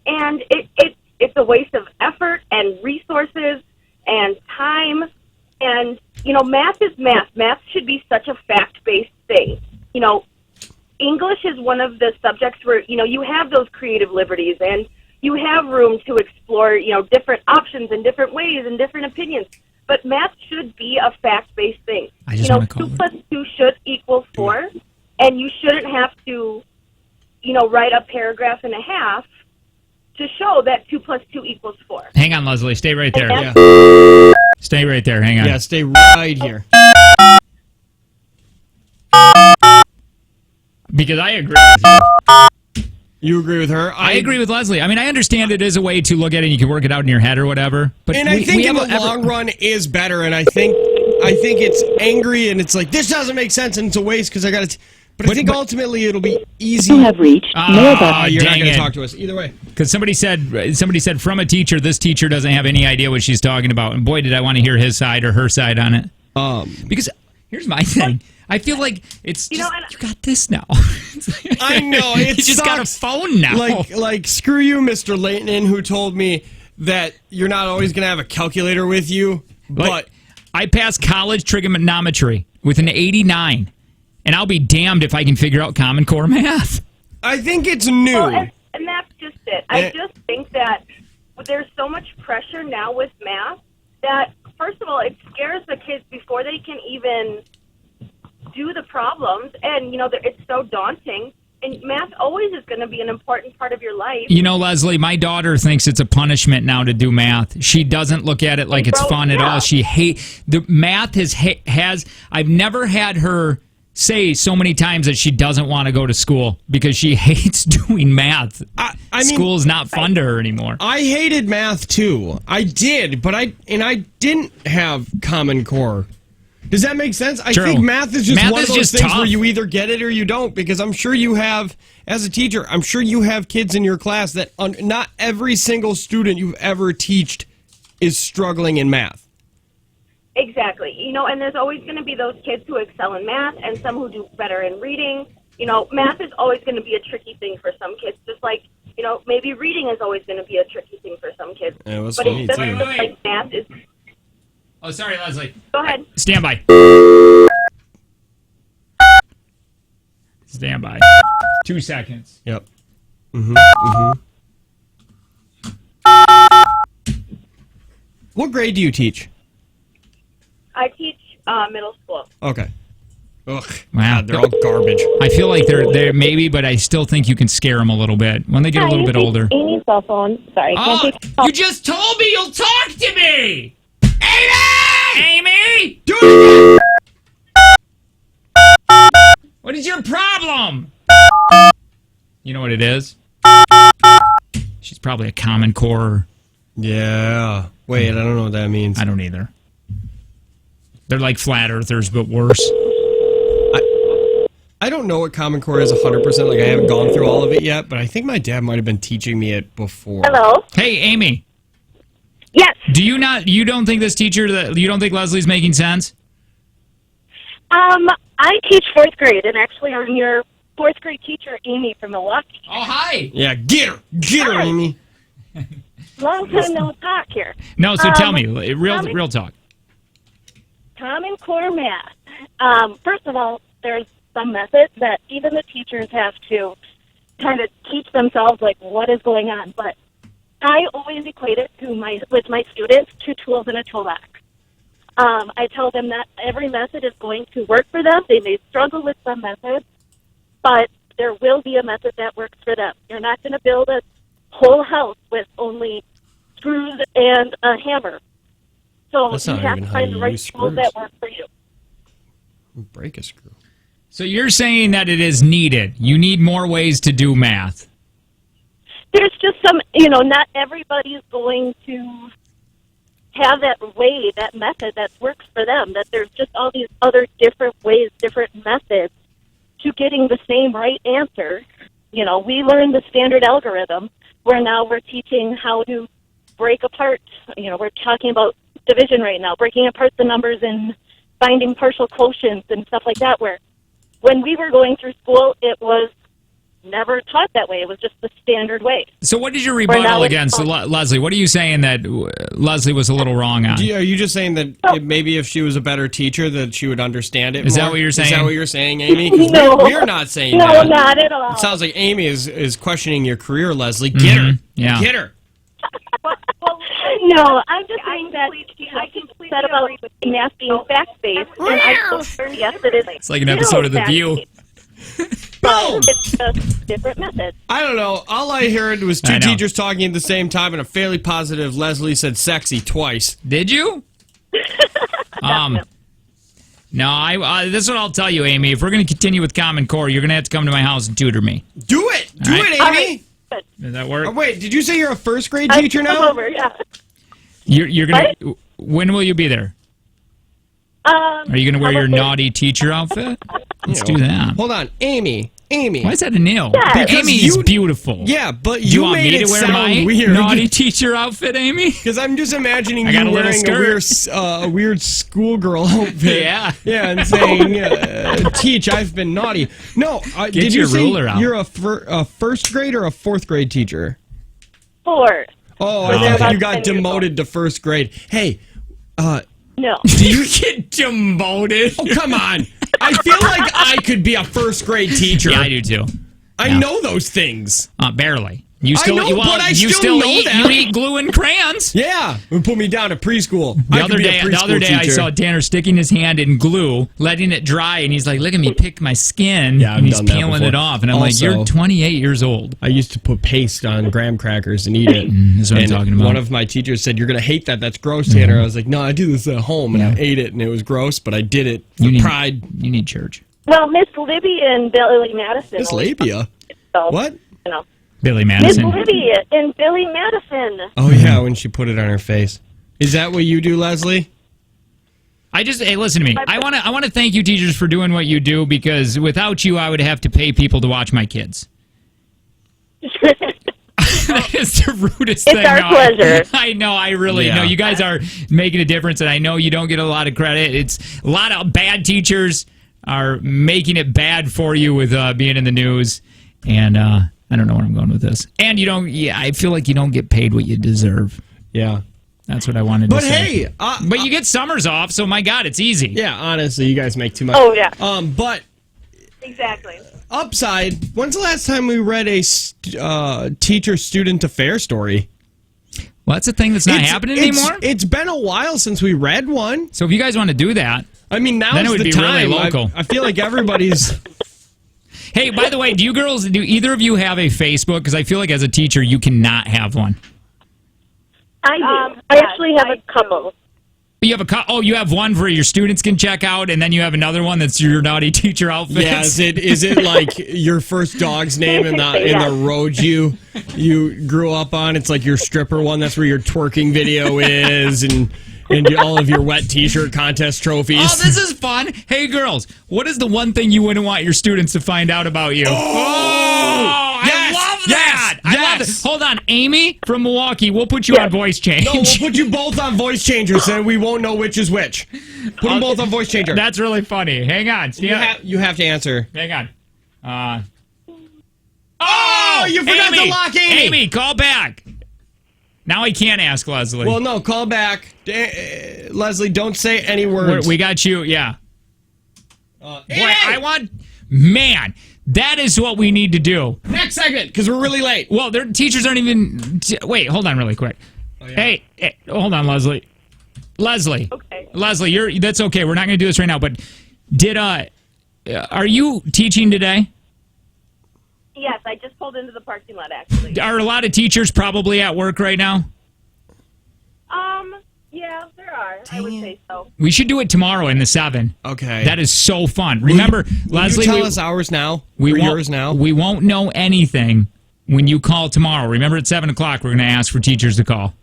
and it's a waste of effort and resources and time. And, math is math. Math should be such a fact-based thing. English is one of the subjects where, you have those creative liberties and you have room to explore, different options and different ways and different opinions. But math should be a fact-based thing. 2 plus 2 should equal 4, and you shouldn't have to, write a paragraph and a half to show that 2 plus 2 equals 4. Hang on, Leslie. Stay right there. Yeah. Stay right there. Hang on. Yeah, stay right here. Because I agree with you. You agree with her? I agree with Leslie. I mean, I understand it is a way to look at it and you can work it out in your head or whatever. But I think in the long run is better, and I think it's angry and it's like, this doesn't make sense and it's a waste because I got to... But I think ultimately it'll be easy. You have reached mailbox. You're not dang going to it. talk to us either way. Because somebody said from a teacher, this teacher doesn't have any idea what she's talking about. And boy, did I want to hear his side or her side on it. Because here's my thing. I feel like it's just, you got this now. I know. You just got a phone now. Like screw you, Mr. Leighton, who told me that you're not always going to have a calculator with you. But I passed college trigonometry with an 89. And I'll be damned if I can figure out Common Core math. I think it's new. Well, and that's just it. I just think that there's so much pressure now with math that, first of all, it scares the kids before they can even do the problems. And, it's so daunting. And math always is going to be an important part of your life. Leslie, my daughter thinks it's a punishment now to do math. She doesn't look at it like it's fun at all. She the math has I've never had her say so many times that she doesn't want to go to school because she hates doing math. I mean, school is not fun to her anymore. I hated math too. I did, but I didn't have Common Core. Does that make sense? I think math is just one of those things where you either get it or you don't, because I'm sure you have, as a teacher, I'm sure you have kids in your class that not every single student you've ever taught is struggling in math. Exactly. And there's always going to be those kids who excel in math and some who do better in reading. Math is always going to be a tricky thing for some kids, just like, maybe reading is always going to be a tricky thing for some kids. Yeah, it was but funny it doesn't too. look like math is... Oh, sorry, Leslie. Go ahead. Stand by. Stand by. 2 seconds. Yep. What grade do you teach? I teach middle school. Okay. Ugh. Wow. God, they're all garbage. I feel like they're maybe, but I still think you can scare them a little bit when they get a little bit older. Amy's cell phone. Sorry. Oh, you just told me you'll talk to me! Amy! Amy! Do it again! What is your problem? You know what it is? She's probably a Common Core. Yeah. Wait, I don't know what that means. I don't either. They're like flat earthers, but worse. I don't know what Common Core is 100%. Like, I haven't gone through all of it yet, but I think my dad might have been teaching me it before. Hello? Hey, Amy. Yes. You don't think this teacher, you don't think Leslie's making sense? I teach 4th grade, and actually I'm your 4th grade teacher, Amy from Milwaukee. Oh, hi. Yeah, get her. Get her, Amy. Long time no talk here. No, so tell me, real talk. Common Core math. First of all, there's some methods that even the teachers have to kind of teach themselves, like, what is going on. But I always equate it with my students to tools in a toolbox. I tell them that every method is going to work for them. They may struggle with some methods, but there will be a method that works for them. You're not going to build a whole house with only screws and a hammer. So That's you not have even to how find you the right use tools screws. that work for you. Break a screw. So you're saying that it is needed. You need more ways to do math. There's just some, not everybody's going to have that way, that method that works for them, that there's just all these other different ways, different methods to getting the same right answer. We learned the standard algorithm, where now we're teaching how to break apart, we're talking about division right now, breaking apart the numbers and finding partial quotients and stuff like that, where when we were going through school, it was never taught that way. It was just the standard way. So what is your rebuttal against Leslie? What are you saying that Leslie was a little wrong on? Are you just saying that maybe if she was a better teacher that she would understand it Is more? that what you're saying? Is that what you're saying, Amy? 'Cause No. we're not saying No, that. not at all. It sounds like Amy is questioning your career, Leslie. Get her. Yeah. Get her. No, I'm just saying that I can said about math being fact-based, and I told yes, it is. It's like an episode of The View. Boom! It's just different methods. I don't know. All I heard was I two know. teachers talking at the same time, and a fairly positive Leslie said sexy twice. Did you? No, this is what I'll tell you, Amy. If we're going to continue with Common Core, you're going to have to come to my house and tutor me. Do it! Do All right. it, Amy! Does that work? Oh, wait, did you say you're a first grade I teacher come now? over, yeah. You're going to... When will you be there? Are you going to wear your probably- naughty teacher outfit? Let's do that. Hold on, Amy. Why is that a nil? Because Amy's beautiful. Yeah, but Do you you want made me it to wear sound my weird. naughty teacher outfit, Amy? Because I'm just imagining I got you a little wearing skirt. a weird schoolgirl outfit. Yeah. Yeah, and saying, teach, I've been naughty. No, Get did you your say ruler out. you're a first grade or a fourth grade teacher? 4. Oh, I thought you got demoted to first grade. Hey, No. do you get demoted? Oh, come on. I feel like I could be a first grade teacher. Yeah, I do too. I know those things. Barely. You still, I know, but I still know eat, that. You eat glue and crayons. Yeah, put me down at preschool. The other day, I saw Tanner sticking his hand in glue, letting it dry, and he's like, "Look at me pick my skin." Yeah, I've and he's done that peeling before. it off, and I'm like, Also, "You're 28 years old." I used to put paste on graham crackers and eat it. That's what I'm talking about. One of my teachers said, "You're going to hate that. That's gross, Tanner." I was like, "No, I do this at home," and I ate it, and it was gross, but I did it for pride. You need church. Well, Miss Libby and Billy Madison. Miss Labia? So, What? Billy Miss Madison. Libby and Billy Madison. Oh, yeah, when she put it on her face. Is that what you do, Leslie? Hey, listen to me. I want to thank you, teachers, for doing what you do, because without you, I would have to pay people to watch my kids. That is the rudest thing. It's our pleasure. I know. I really know. You guys are making a difference, and I know you don't get a lot of credit. It's a lot of bad teachers are making it bad for you with being in the news, and I don't know where I'm going with this. And you don't. Yeah, I feel like you don't get paid what you deserve. Yeah. That's what I wanted to But say. hey, but you get summers off, so my God, it's easy. Yeah, honestly, you guys make too much. Oh, yeah. But Exactly. upside, when's the last time we read a teacher-student affair story? Well, that's a thing that's not happening anymore. It's been a while since we read one. So if you guys want to do that, I mean, now then is it would the be time. really local. I feel like everybody's. Hey, by the way, do either of you have a Facebook? Because I feel like as a teacher, you cannot have one. I do. I actually have a couple. You have you have one where your students can check out, and then you have another one that's your naughty teacher outfits. Yeah, is it like your first dog's name in the road you grew up on? It's like your stripper one. That's where your twerking video is, and all of your wet T-shirt contest trophies. Oh, this is fun. Hey, girls, what is the one thing you wouldn't want your students to find out about you? I love that. I love it. Hold on, Amy from Milwaukee. We'll put you on voice change. No, we'll put you both on voice changers, and we won't know which is which. Put them both on voice changer. That's really funny. Hang on. You have to answer. Hang on. You forgot to lock Amy. Amy, call back. Now I can't ask Leslie. Well, no, call back. Leslie, don't say any words. We got you, yeah. Man, that is what we need to do. Next segment, because we're really late. Well, their teachers aren't even... Wait, hold on really quick. Oh, yeah. Hey, hold on, Leslie. Okay. Leslie, that's okay. We're not going to do this right now, but are you teaching today? Yes, I just pulled into the parking lot, actually. Are a lot of teachers probably at work right now? Yeah, there are. I would say so. We should do it tomorrow in the 7. Okay. That is so fun. Remember, Leslie... Will you tell us ours now? Yours now? We won't know anything when you call tomorrow. Remember, at 7 o'clock, we're going to ask for teachers to call.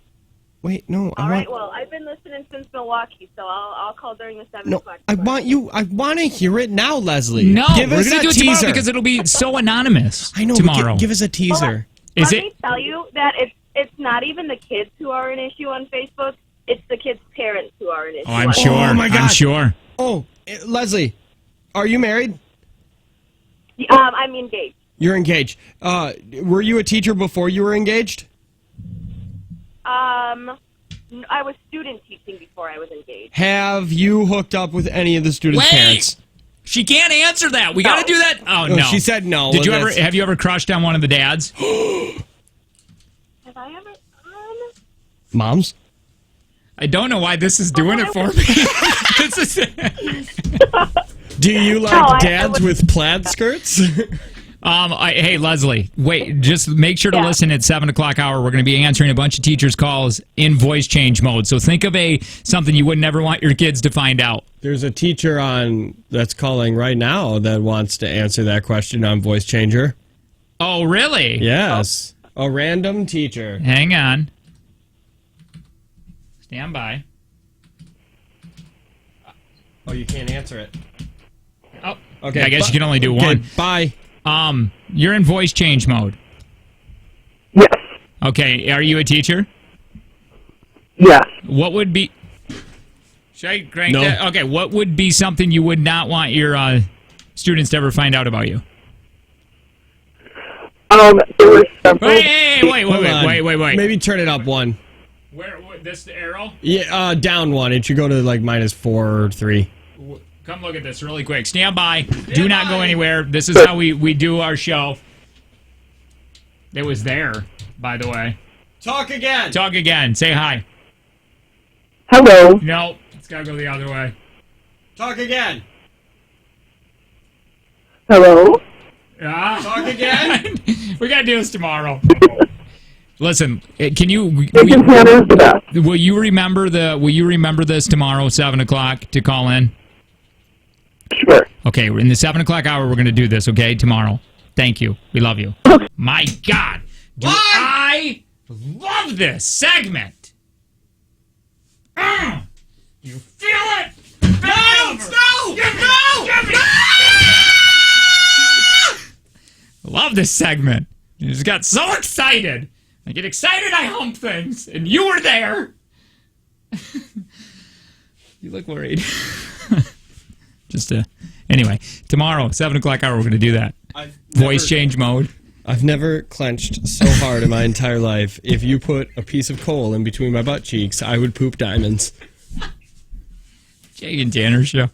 Wait, no. All right, well, I've been listening since Milwaukee, so I'll call during the 7 o'clock. I want to hear it now, Leslie. No, we're going to do it tomorrow teaser. because it'll be so anonymous. I know. Tomorrow. Give us a teaser. Let me tell you that it's not even the kids who are an issue on Facebook. It's the kids' parents who are an issue. Oh, I'm sure. Oh, my God. I'm sure. Oh, Leslie, are you married? I'm engaged. You're engaged. Were you a teacher before you were engaged? I was student teaching before I was engaged. Have you hooked up with any of the students' parents? She can't answer that. We got to do that. Oh, no. She said no. Have you ever crushed on one of the dads? Have I ever? Moms? I don't know why this is doing it for me. Do you like dads with plaid skirts? Hey, Leslie, wait, just make sure to listen at 7 o'clock hour. We're going to be answering a bunch of teachers' calls in voice change mode. So think of something you would never want your kids to find out. There's a teacher that's calling right now that wants to answer that question on voice changer. Oh, really? Yes. A random teacher. Hang on. Stand by. Oh, you can't answer it. Oh, okay. I guess you can only do one. Bye. You're in voice change mode. Yes. Okay, are you a teacher? Yes. What would be... Should I crank No. that? Okay, what would be something you would not want your students to ever find out about you? There were several... Wait. Maybe turn it up one. Where this the arrow? Yeah, down one. It should go to like -4 or 3. Come look at this really quick. Stand by. Do not go anywhere. This is how we do our show. It was there, by the way. Talk again. Talk again. Say hi. Hello. No, it's got to go the other way. Talk again. Hello. Yeah. Talk again. We got to do this tomorrow. Listen, can you... Will you remember this tomorrow, 7 o'clock, to call in? Sure. Okay, in the 7 o'clock hour, we're going to do this, okay, tomorrow. Thank you. We love you. My God. I love this segment. You feel it? No! Love this segment. You just got so excited. I get excited, I hump things, and you were there. You look worried. Anyway, tomorrow, 7 o'clock hour, we're going to do that. Voice change mode. I've never clenched so hard in my entire life. If you put a piece of coal in between my butt cheeks, I would poop diamonds. Jake and Tanner show.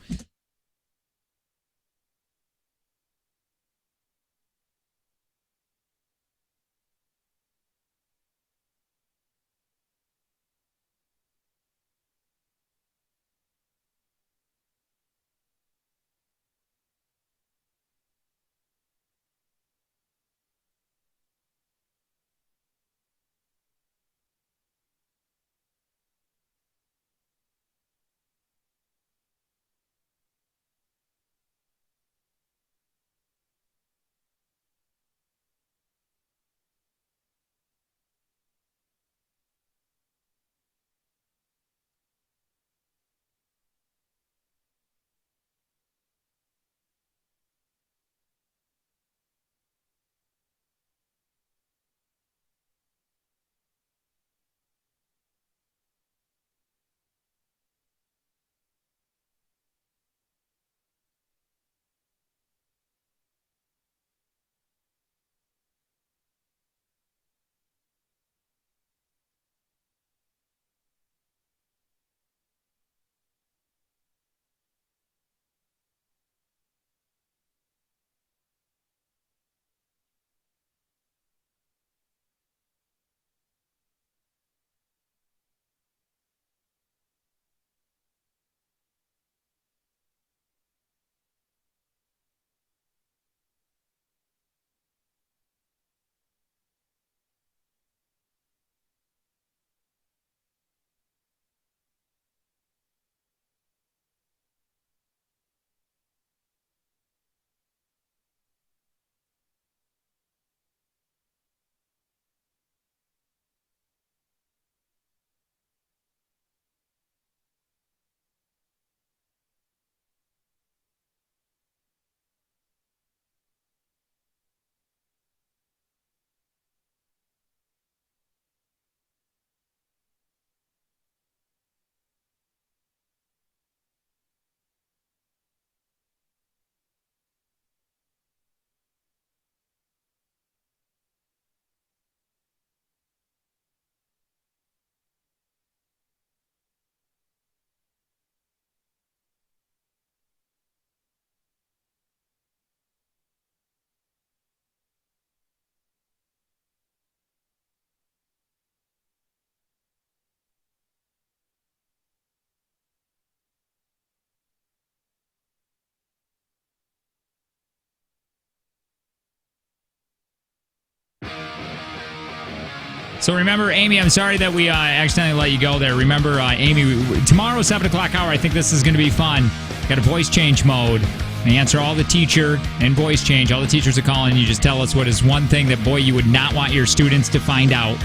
So remember, Amy, I'm sorry that we accidentally let you go there. Remember, Amy, tomorrow, 7 o'clock hour, I think this is going to be fun. Got a voice change mode. We answer all the teacher and voice change. All the teachers are calling. You just tell us what is one thing that, boy, you would not want your students to find out.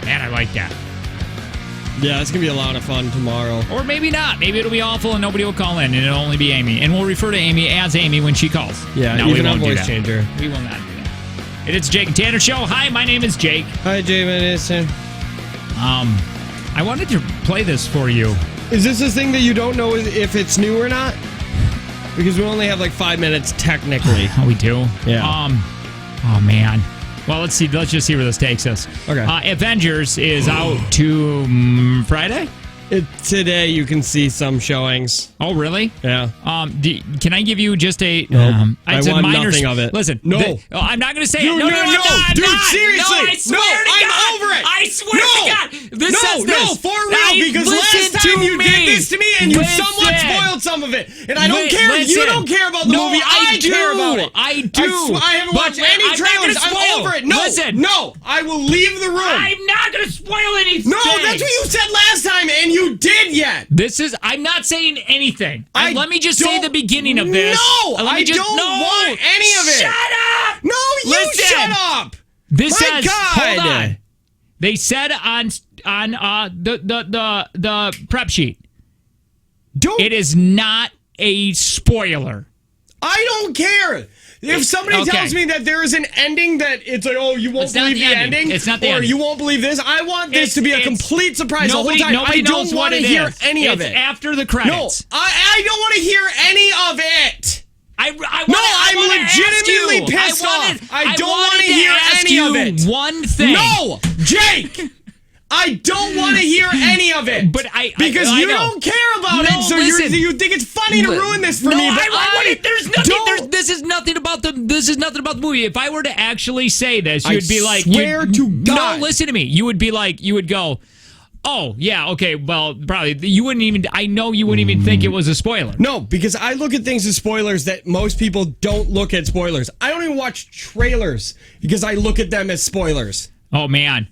Man, I like that. Yeah, it's going to be a lot of fun tomorrow. Or maybe not. Maybe it'll be awful and nobody will call in, and it'll only be Amy. And we'll refer to Amy as Amy when she calls. Yeah, no, even we on won't do voice that. changer. We will not do that. It is Jake and Tanner Show. Hi, my name is Jake. Hi, Jay. My name is Tanner. I wanted to play this for you. Is this a thing that you don't know if it's new or not? Because we only have like 5 minutes technically. Oh, we do? Yeah. Oh, man. Well, let's see. Let's just see where this takes us. Okay. Avengers is out to Friday? Today you can see some showings. Oh, really? Yeah. Can I give you just a... No, I it's a want minor nothing of it. Listen. No. I'm not going to say You, it. No, dude, seriously. No, I swear to God. I'm over it. I swear to God. This says this. No, for real. Because last time you did this to me and you somewhat spoiled some of it. And I don't care. You don't care about the movie. I care about it. I do. I haven't watched any trailers. I'm over it. No, I will leave the room. I'm not going to spoil anything. No, that's what you said last time, and you did yet. I'm not saying anything. Let me just say the beginning of this. No, I don't want any of it. Shut up. No, you shut up. This My says, God. hold on. They said on the prep sheet. It is not a spoiler. I don't care. If somebody tells me that there is an ending that it's like, oh, you won't believe the ending, it's not the or ending. you won't believe this, I want this to be a complete surprise the whole time. Nobody I don't want to hear any of it. It's after the credits. No, I don't want to hear any of it. I'm legitimately pissed off. I don't want to hear any of it. One thing. No, Jake. I don't want to hear any of it. But because you don't care about it, so you think it's funny to ruin this for me. But there's nothing. This is nothing about the. This is nothing about the movie. If I were to actually say this, you'd be like, swear to God. No, listen to me. You would be like, you would go, oh yeah, okay. Well, probably you wouldn't even. I know you wouldn't even think it was a spoiler. No, because I look at things as spoilers that most people don't look at spoilers. I don't even watch trailers because I look at them as spoilers. Oh man.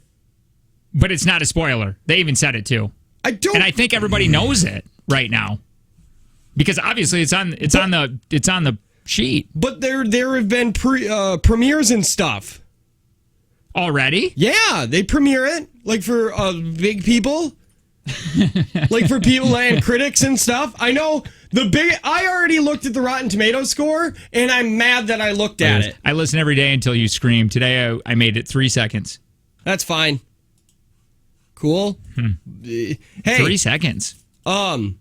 But it's not a spoiler. They even said it too. And I think everybody knows it right now. Because obviously it's on the sheet. But there have been premieres and stuff. Already? Yeah, they premiere it like for big people. Like for people and critics and stuff. I know I already looked at the Rotten Tomatoes score and I'm mad that I looked at it. I listen every day until you scream. Today I made it 3 seconds. That's fine. Cool. Hey, 3 seconds. I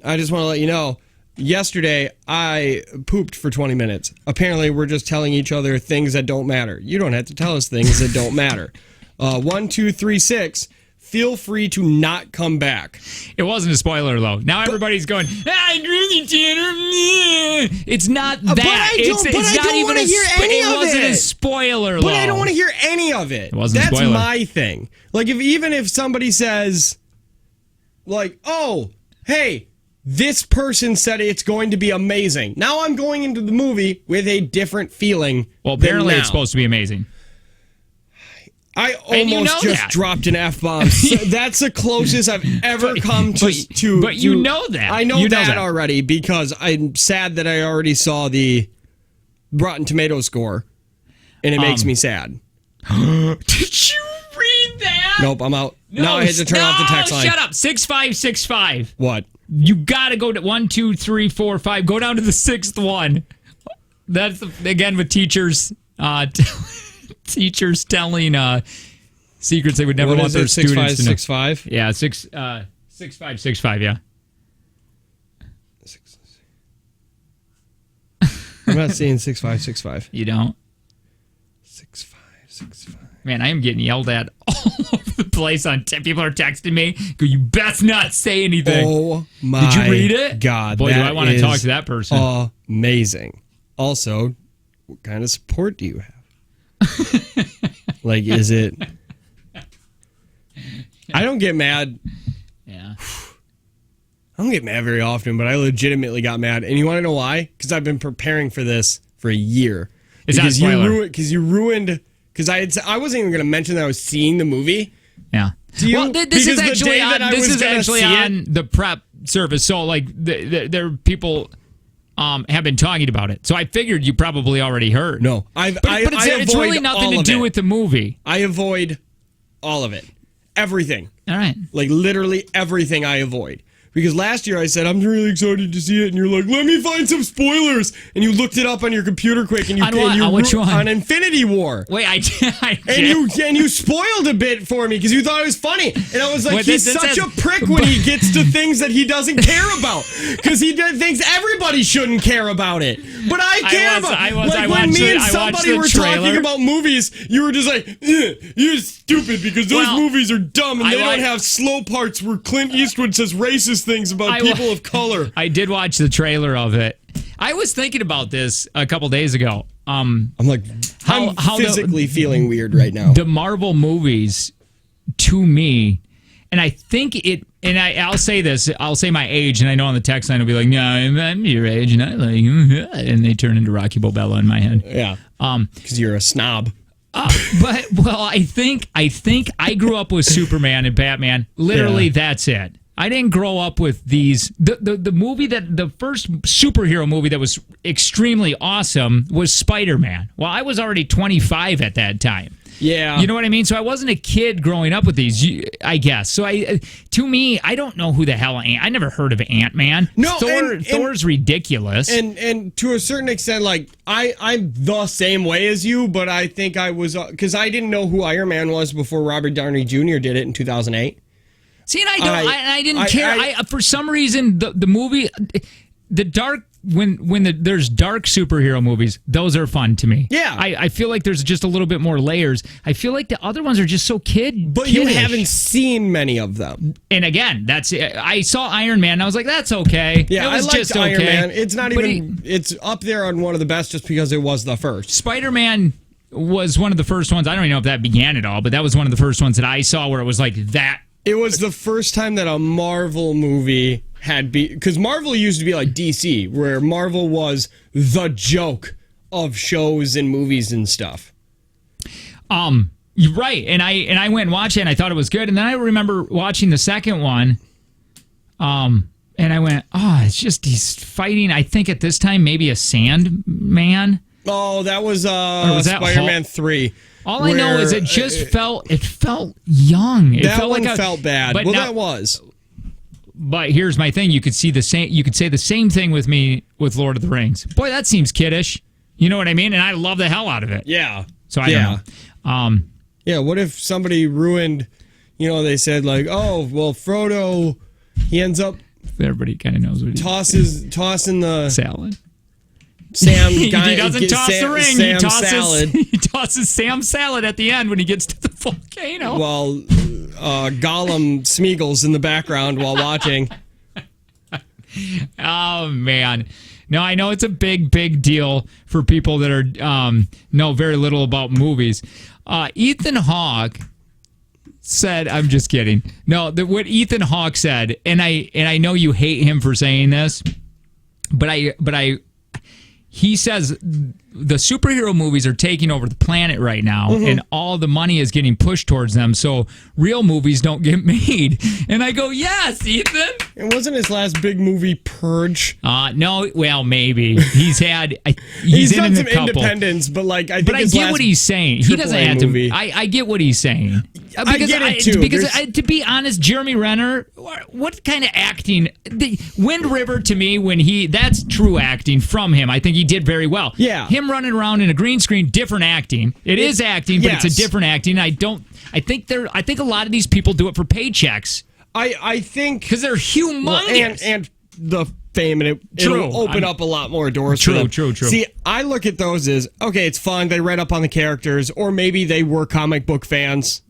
just want to let you know, yesterday I pooped for 20 minutes. Apparently, we're just telling each other things that don't matter. You don't have to tell us things that don't matter. 1, 2, 3, 6. Feel free to not come back. It wasn't a spoiler, though. Now everybody's going, I agree with you, Tanner. It's not that. It's not even it wasn't a spoiler, But I don't want to hear any of it. It wasn't a spoiler. That's my thing. Like, even if somebody says, like, oh, hey, this person said it's going to be amazing. Now I'm going into the movie with a different feeling. Well, apparently it's supposed to be amazing. I almost just dropped an F-bomb. So that's the closest I've ever come to. But you know that. I know that already because I'm sad that I already saw the Rotten Tomatoes score, and it makes me sad. Did you read that? Nope, I'm out. Now I had to turn off the text line. Shut up. 6565. What? You got to go to 1, 2, 3, 4, 5. Go down to the sixth one. That's, again, with teachers. Teachers telling secrets they would never want their students to know. 6565? Yeah, 6565, yeah. I'm not seeing 6565. You don't? 6565. Man, I am getting yelled at all over the place. People are texting me. Go, you best not say anything. Oh my! Did you read it? God, boy, do I want to talk to that person. Amazing. Also, what kind of support do you have? Like, is it? I don't get mad. Yeah. I don't get mad very often, but I legitimately got mad. And you want to know why? Because I've been preparing for this for a year. Is that a spoiler? Because you ruined. Because I wasn't even going to mention that I was seeing the movie. Yeah. Well, this is actually on the prep service. So, like, there are people have been talking about it. So I figured you probably already heard. No. But it's really nothing to do with the movie. I avoid all of it. Everything. All right. Like, literally everything I avoid. Because last year I said, I'm really excited to see it. And you're like, let me find some spoilers. And you looked it up on your computer quick. And on Infinity War. Wait, I did. And you spoiled a bit for me because you thought it was funny. And I was like, he's such a prick when he gets to things that he doesn't care about. Because he thinks everybody shouldn't care about it. But I care about it. When me and somebody were talking about movies, you were just like, you're stupid because those movies are dumb. And they don't have slow parts where Clint Eastwood says racist things about people of color. I did watch the trailer of it. I was thinking about this a couple days ago. I'm like, I'm physically feeling weird right now. The Marvel movies, to me, and I think it, and I'll say this, I'll say my age, and I know on the text line will be like, no, I'm your age, and I like, and they turn into Rocky Bobella in my head. Yeah. Because you're a snob. I think I grew up with Superman and Batman. Literally, that's it. I didn't grow up with these. The movie the first superhero movie that was extremely awesome was Spider-Man. Well, I was already 25 at that time. Yeah. You know what I mean? So I wasn't a kid growing up with these, I guess. So to me, I don't know who the hell I never heard of Ant-Man. No, Thor's ridiculous. And to a certain extent, like, I'm the same way as you, but I think I was, because I didn't know who Iron Man was before Robert Downey Jr. did it in 2008. See, and I didn't care. For some reason, the movie, the Dark there's dark superhero movies, those are fun to me. Yeah. I feel like there's just a little bit more layers. I feel like the other ones are just so But you haven't seen many of them. And again, I saw Iron Man and I was like, that's okay. Yeah, it was I liked just Iron okay. Man. It's not even it's up there on one of the best just because it was the first. Spider-Man was one of the first ones. I don't even know if that began at all, but that was one of the first ones that I saw where it was like that. It was the first time that a Marvel movie had because Marvel used to be like DC, where Marvel was the joke of shows and movies and stuff. You're right, and I went and watched it, and I thought it was good, and then I remember watching the second one, and I went, it's just he's fighting. I think at this time maybe a Sandman. Oh, that was Spider-Man 3. All I know is it just felt young. That felt one felt bad. Well, that was. But here's my thing: you could say the same thing with me with Lord of the Rings. Boy, that seems kiddish. You know what I mean? And I love the hell out of it. Yeah. So I don't know. Yeah. What if somebody ruined? They said like, oh, well, Frodo, he ends up. Everybody kind of knows what he tossing the salad. Sam he doesn't toss the ring. Salad. He tosses Sam salad at the end when he gets to the volcano. Well, Gollum Smeagol's in the background while watching. Oh man, no, I know it's a big deal for people that are know very little about movies. Ethan Hawke said, "I'm just kidding." No, what Ethan Hawke said, and I know you hate him for saying this, but he says the superhero movies are taking over the planet right now, and all the money is getting pushed towards them, so real movies don't get made. And I go, yes, Ethan. It wasn't his last big movie, Purge. No, well, maybe. He's had... he's done some independents, but I think But I get what he's saying. He doesn't have to... I get what he's saying. I get it, too. Because, to be honest, Jeremy Renner, what kind of acting... Wind River, to me, that's true acting from him. I think he did very well. Yeah. Him running around in a green screen, different acting. It is acting, but it's a different acting. I think a lot of these people do it for paychecks. I think because they're humongous and the fame, and it'll open up a lot more doors. True. See, I look at those as okay, it's fun. They read up on the characters, or maybe they were comic book fans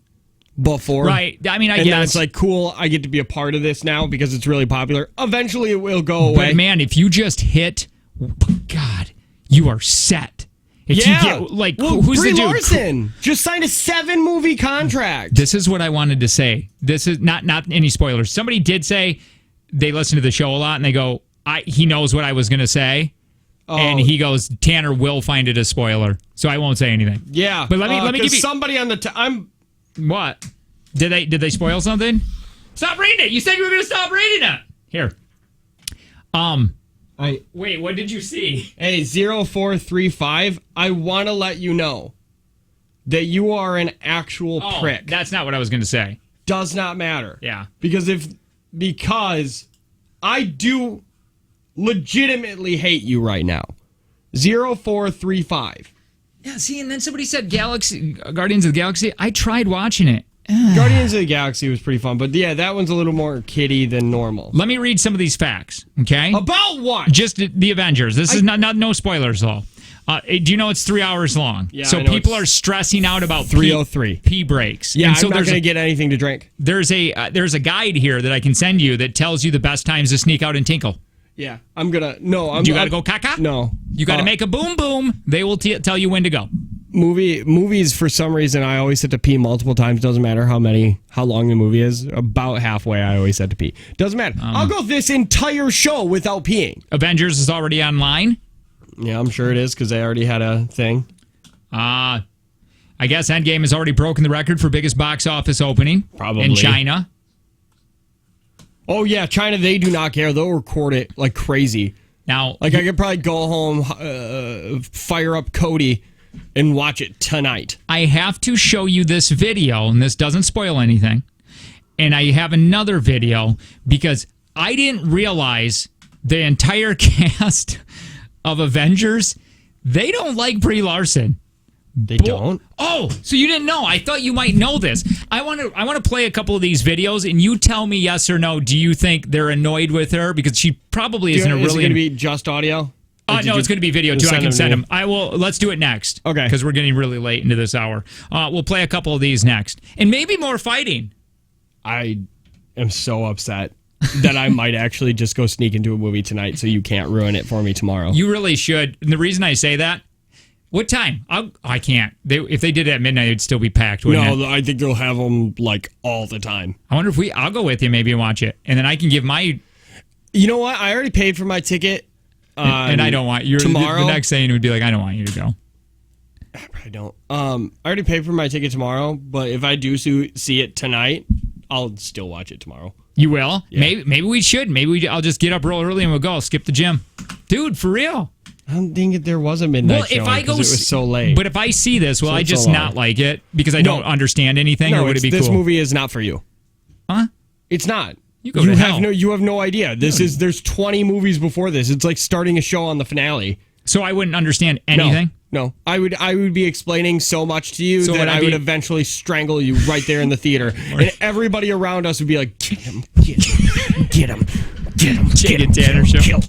before, right? I mean, I guess then it's like cool. I get to be a part of this now because it's really popular. Eventually, it will go away. But man, if you just hit, God, you are set. If you get, who's Brie the dude? Larson just signed a 7-movie contract. This is what I wanted to say. This is not any spoilers. Somebody did say they listen to the show a lot and they go, he knows what I was going to say. Oh. And he goes, Tanner will find it a spoiler. So I won't say anything. Yeah. But let me give you somebody on the what? Did they spoil something? Stop reading it. You said you were going to stop reading it. Here. Wait, what did you see? Hey, 0435, I want to let you know that you are an actual prick. That's not what I was going to say. Does not matter. Yeah. Because I do legitimately hate you right now. 0435. Yeah, see, and then somebody said Guardians of the Galaxy. I tried watching it. Guardians of the Galaxy was pretty fun, but yeah, that one's a little more kiddie than normal. Let me read some of these facts, okay? About what? Just the Avengers. This is not no spoilers, though. Do you know it's 3 hours long? Yeah, so people are stressing out about 3:03 pee breaks. Yeah, and so I'm not going to get anything to drink. There's a guide here that I can send you that tells you the best times to sneak out and tinkle. Yeah, I'm gonna. No, you got to go caca? No, you got to make a boom boom. They will tell you when to go. Movies, for some reason, I always have to pee multiple times. Doesn't matter how long the movie is. About halfway, I always have to pee. Doesn't matter. I'll go this entire show without peeing. Avengers is already online. Yeah, I'm sure it is because they already had a thing. I guess Endgame has already broken the record for biggest box office opening. Probably. In China. Oh, yeah, China, they do not care. They'll record it like crazy. Now, I could probably go home, fire up Cody, and watch it tonight. I have to show you this video, and this doesn't spoil anything. And I have another video because I didn't realize the entire cast of Avengers, they don't like Brie Larson. They don't? Oh, so you didn't know. I thought you might know this. I want to play a couple of these videos, and you tell me yes or no. Do you think they're annoyed with her? Because she probably isn't a really... Is it going to be just audio? No, it's going to be video, too. I can send them. Let's do it next. Okay. Because we're getting really late into this hour. We'll play a couple of these next. And maybe more fighting. I am so upset that I might actually just go sneak into a movie tonight so you can't ruin it for me tomorrow. You really should. And the reason I say that... What time? I can't. If they did it at midnight, it'd still be packed, wouldn't it? No, I think they'll have them like all the time. I wonder if I'll go with you maybe and watch it. And then I can give my... You know what? I already paid for my ticket. And I don't want you tomorrow. The next saying would be like, I don't want you to go. I don't. I already paid for my ticket tomorrow, but if I do see it tonight, I'll still watch it tomorrow. You will? Yeah. Maybe we should. I'll just get up real early and we'll go. Skip the gym. Dude, for real. I don't think there was a midnight show because it was so late. But if I see this, will I just so not like it because I don't understand anything? No, or would it be this cool? movie is not for you. Huh? It's not. You go to hell. You have no idea. There's 20 movies before this. It's like starting a show on the finale. So I wouldn't understand anything? No. I would be explaining so much to you that I would eventually strangle you right there in the theater. And everybody around us would be like, get him, get him, get him, get him, Jake and Tanner show.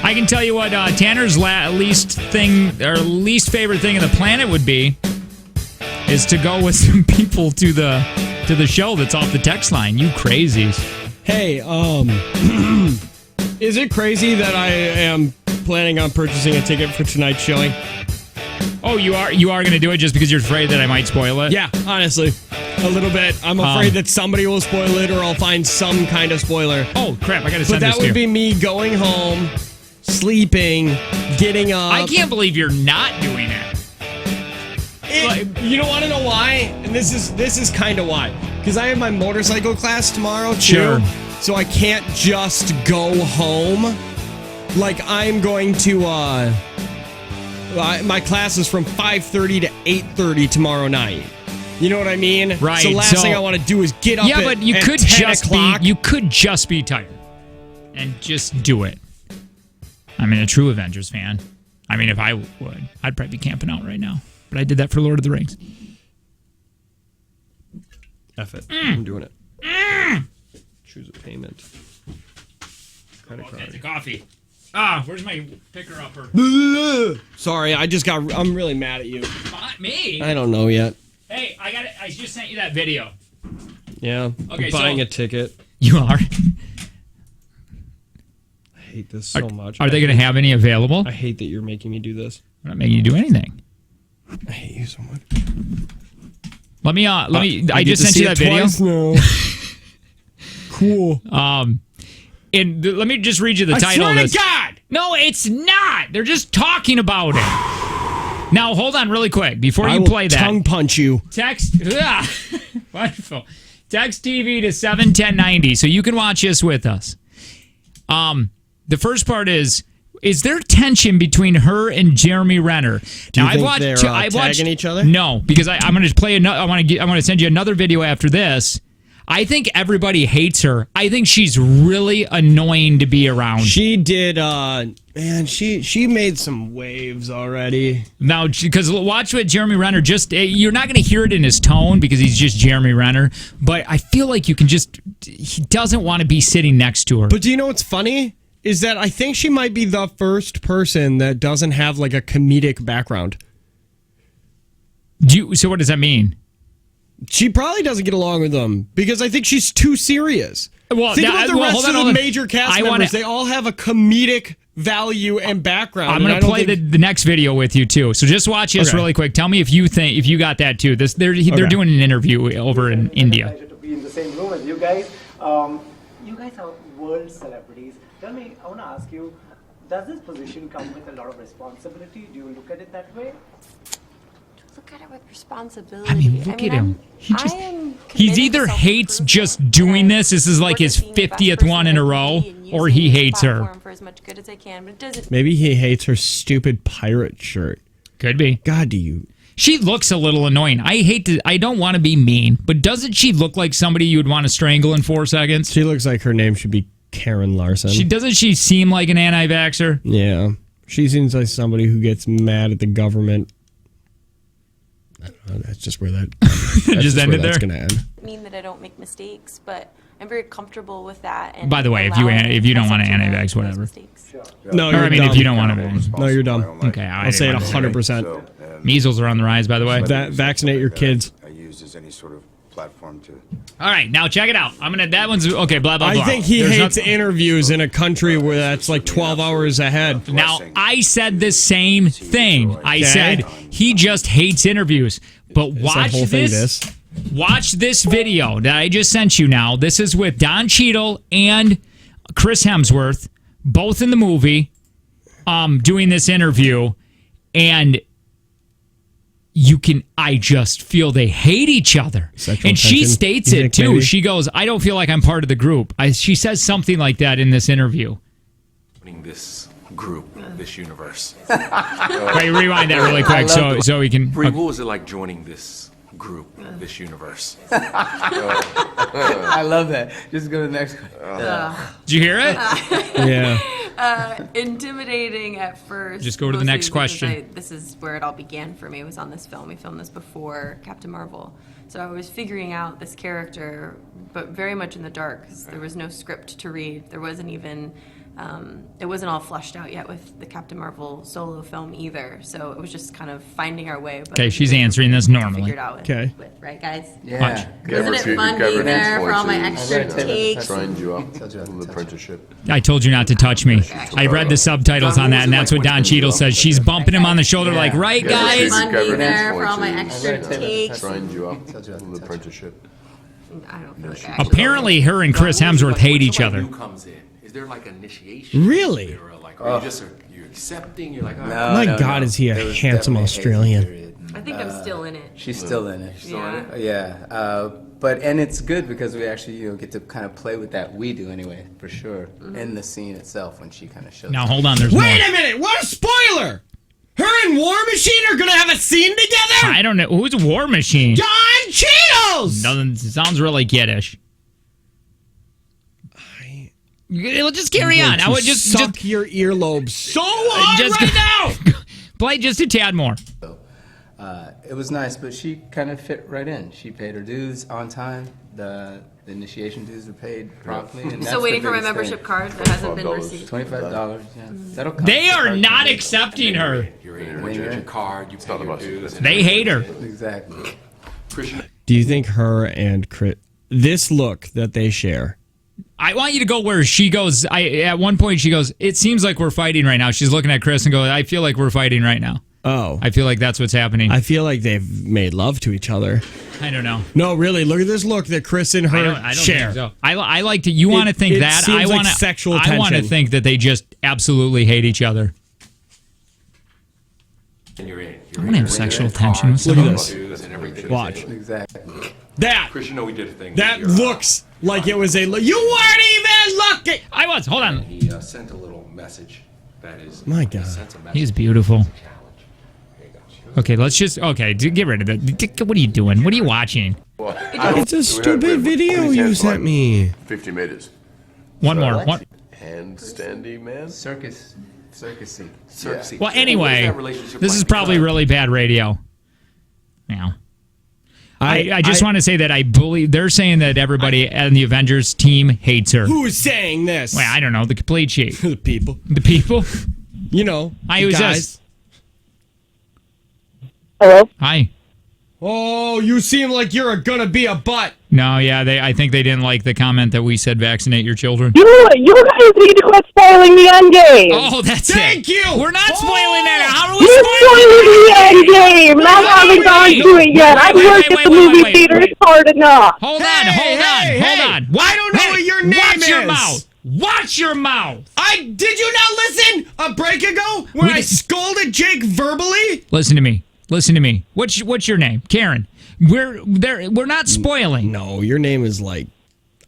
I can tell you what Tanner's least favorite thing in the planet would be is to go with some people to the show that's off the text line. You crazies. Hey, is it crazy that I am planning on purchasing a ticket for tonight's showing? Oh, you are going to do it just because you're afraid that I might spoil it? Yeah, honestly. A little bit. I'm afraid that somebody will spoil it or I'll find some kind of spoiler. Oh, crap. I got to send But this that to would you. be me going home, sleeping, getting up. I can't believe you're not doing it. You don't want to know why? And this is kind of why. Because I have my motorcycle class tomorrow, too. Sure. So I can't just go home. Like, I'm going to... my class is from 5:30 to 8:30 tomorrow night. You know what I mean? Right. So last thing I want to do is get up Yeah, but you at could 10 just o'clock. you could just be tired and just do it. I mean, a true Avengers fan. I mean, if I would, I'd probably be camping out right now. But I did that for Lord of the Rings. F it. I'm doing it. Choose a payment. Credit card. Coffee. Where's my picker-upper? Sorry, I'm really mad at you. Me? I don't know yet. Hey, I just sent you that video. Yeah. Okay, I'm buying a ticket. You are? I hate this so much. Are they going to have any available? I hate that you're making me do this. I'm not making you do anything. I hate you so much. Let me, I just sent you that video. No. Cool. And let me just read you the title of this. I swear to God! No, it's not. They're just talking about it. Now, hold on really quick. Before you play that. tongue punch you. Text. Wonderful. Text TV to 71090 so you can watch this with us. The first part is there tension between her and Jeremy Renner? Do you think they're tagging each other? No, because I'm going to play another. I want to send you another video after this. I think everybody hates her. I think she's really annoying to be around. She did, man, she made some waves already. Now, because watch what Jeremy Renner you're not going to hear it in his tone because he's just Jeremy Renner, but I feel like he doesn't want to be sitting next to her. But do you know what's funny? Is that I think she might be the first person that doesn't have like a comedic background. So what does that mean? She probably doesn't get along with them because I think she's too serious. Well, think about the rest of the major cast members. They all have a comedic value and background. I'm going to play the next video with you too. So just watch this really quick. Tell me if you got that too. They're doing an interview over in India. Pleasure to be in the same room as you guys. You guys are world celebrities. Tell me, I want to ask you, does this position come with a lot of responsibility? Do you look at it that way? Look at it with responsibility. I mean, look at him. He either hates just doing this. This is like his 50th one in a row, or he hates her. For as much good as I can, but it doesn't. Maybe he hates her stupid pirate shirt. Could be. God, do you? She looks a little annoying. I don't want to be mean, but doesn't she look like somebody you would want to strangle in 4 seconds? She looks like her name should be Karen Larson. Doesn't she seem like an anti-vaxxer? Yeah. She seems like somebody who gets mad at the government. I don't know, that's just where that just ended there. That's gonna end. Mean that I don't make mistakes, but I'm very comfortable with that. And by the way, if you don't want to anti-vax, whatever. No, or, I mean, if you don't want to, no, you're dumb. Okay, I'll say it 100%. Measles are on the rise, by the way. Vaccinate your kids. I used as any sort of platform to. All right, now check it out. That one's okay. Blah blah blah. I think he hates interviews in a country where that's like 12 hours ahead. Now I said the same thing. I said he just hates interviews. But watch this. Watch this video that I just sent you. Now this is with Don Cheadle and Chris Hemsworth, both in the movie, doing this interview, and I just feel they hate each other. And she states it too. Maybe? She goes, I don't feel like I'm part of the group. She says something like that in this interview. This group, this universe. Wait, rewind that really quick so we can. Bree, what was it like joining this group, this universe? I love that. Just go to the next one. Did you hear it? Yeah. Intimidating at first. Just go to the next question. This is where it all began for me, was on this film. We filmed this before Captain Marvel. So I was figuring out this character, but very much in the dark, because there was no script to read. There wasn't even It wasn't all flushed out yet with the Captain Marvel solo film either, so it was just kind of finding our way. But Okay, she's answering this normally. Figured out Okay. right, guys? Watch. Isn't it fun being there for all my extra takes? Signed you up for the apprenticeship. I told you not to touch me. I read the subtitles on that, and that's what Don Cheadle says. She's bumping him on the shoulder like, right, guys? Fun being there for all my extra takes. Signed you up for the apprenticeship. I don't feel like I actually Apparently, her and Chris Hemsworth hate each other. Comes in. Is there like initiation? Really? Or like, are you just you're accepting? You're like, oh, My God, is he a handsome Australian? I think I'm still in it. She's still in it. Yeah. Yeah. And it's good because we actually get to kind of play with that. We do anyway, for sure. In the scene itself when she kind of shows. Now, hold on. There's Wait more. a minute! What a spoiler! Her and War Machine are gonna have a scene together. I don't know. Who's War Machine? Don Cheadle's. Doesn't sounds really kiddish. It'll just carry on. I would just suck your earlobes so hard right now. Play just a tad more. It was nice, but she kind of fit right in. She paid her dues on time. The initiation dues were paid promptly. And Still waiting for my membership card that hasn't been received. $25, yeah. That'll come. They are not accepting her. You're in, you get your card, you pay your dues. They hate her. Exactly. Do you think her and Chris, this look that they share? I want you to go where she goes. At one point she goes, it seems like we're fighting right now. She's looking at Chris and goes, I feel like we're fighting right now. Oh. I feel like that's what's happening. I feel like they've made love to each other. I don't know. No, really. Look at this look that Chris and her I don't share. think so. I like to. You want to think that? Seems I want like sexual I want to tension. think that they just absolutely hate each other. And you're in. I want to have sexual tension with Look at someone. this. And everything. Watch. Exactly. That. Chris, you know we did a thing. That with your, looks like it was a. You weren't even looking. I was. Hold on. He sent a little message. That is. My God. He's beautiful. Okay, let's just. Okay, get rid of it. What are you doing? What are you watching? It's a stupid video you sent me. 50 meters. One more. One. Handstandy man. Circusy. Circusy. Well, anyway, this is probably really bad radio. Now. I just want to say that I believe they're saying that everybody on the Avengers team hates her. Who's saying this? Well, I don't know. The complete sheet. The people. The people. You know. Hi, who's guys. this? Hello? Hi. Oh, you seem like you're gonna be a butt. No, yeah, I think they didn't like the comment that we said vaccinate your children. You guys need to quit spoiling the end game. Oh, that's Thank you. We're not spoiling that. How are we You're spoiling the end game. I haven't gone to it yet. I've worked at the movie theaters hard enough. Hold on. Hold on. I don't know what your name watch is. your mouth. Watch your mouth. Did you not listen a break ago when I scolded Jake verbally? Listen to me. What's your name? Karen. We're not spoiling. No, your name is like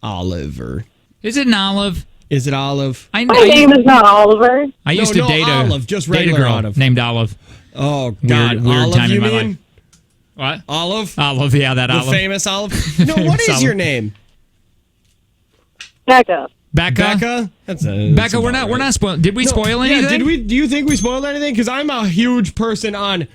Olive or. Is it an Olive? Is it Olive? My name is not Oliver. I used to date Olive, just date a regular girl Olive. named Olive. Oh God, Weird Olive, time you in my mean? life. What? Olive? Olive, yeah, that The Olive. famous Olive? No, what Famous is your Olive. name? Becca. Becca? That's Becca, we're not spoiling. Did we spoil anything? Yeah, did we? Do you think we spoiled anything? Because I'm a huge person on.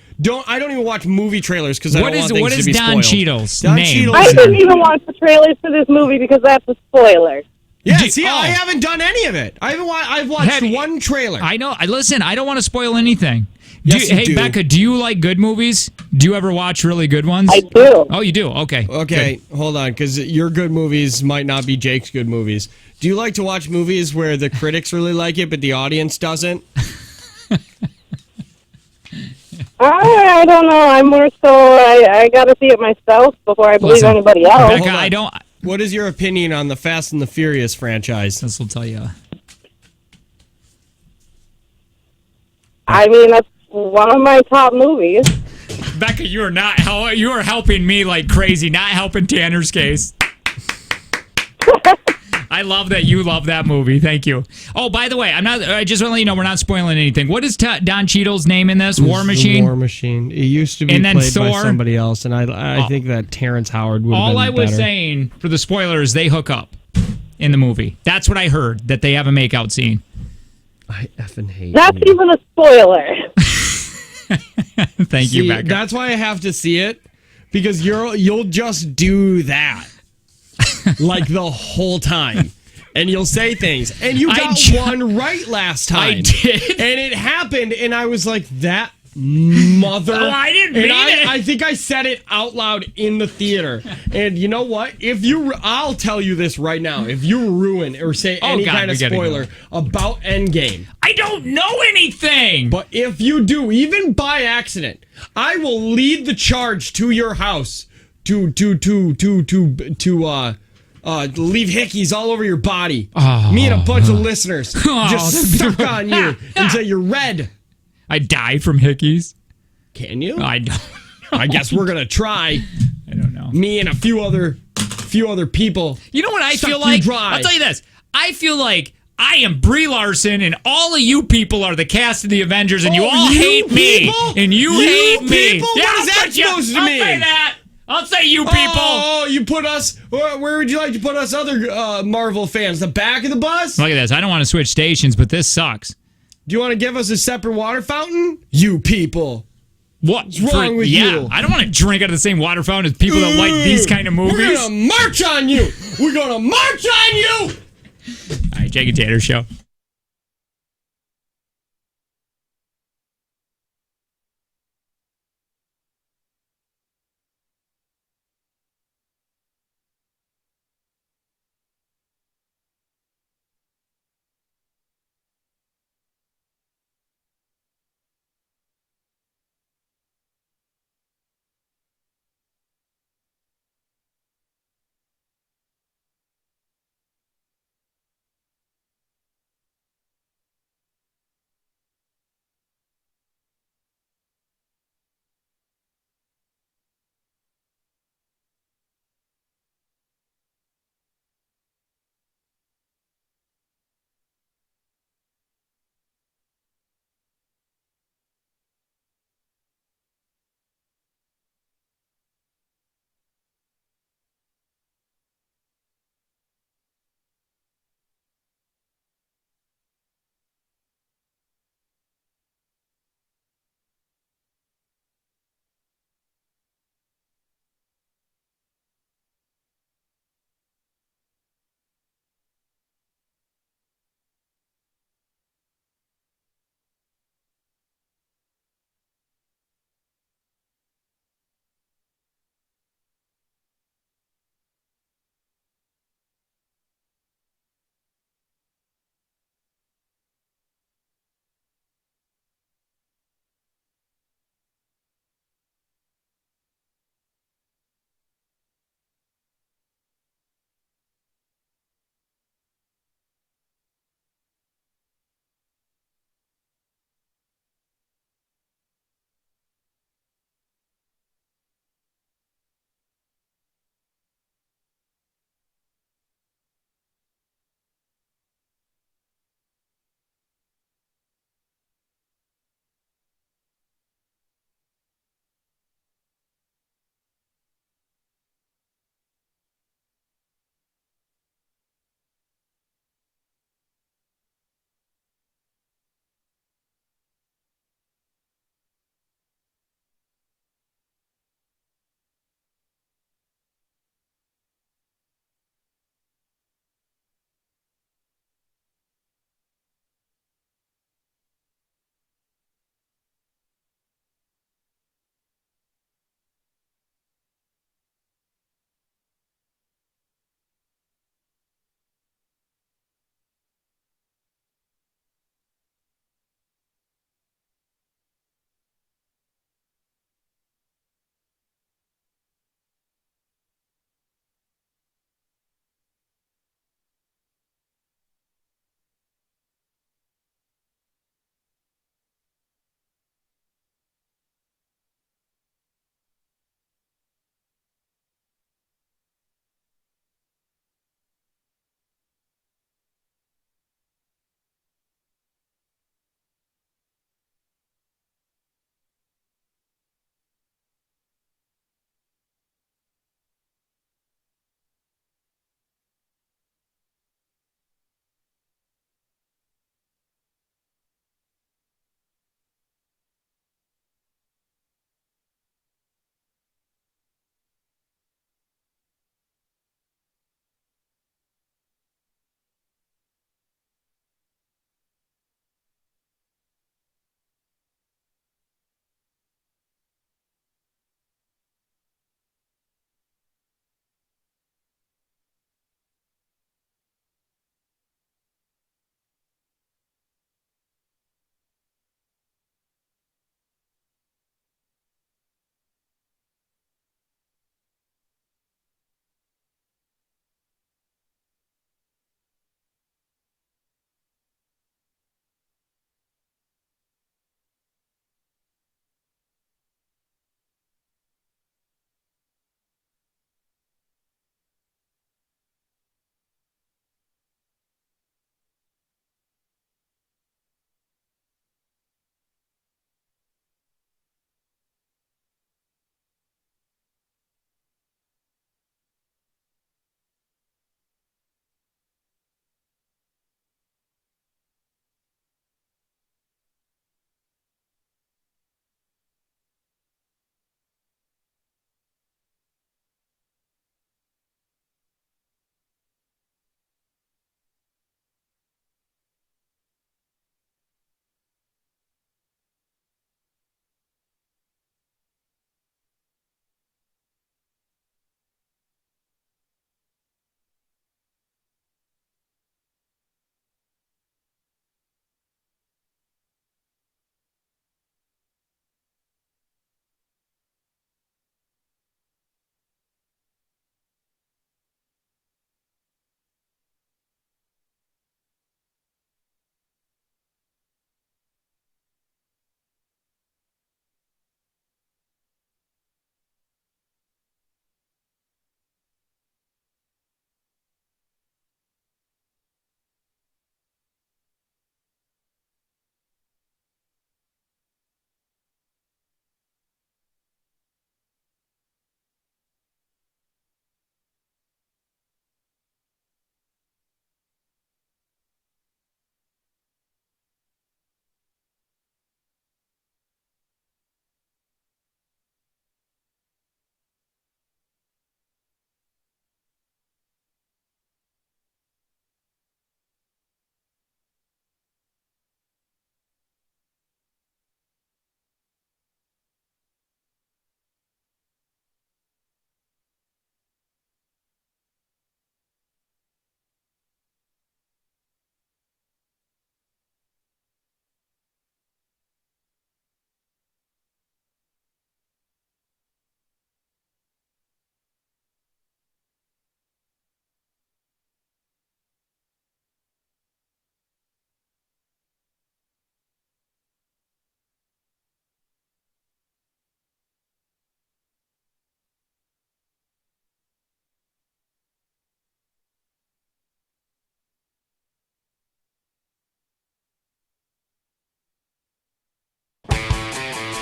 I don't even watch movie trailers because I don't want things what to is be Don spoiled. Cheadle's Don name? Cheadle's I didn't even watch the trailers for this movie because that's a spoiler. Yeah, see, I haven't done any of it. I've watched one trailer. I know. Listen, I don't want to spoil anything. Yes, you hey, do. Becca, do you like good movies? Do you ever watch really good ones? I do. Oh, you do? Okay. Okay, hold on, because your good movies might not be Jake's good movies. Do you like to watch movies where the critics really like it, but the audience doesn't? I don't know. I'm more so. I got to see it myself before I believe anybody else. Becca, I don't. What is your opinion on the Fast and the Furious franchise? This will tell you. I mean, that's one of my top movies. Becca, you are helping me like crazy, not helping Tanner's case. I love that you love that movie. Thank you. Oh, by the way, I just want to let you know we're not spoiling anything. What is Don Cheadle's name in this? War Machine? War Machine. It used to be And then played by Thor? somebody else, and I think that Terrence Howard would have been All I was better. saying for the spoilers, they hook up in the movie. That's what I heard, that they have a makeout scene. I effing hate That's you. even a spoiler. Thank you, See, Becca. that's why I have to see it, because you'll just do that like the whole time. and you'll say things. And you got one right last time. I did. And it happened, and I was like, that mother. Oh, I didn't mean it. I think I said it out loud in the theater. And you know what? I'll tell you this right now. If you ruin or say any kind of spoiler about Endgame, I don't know anything. But if you do, even by accident, I will lead the charge to your house to leave hickeys all over your body. Oh. Me and a bunch of listeners Oh, just suck on you until you're red. I die from hickeys. Can you? I don't. I guess we're gonna try. I don't know. Me and a few other people. You know what I suck feel you like? dry. I'll tell you this. I feel like I am Brie Larson, and all of you people are the cast of the Avengers, and you all hate me. And you hate me. People? Yeah, What is that supposed to mean? I'll say that. I'll say you people. Oh, you put us. Where would you like to put us other Marvel fans? The back of the bus? Look at this. I don't want to switch stations, but this sucks. Do you want to give us a separate water fountain? You people. What's wrong with you? I don't want to drink out of the same water fountain as people that like these kind of movies. We're going to march on you. We're going to march on you. All right, Jake and Tater Show.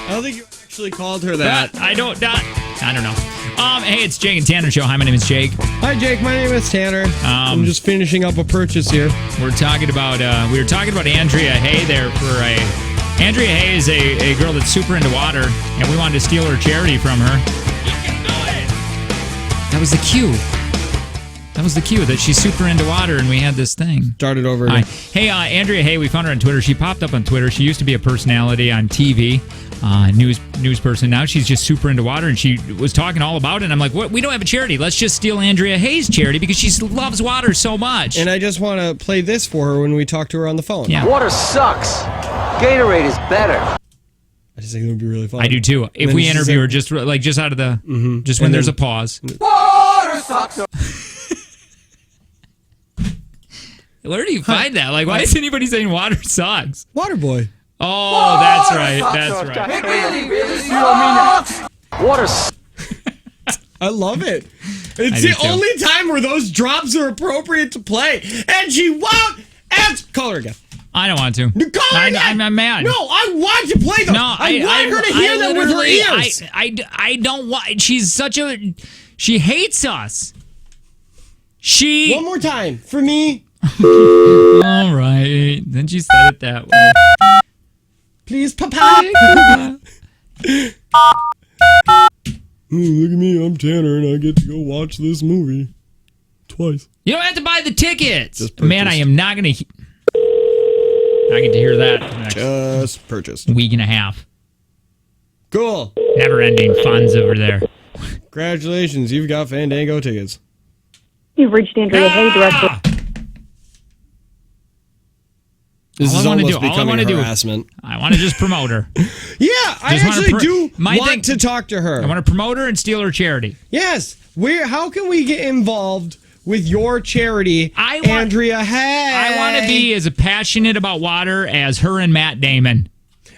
I don't think you actually called her that. I don't know. Hey, it's Jake and Tanner Show. Hi, my name is Jake. Hi, Jake. My name is Tanner. I'm just finishing up a purchase here. We were talking about Andrea Hay there Andrea Hay is a girl that's super into water, and we wanted to steal her charity from her. You can do it! That was the cue. That she's super into water, and we had this thing. Start it over. Hey, Andrea Hay, we found her on Twitter. She popped up on Twitter. She used to be a personality on TV, news person. Now she's just super into water, and she was talking all about it. And I'm like, what? We don't have a charity. Let's just steal Andrea Hay's charity because she loves water so much. And I just want to play this for her when we talk to her on the phone. Yeah. Water sucks. Gatorade is better. I just think it would be really fun. I do too. If we interview her just out of the, just when there's a pause. Water sucks. Where do you find that? Like, why is anybody saying water sucks? Water boy. Oh, that's right. That's right. It really sucks. Water sucks. I love it. It's the only time where those drops are appropriate to play. And she won't answer. Call her again. I don't want to. Call her again. I'm mad. No, I want to play them. No, I want her to hear them with her ears. I don't want. She's such a. She hates us. One more time for me. All right. Then she said it that way. Please, Papa. Look at me. I'm Tanner, and I get to go watch this movie twice. You don't have to buy the tickets. Just Man, I am not going to. I get to hear that. Just purchased. Week and a half. Cool. Never-ending funds over there. Congratulations, you've got Fandango tickets. You've reached Andrea Hay, director. This all is I want to almost do. All I want to do. harassment. I want to just promote her. Yeah, I actually do want to talk to her. I want to promote her and steal her charity. Yes. How can we get involved with your charity, Andrea Hay? I want to be as passionate about water as her and Matt Damon.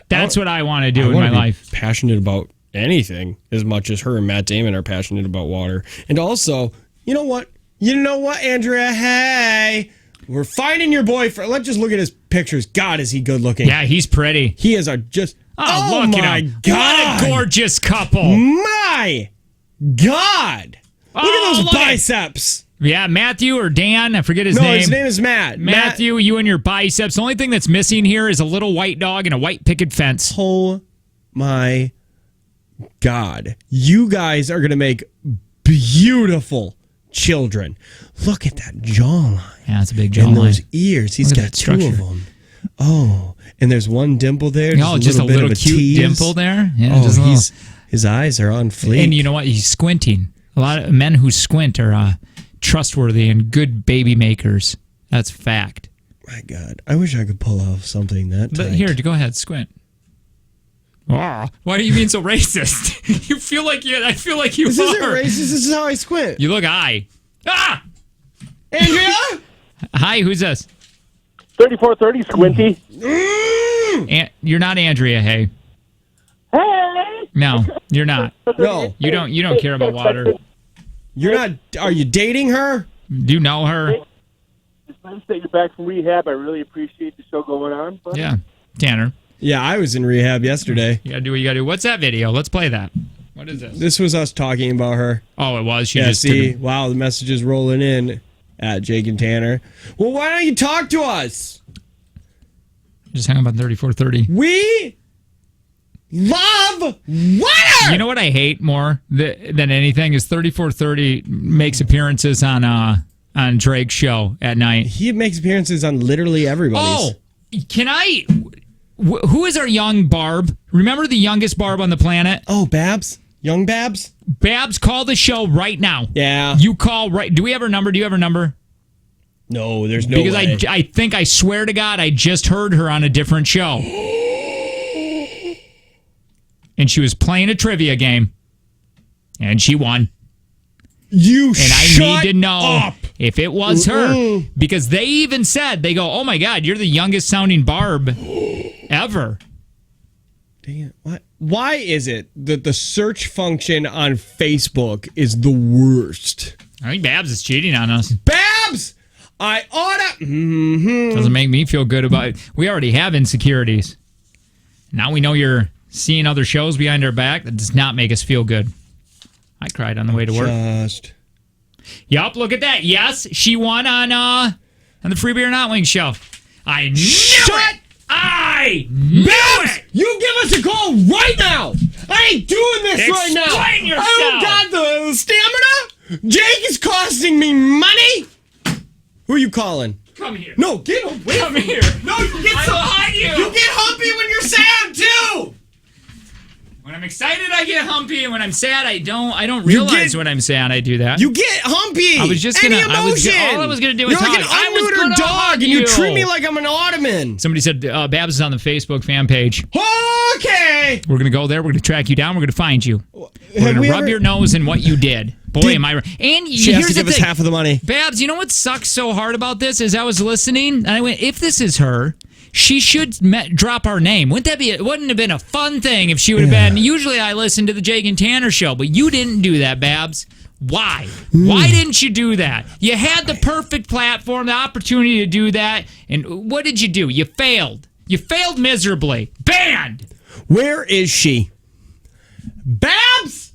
That's what I want to do in my life. Passionate about anything as much as her and Matt Damon are passionate about water. And also, you know what? Andrea Hay? We're finding your boyfriend. Let's just look at his pictures. God, is he good looking? Yeah, he's pretty. He is just. Oh look at him. God. What a gorgeous couple. My God. Look at those biceps. Yeah, Matthew or Dan, I forget his name. No, his name is Matt. Matthew, you and your biceps. The only thing that's missing here is a little white dog and a white picket fence. Oh my God. You guys are going to make beautiful children. Look at that jawline. Yeah, it's a big jawline. And those ears. He's got two of them. Oh, and there's one dimple there. Just a little cute dimple there. Yeah, his eyes are on fleek. And you know what? He's squinting. A lot of men who squint are trustworthy and good baby makers. That's fact. My God, I wish I could pull off something that tight. But here, go ahead, squint. Oh, why are you being so racist? You feel like you. I feel like you This are. isn't racist. This is how I squint. You look high. Ah, Andrea. Hi, who's this? 3430 Squinty. You're not Andrea Hay. Hey. No, you're not. No, you don't care about water. You're not. Are you dating her? Do you know her? It's nice that you're back from rehab. I really appreciate the show going on. Buddy. Yeah, Tanner. Yeah, I was in rehab yesterday. You gotta do what you gotta do. What's that video? Let's play that. What is this? This was us talking about her. Oh, it was. She yeah. just See, wow, the message is rolling in at Jake and Tanner. Well, why don't you talk to us? Just hang on about 3430. We love water. You know what I hate more than anything is 3430 makes appearances on Drake's show at night. He makes appearances on literally everybody's. Oh, can I? Who is our young Barb? Remember the youngest Barb on the planet? Oh, Babs? Young Babs? Babs, call the show right now. Yeah. You call right. Do we have her number? Do you have her number? No, there's no because way. I think, I swear to God, I just heard her on a different show. And she was playing a trivia game. And she won. You and I need to know up. If it was her. Because they even said, they go, oh my God, you're the youngest sounding Barb ever. Dang it. What? Why is it that the search function on Facebook is the worst? I think Babs is cheating on us. Babs! I oughta... Doesn't make me feel good about it. We already have insecurities. Now we know you're seeing other shows behind our back. That does not make us feel good. I cried on the way to work. Yup, look at that. Yes, she won on the Free Beer Not Wings show. I knew it! I knew it! You give us a call right now! I ain't doing this right now! Explain yourself! I don't got the stamina! Jake is costing me money! Who are you calling? Come here. No, get away Come from here. No, you get I'm some. behind you. You get humpy when you're sad too. When I'm excited, I get humpy, and when I'm sad, I don't realize when I'm sad I do that. You get humpy. I was just Any gonna. emotion. All I was gonna do was You're like hug. I was an gonna unneutered dog, hug and you treat me like I'm an ottoman. Somebody said Babs is on the Facebook fan page. Okay. We're gonna go there. We're gonna track you down. We're gonna find you. We're gonna we rub ever- your nose in what you did. Boy, am I! And She has here's to give the us thing. half of the money. Babs, you know what sucks so hard about this? Is I was listening, and I went, if this is her, she should drop our name. Wouldn't that be? It wouldn't have been a fun thing if she would have been. Usually, I listen to the Jake and Tanner show, but you didn't do that, Babs. Why? Why didn't you do that? You had the perfect platform, the opportunity to do that, and what did you do? You failed. You failed miserably. Banned. Where is she? Babs?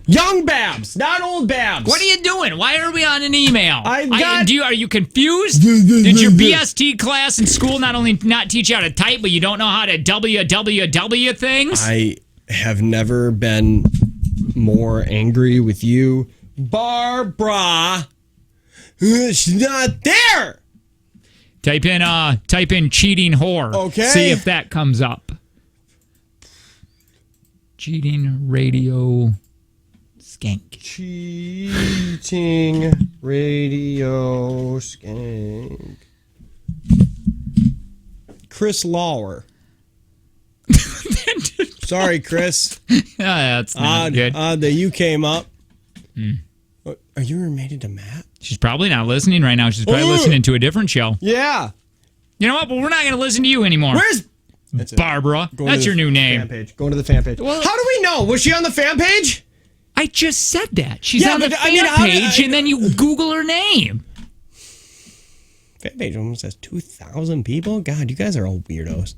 Young Babs, not old Babs. What are you doing? Why are we on an email? I've got- Are you confused? Did your BST class in school not only not teach you how to type, but you don't know how to www things? I have never been more angry with you, Barbara. She's not there. Type in cheating whore. Okay. See if that comes up. Cheating radio skank. Cheating radio skank. Chris Lauer. Sorry, Chris. That's not good. Odd that you came up. Are you related to Matt? She's probably not listening right now. She's probably listening to a different show. Yeah. You know what? But we're not going to listen to you anymore. Where's Barbara? That's your new name. Fan page. Going to the fan page. Well, how do we know? Was she on the fan page? I just said that. She's on the but, fan page, and then you Google her name. Fan page almost has 2,000 people. God, you guys are all weirdos.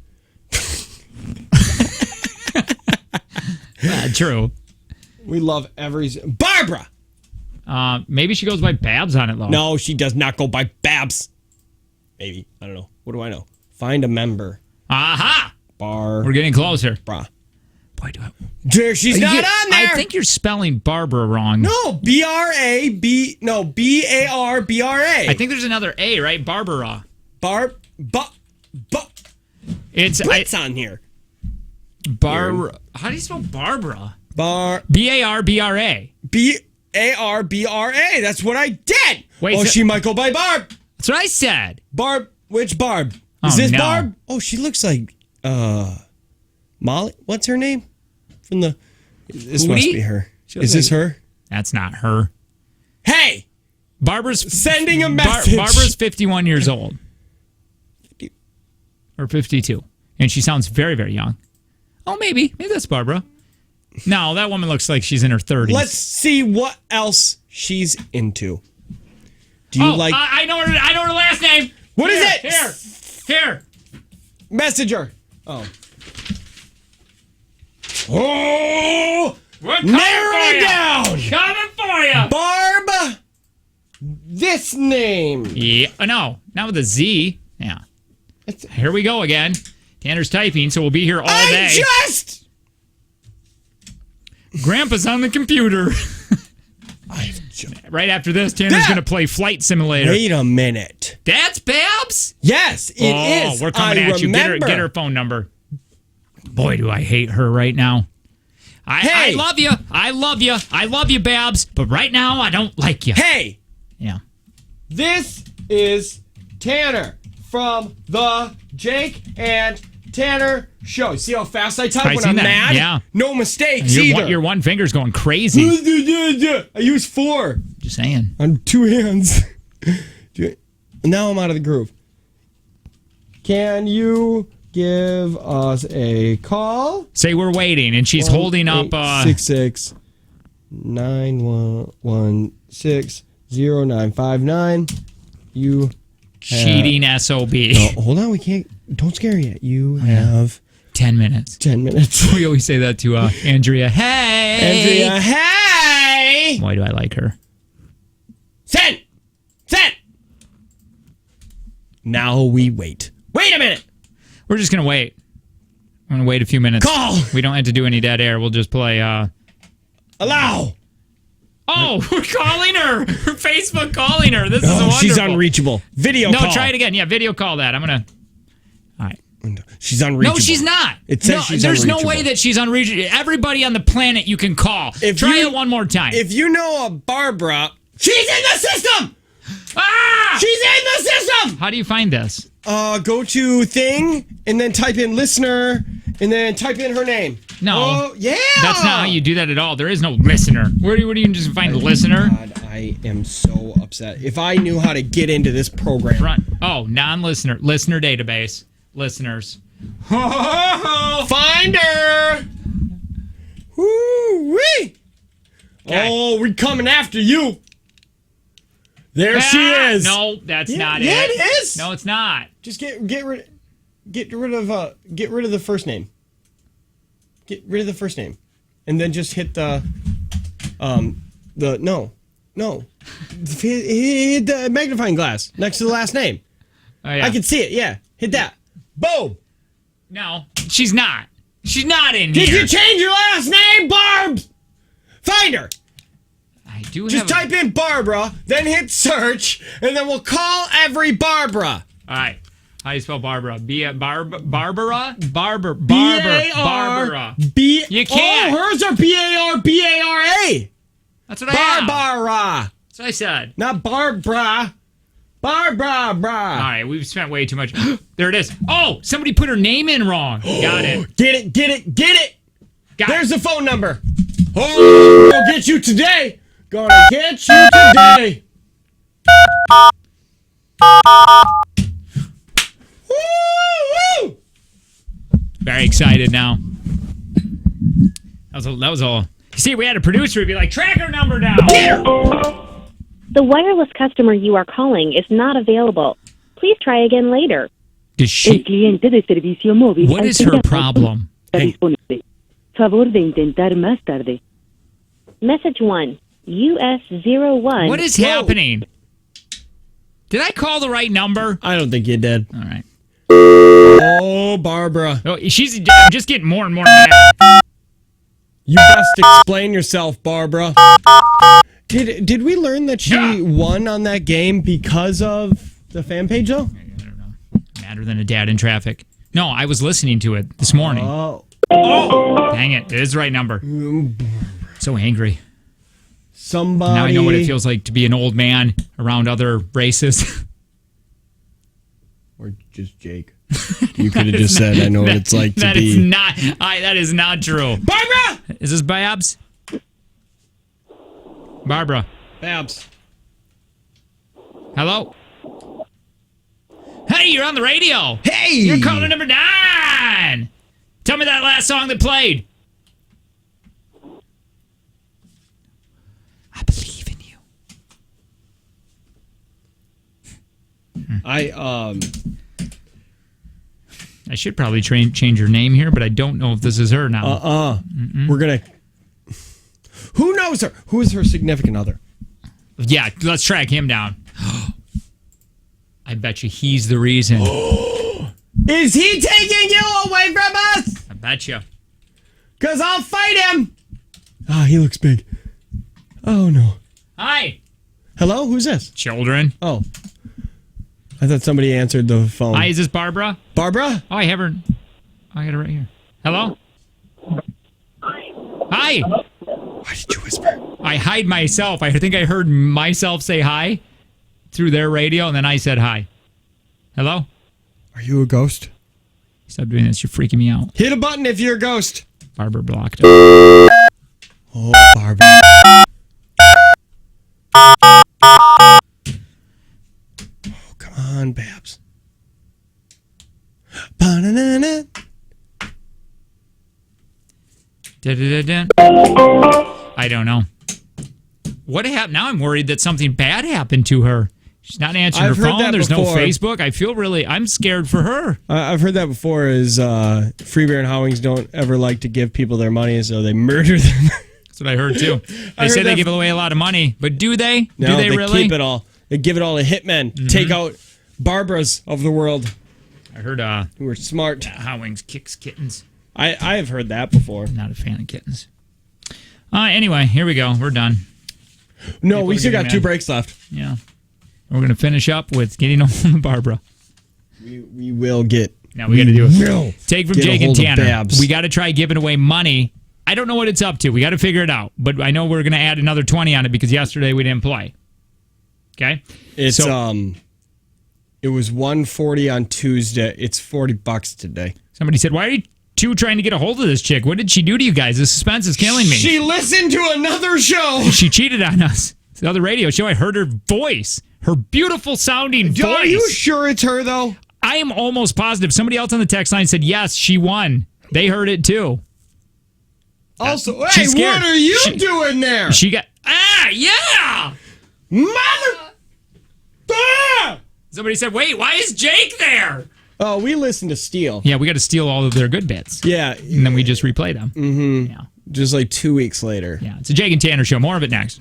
True. We love every Barbara. Maybe she goes by Babs on it, though. No, she does not go by Babs. Maybe. I don't know. What do I know? Find a member. Aha! We're getting closer. Brah. Boy, do I... There, she's not on there. I think you're spelling Barbara wrong. No, B-R-A-B... No, B-A-R-B-R-A. I think there's another A, right? Barbara. It's on here. How do you spell Barbara? B-A-R-B-R-A. B-A-R-B-R-A. That's what I did. Wait, she might go by Barb. That's what I said. Barb. Which Barb? Is this Barb? Oh, she looks like Molly. What's her name? From the. This must be her. Is this her? That's not her. Hey, Barbara's sending a message. Barbara's 51 years old, or 52, and she sounds very, very young. Oh, maybe that's Barbara. No, that woman looks like she's in her 30s. Let's see what else she's into. Do you like? I know her last name. What is it? Here. Messenger. Oh. Oh! We're narrow it down. Coming for you. Barb. This name. Yeah. No, not with a Z. Yeah. Here we go again. Tanner's typing, so we'll be here all day. Grandpa's on the computer. Right after this, Tanner's going to play Flight Simulator. Wait a minute. That's Babs? Yes, it is. We're coming at you. Get her phone number. Boy, do I hate her right now. I love you. I love you. I love you, Babs. But right now, I don't like you. Hey. Yeah. This is Tanner from the Jake and Tanner show. See how fast I type when I'm mad? Yeah. No mistakes either. Your one finger's going crazy. I use 4. Just saying. On 2 hands. Now I'm out of the groove. Can you give us a call? Say we're waiting, and she's holding up 66 916 0959. You cheating SOB. No, hold on, we can't. Don't scare yet. You have 10 minutes. 10 minutes. We always say that to Andrea. Hey! Andrea, hey! Why do I like her? Send! Now we wait. Wait a minute! We're just going to wait. I'm going to wait a few minutes. Call! We don't have to do any dead air. We'll just play... Allow! Oh, we're calling her. Her Facebook calling her. This is wonderful. She's unreachable. Video call. No, try it again. Yeah, video call that. I'm going to... All right. She's unreachable. No, she's not. It says she's there's unreachable. no way that she's unreachable. Everybody on the planet you can call. Try it one more time. If you know a Barbara... She's in the system! Ah! She's in the system! How do you find this? Go to thing, and then type in listener, and then type in her name. No. Oh, yeah! That's not how you do that at all. There is no listener. Where do you just find a listener? God, I am so upset. If I knew how to get into this program. Non-listener. Listener database. Listeners. Find her! Woo-wee! Oh, we're coming after you. There she is. No, that's not it. Yeah, it is. No, it's not. Just get rid of the first name. Get rid of the first name, and then just hit the hit the magnifying glass next to the last name. Oh, yeah. I can see it. Yeah, hit that. Boom. No, she's not. She's not in Did here. you change your last name, Barb? Find her. I do. Just type in Barbara, then hit search, and then we'll call every Barbara. All right. How do you spell Barbara? Barbara? Barbara. You can't. Oh, hers are Barbara. That's what I have. Barbara. That's what I said. Not Barbara. Barbara. All right, we've spent way too much. There it is. Oh, somebody put her name in wrong. Got it. Get it. There's the phone number. Oh, we'll get you today. Gonna get you today. Woo! Very excited now. That was all. You see, we had a producer who'd be like, track her number down. The wireless customer you are calling is not available. Please try again later. Does she? What is her problem? Favor de intentar más tarde. Message 1. US01. What is happening? Did I call the right number? I don't think you did. All right. Oh, Barbara. Oh, she's just getting more and more mad. You best explain yourself, Barbara. Did we learn that she won on that game because of the fan page, though? I don't know. Madder than a dad in traffic. No, I was listening to it this morning. Oh. Dang it. It is the right number. So angry. Somebody. Now I know what it feels like to be an old man around other races. Or just Jake. You could have just said, I know what it's like to be. That is not true. Barbara! Is this Babs? Barbara. Babs. Hello? Hey, you're on the radio. Hey! You're caller number 9. Tell me that last song that played. I believe in you. I should probably change her name here, but I don't know if this is her now. We're gonna. Who knows her? Who is her significant other? Yeah, let's track him down. I bet you he's the reason. Is he taking you away from us? I bet you. Because I'll fight him. Ah, he looks big. Oh, no. Hi. Hello? Who's this? Children. Oh. I thought somebody answered the phone. Hi, is this Barbara? Barbara? Oh, I have her. I got it right here. Hello? Hi. Why did you whisper? I hide myself. I think I heard myself say hi through their radio, and then I said hi. Hello? Are you a ghost? Stop doing this. You're freaking me out. Hit a button if you're a ghost. Barbara blocked it. Oh, Barbara. Oh, come on, Babs. Ba-na-na-na. I don't know. What happened? Now I'm worried that something bad happened to her. She's not answering I've her heard phone. that There's before. no Facebook. I feel I'm scared for her. I've heard that before. Is Free Bear and Howings don't ever like to give people their money, so they murder them. That's what I heard too. They say they give away a lot of money, but do they? No, do they really? Keep it all. They give it all to hitmen. Take out Barbaras of the world. I heard who are smart. Howings kicks kittens. I have heard that before. Not a fan of kittens. Anyway, here we go. We're done. No, People we are still got getting 2 mad. breaks left. Yeah. We're going to finish up with getting a hold of Barbara. We will get. Now we got to do it. Will Take from get a Jake and hold of Tanner. Babs. We got to try giving away money. I don't know what it's up to. We got to figure it out. But I know we're going to add another 20 on it because yesterday we didn't play. Okay? It's it was $140 on Tuesday. It's $40 today. Somebody said, "Why are you two trying to get a hold of this chick? What did she do to you guys? The suspense is killing me." She listened to another show. She cheated on us. It's the other radio show. I heard her voice. Her beautiful sounding voice. Are you sure it's her, though? I am almost positive. Somebody else on the text line said, yes, she won. They heard it, too. Also, hey, She's scared. what are you doing there? She got... yeah! Mother... Somebody said, wait, why is Jake there? Oh, we listened to Steele. Yeah, we got to steal all of their good bits. Yeah. And then we just replay them. Mm-hmm. Yeah. Just like 2 weeks later. Yeah, it's a Jake and Tanner show. More of it next.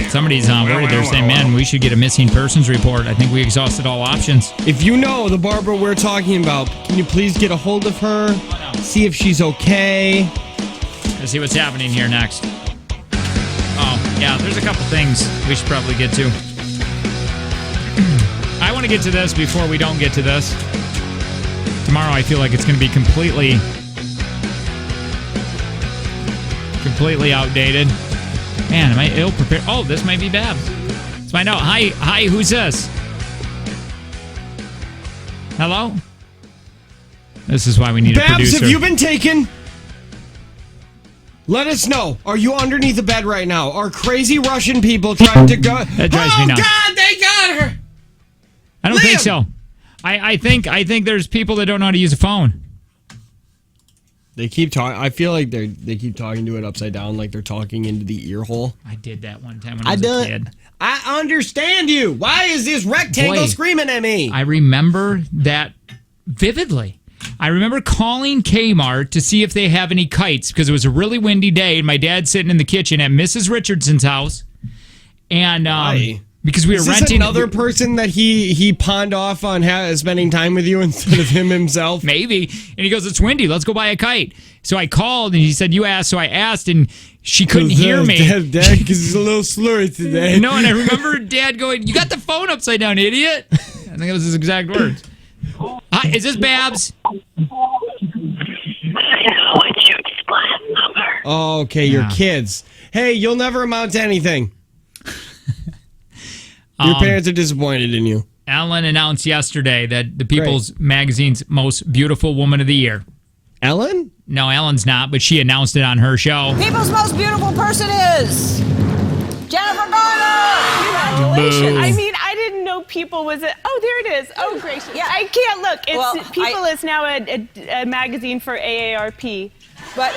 Somebody's worried. They're saying, man, we should get a missing persons report. I think we exhausted all options. If you know the Barbara we're talking about, can you please get a hold of her? See if she's okay. Let's see what's happening here next. Oh, yeah, there's a couple things we should probably get to. I want to get to this before we don't get to this. Tomorrow I feel like it's going to be completely outdated. Man, am I ill prepared? Oh, this might be Babs. Let's find out. Hi, who's this? Hello? This is why we need a Babs, producer. have you been taken? Let us know. Are you underneath the bed right now? Are crazy Russian people trying to go? That drives me nuts. God, they got her. I don't think so. I think there's people that don't know how to use a phone. They keep talking. I feel like they keep talking to it upside down, like they're talking into the ear hole. I did that one time when I was a kid. I understand you. Why is this rectangle screaming at me? I remember that vividly. I remember calling Kmart to see if they have any kites because it was a really windy day and my dad's sitting in the kitchen at Mrs. Richardson's house. And because we were renting another person that he pawned off on spending time with you instead of him himself. Maybe. And he goes, "It's windy. Let's go buy a kite." So I called and he said, "You asked." So I asked and she couldn't hear me. Dad, because he's a little slurry today. No, and I remember Dad going, "You got the phone upside down, idiot." I think that was his exact words. Hi, is this Babs? Oh, okay, your kids. Hey, you'll never amount to anything. Your parents are disappointed in you. Ellen announced yesterday that the People's Magazine's most beautiful woman of the year. Ellen? No, Ellen's not, but she announced it on her show. People's most beautiful person is Jennifer Garner. Congratulations. I mean, I didn't know People was it. Oh, there it is. Oh, gracious. Yeah, I can't look. It's People is now a magazine for AARP. But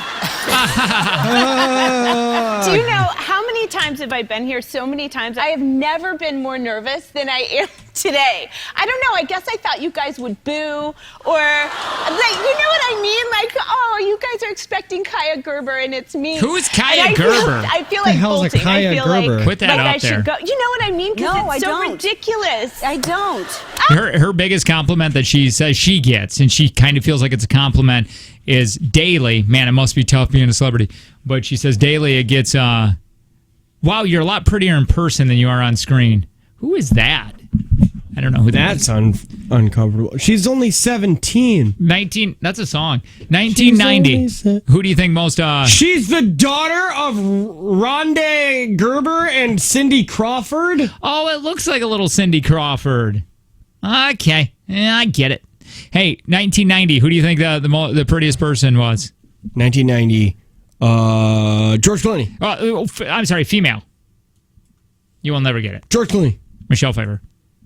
do you know how many times have I been here? So many times. I have never been more nervous than I am today. I don't know. I guess I thought you guys would boo or, like, you know what I mean? Like, oh, you guys are expecting Kaya Gerber and it's me. Who is Kaya Gerber? I feel the like hell's a bolting. Kaya I feel Gerber? like, Put that like out I there. should go. You know what I mean? Because No, it's I so don't. ridiculous. I don't. Her biggest compliment that she says she gets, and she kind of feels like it's a compliment, is daily. Man, it must be tough being a celebrity. But she says daily it gets, wow, you're a lot prettier in person than you are on screen. Who is that? I don't know who that is. That's uncomfortable. She's only 17. That's a song. 1990. Who do you think most... She's the daughter of Rhonda Gerber and Cindy Crawford? Oh, it looks like a little Cindy Crawford. Okay. Yeah, I get it. Hey, 1990. Who do you think the prettiest person was? 1990. George Clooney. I'm sorry, female. You will never get it. George Clooney. Michelle Pfeiffer.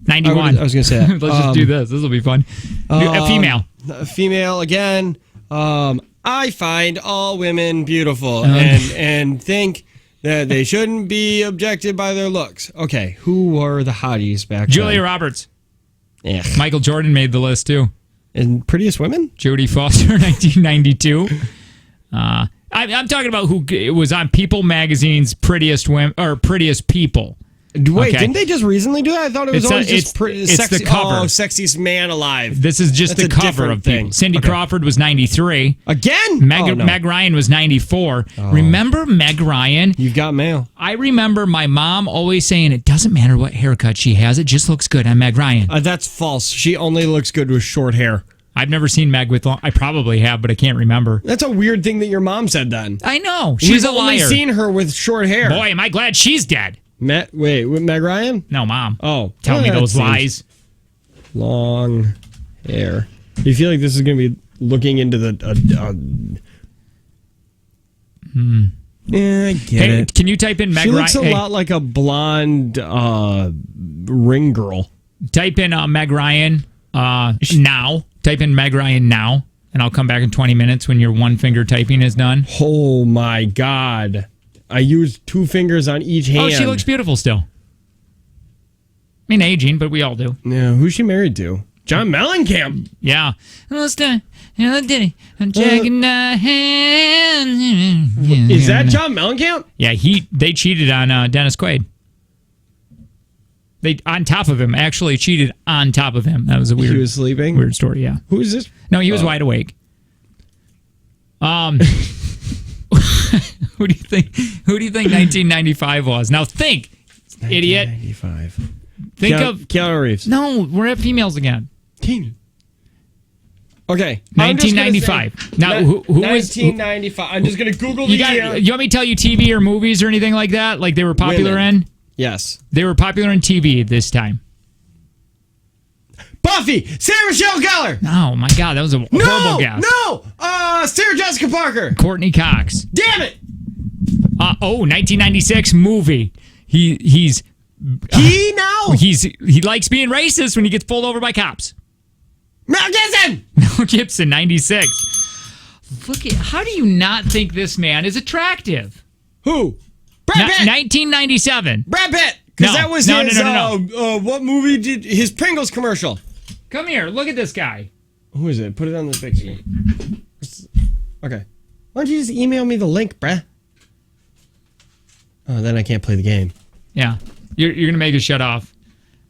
91. I was going to say that. Let's just do this. This will be fun. A female. Female again. I find all women beautiful and think that they shouldn't be objected by their looks. Okay, who were the hotties back Julia then? Roberts. Yeah. Michael Jordan made the list too. And prettiest women? Jodie Foster, 1992. I'm talking about who was on People Magazine's prettiest women or prettiest people. Wait, Okay. didn't they just recently do that? I thought it was always just it's sexy. the cover. Oh, sexiest man alive. This is just That's the a cover different of People. thing. Cindy Okay. Crawford was 93. Again? Oh, no. Meg Ryan was 94. Remember Meg Ryan? You've got mail. I remember my mom always saying it doesn't matter what haircut she has, it just looks good on Meg Ryan. That's false. She only looks good with short hair. I've never seen Meg with long. I probably have, but I can't remember. That's a weird thing that your mom said then. I know. She's a liar. We've only seen her with short hair. Boy, am I glad she's dead. Wait, with Meg Ryan? No, Mom. Oh. Tell me that those seems- lies. Long hair. Do you feel like this is going to be looking into the... Yeah, I get it. Can you type in Meg She Ryan? looks a lot like a blonde ring girl. Type in Meg Ryan now. Type in Meg Ryan now, and I'll come back in 20 minutes when your one finger typing is done. Oh, my God. I used 2 fingers on each hand. Oh, she looks beautiful still. I mean, aging, but we all do. Yeah, who's she married to? John Mellencamp. Yeah. Is that John Mellencamp? Yeah, they cheated on Dennis Quaid. They on top of him, actually cheated on top of him. That was a weird. He was sleeping? Weird story. Yeah. Who is this? No, he was wide awake. Who do you think 1995 was? Now think, idiot. 1995. Think of Keanu Reeves. No, we're at females again. Okay. 1995. Now, who was 1995. I'm just going to Google the year. You want me to tell you TV or movies or anything like that? Like they were popular Women. in? Yes. They were popular in TV at this time. Buffy! Sarah Michelle Gellar! Oh, my God. That was a horrible guess. No! Sarah Jessica Parker! Courtney Cox. Damn it! 1996 movie. He likes being racist when he gets pulled over by cops. Mel Gibson! Mel Gibson, 96. Look at, how do you not think this man is attractive? Who? Brad Pitt! 1997. Brad Pitt! Because that was no. What movie did his Pringles commercial? Come here, look at this guy. Who is it? Put it on the big screen. Okay. Why don't you just email me the link, bruh? Oh, then I can't play the game. Yeah. You're going to make it shut off,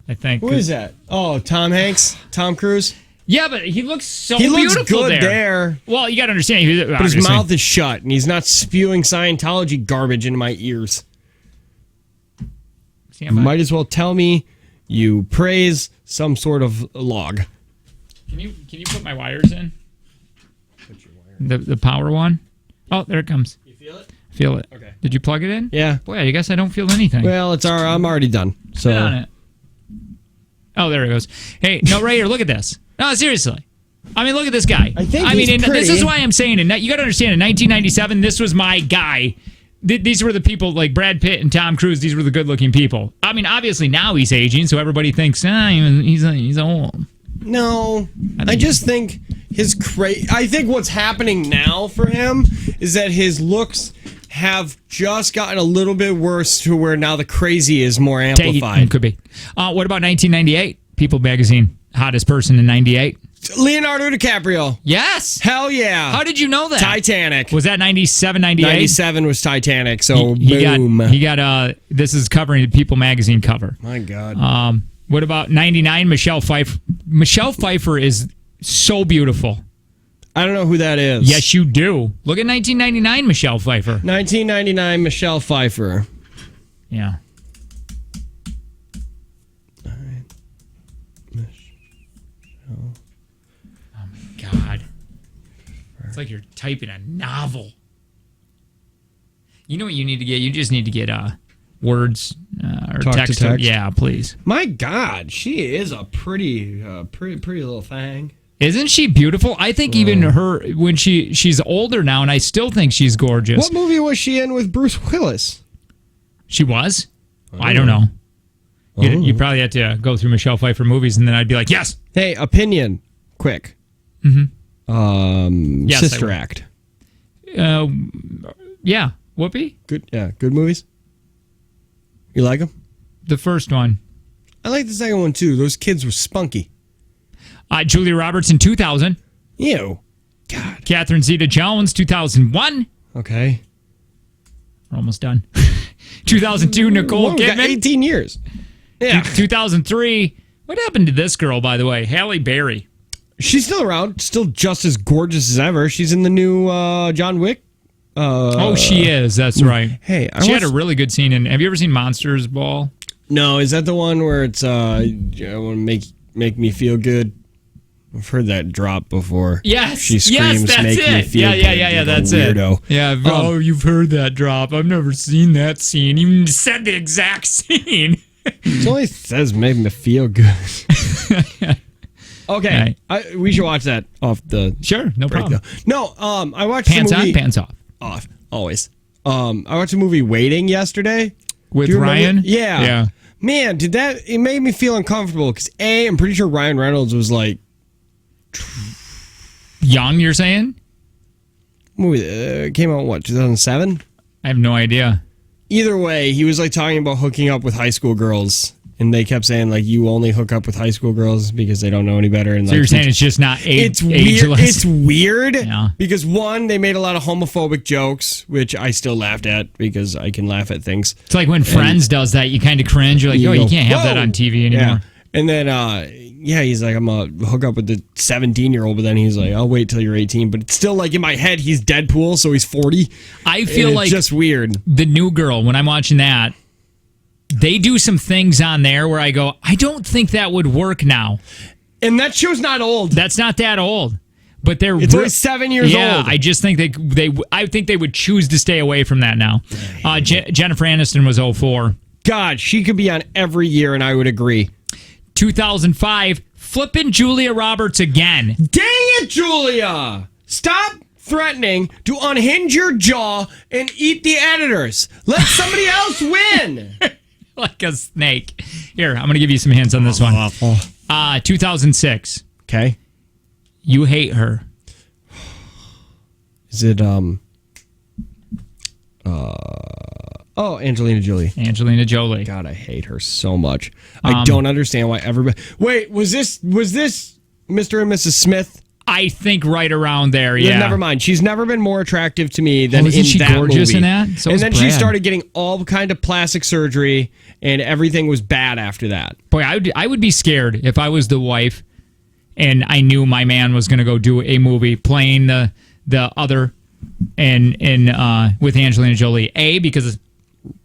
I think. Who is that? Oh, Tom Hanks? Tom Cruise? Yeah, but he looks so he beautiful looks good there. Well, you got to understand. But his mouth is shut, and he's not spewing Scientology garbage into my ears. You might as well tell me you praise some sort of log. Can you put my wires in? Put your wire. The power one? Oh, there it comes. You feel it? Feel it. Okay. Did you plug it in? Yeah. Boy, I guess I don't feel anything. Well, I'm already done. So. Sit on it. Oh, there it goes. Hey, no, right here, look at this. No, seriously. I mean, look at this guy. I mean, this is why I'm saying it. You got to understand, in 1997, this was my guy. These were the people like Brad Pitt and Tom Cruise. These were the good-looking people. I mean, obviously now he's aging, so everybody thinks he's old. No, I just think I think what's happening now for him is that his looks have just gotten a little bit worse to where now the crazy is more amplified. Could be. What about 1998? People magazine, hottest person in 98. Leonardo DiCaprio. Yes. Hell yeah. How did you know that? Titanic. Was that 97, 98? 97 was Titanic, so boom. He got this is covering the People magazine cover. My God. What about 99, Michelle Pfeiffer? Michelle Pfeiffer is so beautiful. I don't know who that is. Yes, you do. Look at 1999, Michelle Pfeiffer. 1999, Michelle Pfeiffer. Yeah. God. It's like you're typing a novel. You know what you need to get? You just need to get words or Talk text. to text. Yeah, please. My God, she is a pretty little thing. Isn't she beautiful? I think even her, when she's older now, and I still think she's gorgeous. What movie was she in with Bruce Willis? She was? I don't know. You probably had to go through Michelle Pfeiffer movies, and then I'd be like, yes. Hey, opinion, quick. Mm-hmm. Yes, Sister Act. Yeah. Whoopi? Good. Yeah, good movies. You like them? The first one. I like the second one too. Those kids were spunky. Julia Roberts in 2000. Ew. God. Catherine Zeta-Jones, 2001. Okay. We're almost done. 2002, Nicole Kidman. Got 18 years. Yeah. 2003. What happened to this girl, by the way? Halle Berry. She's still around. Still just as gorgeous as ever. She's in the new John Wick. She is. That's right. Hey, she had a really good scene in. Have you ever seen Monsters Ball? No, is that the one where it's want to make me feel good? I've heard that drop before. Yes, she screams, that's "Make it." me feel good." Yeah. That's weirdo. it. Yeah. You've heard that drop. I've never seen that scene. You said the exact scene. It only says "make me feel good." Okay, right. We should watch that off the. Sure, no break, problem. Though. No, I watched pants the movie, on, pants off. Off, always. I watched the movie Waiting yesterday with Ryan. Yeah. Man, it made me feel uncomfortable because I'm pretty sure Ryan Reynolds was like young. You're saying? Movie came out what 2007? I have no idea. Either way, he was like talking about hooking up with high school girls. And they kept saying, like, you only hook up with high school girls because they don't know any better. And so like, you're saying it's just not ageless? It's weird. Yeah. Because, one, they made a lot of homophobic jokes, which I still laughed at because I can laugh at things. It's like when Friends does that, you kind of cringe. You're like, you can't have that on TV anymore. Yeah. And then, he's like, I'm going to hook up with the 17-year-old. But then he's like, I'll wait till you're 18. But it's still like in my head, he's Deadpool, so he's 40. I feel like it's just weird. The New Girl, when I'm watching that, they do some things on there where I go, I don't think that would work now. And that show's not old. That's not that old. But it's only 7 years old. Yeah, I just think I think they would choose to stay away from that now. Jennifer Aniston was 04. God, she could be on every year, and I would agree. 2005, flipping Julia Roberts again. Dang it, Julia! Stop threatening to unhinge your jaw and eat the editors. Let somebody else win. Like a snake. Here, I'm going to give you some hints on this one. 2006. Okay. You hate her. Is it Angelina Jolie. Angelina Jolie. God, I hate her so much. I don't understand why everybody. Wait, was this Mr. and Mrs. Smith? I think right around there. Yeah. Never mind. She's never been more attractive to me than isn't in she that gorgeous movie. in that? So and is then she Brad. started getting all kind of plastic surgery, and everything was bad after that. Boy, I would be scared if I was the wife, and I knew my man was going to go do a movie playing the other, and with Angelina Jolie. A, because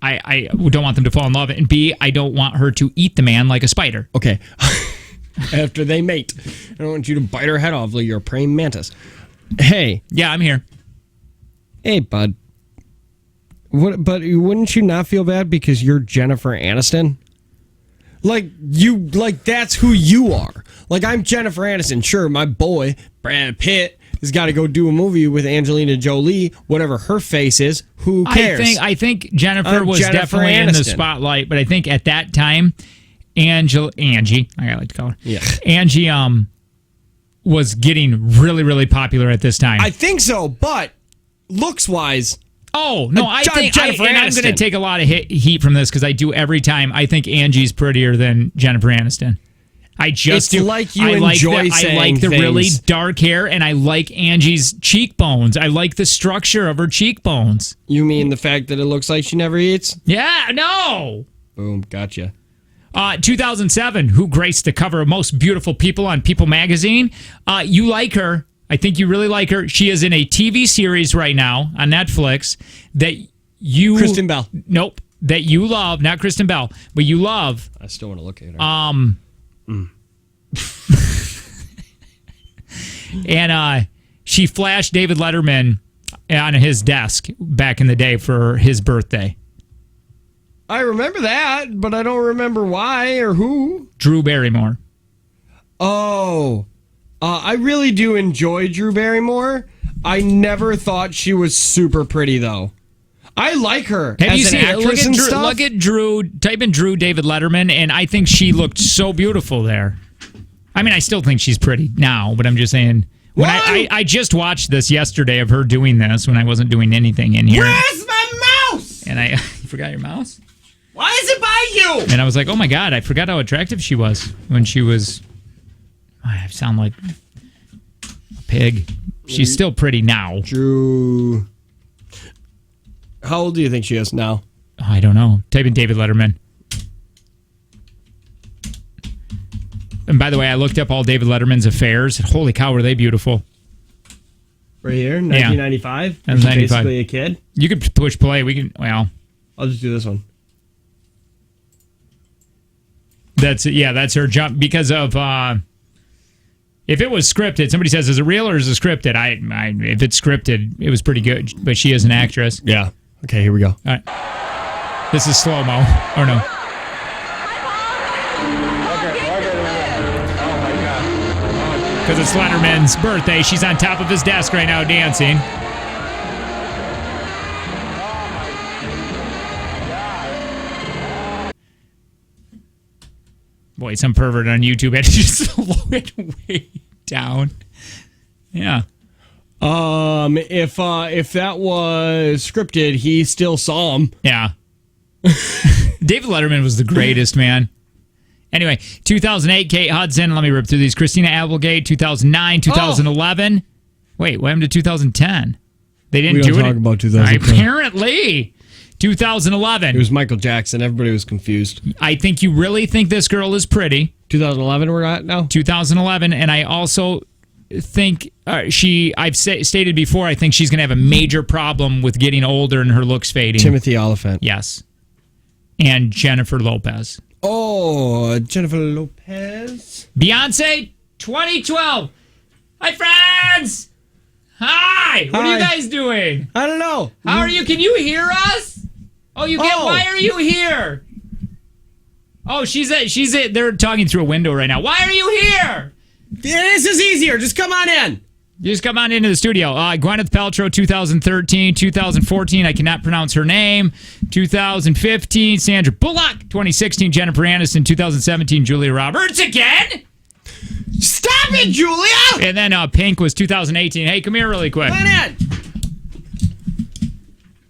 I don't want them to fall in love, and B, I don't want her to eat the man like a spider. Okay. After they mate, I don't want you to bite her head off like you're a praying mantis. Hey. Yeah, I'm here. Hey, bud. But wouldn't you not feel bad because you're Jennifer Aniston? Like that's who you are. Like, I'm Jennifer Aniston. Sure, my boy Brad Pitt has got to go do a movie with Angelina Jolie, whatever her face is. Who cares? I think Jennifer was Jennifer definitely in Aniston. the spotlight, but I think at that time, Angie, I like to call her. Yeah. Angie was getting really, really popular at this time. I think so, but looks wise. Oh, no, I think Jennifer and I'm Aniston. going to take a lot of heat from this because I do every time. I think Angie's prettier than Jennifer Aniston. I just It's do. like you I enjoy I like the saying really things. dark hair, and I like Angie's cheekbones. I like the structure of her cheekbones. You mean the fact that it looks like she never eats? Yeah, no. Boom, gotcha. 2007, who graced the cover of Most Beautiful People on People magazine. You like her. I think you really like her. She is in a TV series right now on Netflix that you... Kristen Bell. Nope. That you love. Not Kristen Bell, but you love. I still want to look at her. And she flashed David Letterman on his desk back in the day for his birthday. I remember that, but I don't remember why or who. Drew Barrymore. Oh, I really do enjoy Drew Barrymore. I never thought she was super pretty, though. I like her Have as you an seen it? actress and stuff. Look at Drew. Type in Drew David Letterman, and I think she looked so beautiful there. I mean, I still think she's pretty now, but I'm just saying. When I just watched this yesterday of her doing this when I wasn't doing anything in here. Where's my mouse? And I forgot your mouse? Why is it by you? And I was like, oh my God, I forgot how attractive she was when she was. I sound like a pig. She's still pretty now. Drew. How old do you think she is now? I don't know. Type in David Letterman. And by the way, I looked up all David Letterman's affairs. Holy cow, were they beautiful. Right here, 1995? Yeah. That's 95. Basically a kid? You could push play. We can, well. I'll just do this one. That's her jump because of, if it was scripted, somebody says, is it real or is it scripted? If it's scripted, it was pretty good, but she is an actress. Yeah. Okay, here we go. All right. This is slow-mo, or no? Because it's Letterman's birthday. She's on top of his desk right now dancing. Boy, some pervert on YouTube had to just slow it way down. Yeah. If that was scripted, he still saw him. Yeah. David Letterman was the greatest, man. Anyway, 2008, Kate Hudson. Let me rip through these. Christina Applegate, 2009, 2011. Wait, what happened to 2010? They didn't do it. We don't talk about 2010. Apparently, 2011. It was Michael Jackson. Everybody was confused. I think you really think this girl is pretty. 2011 we're at now? 2011, and I also think I've stated before, I think she's going to have a major problem with getting older and her looks fading. Timothy Oliphant. Yes. And Jennifer Lopez. Oh, Jennifer Lopez. Beyonce, 2012. Hi, friends! Hi! What are you guys doing? I don't know. How are you? Can you hear us? Oh, you can't. Oh. Why are you here? Oh, she's it. They're talking through a window right now. Why are you here? This is easier. Just come on in. You just come on into the studio. Gwyneth Paltrow, 2013. 2014, I cannot pronounce her name. 2015, Sandra Bullock. 2016, Jennifer Aniston. 2017, Julia Roberts again. Stop it, Julia! And then Pink was 2018. Hey, come here really quick. Come on in.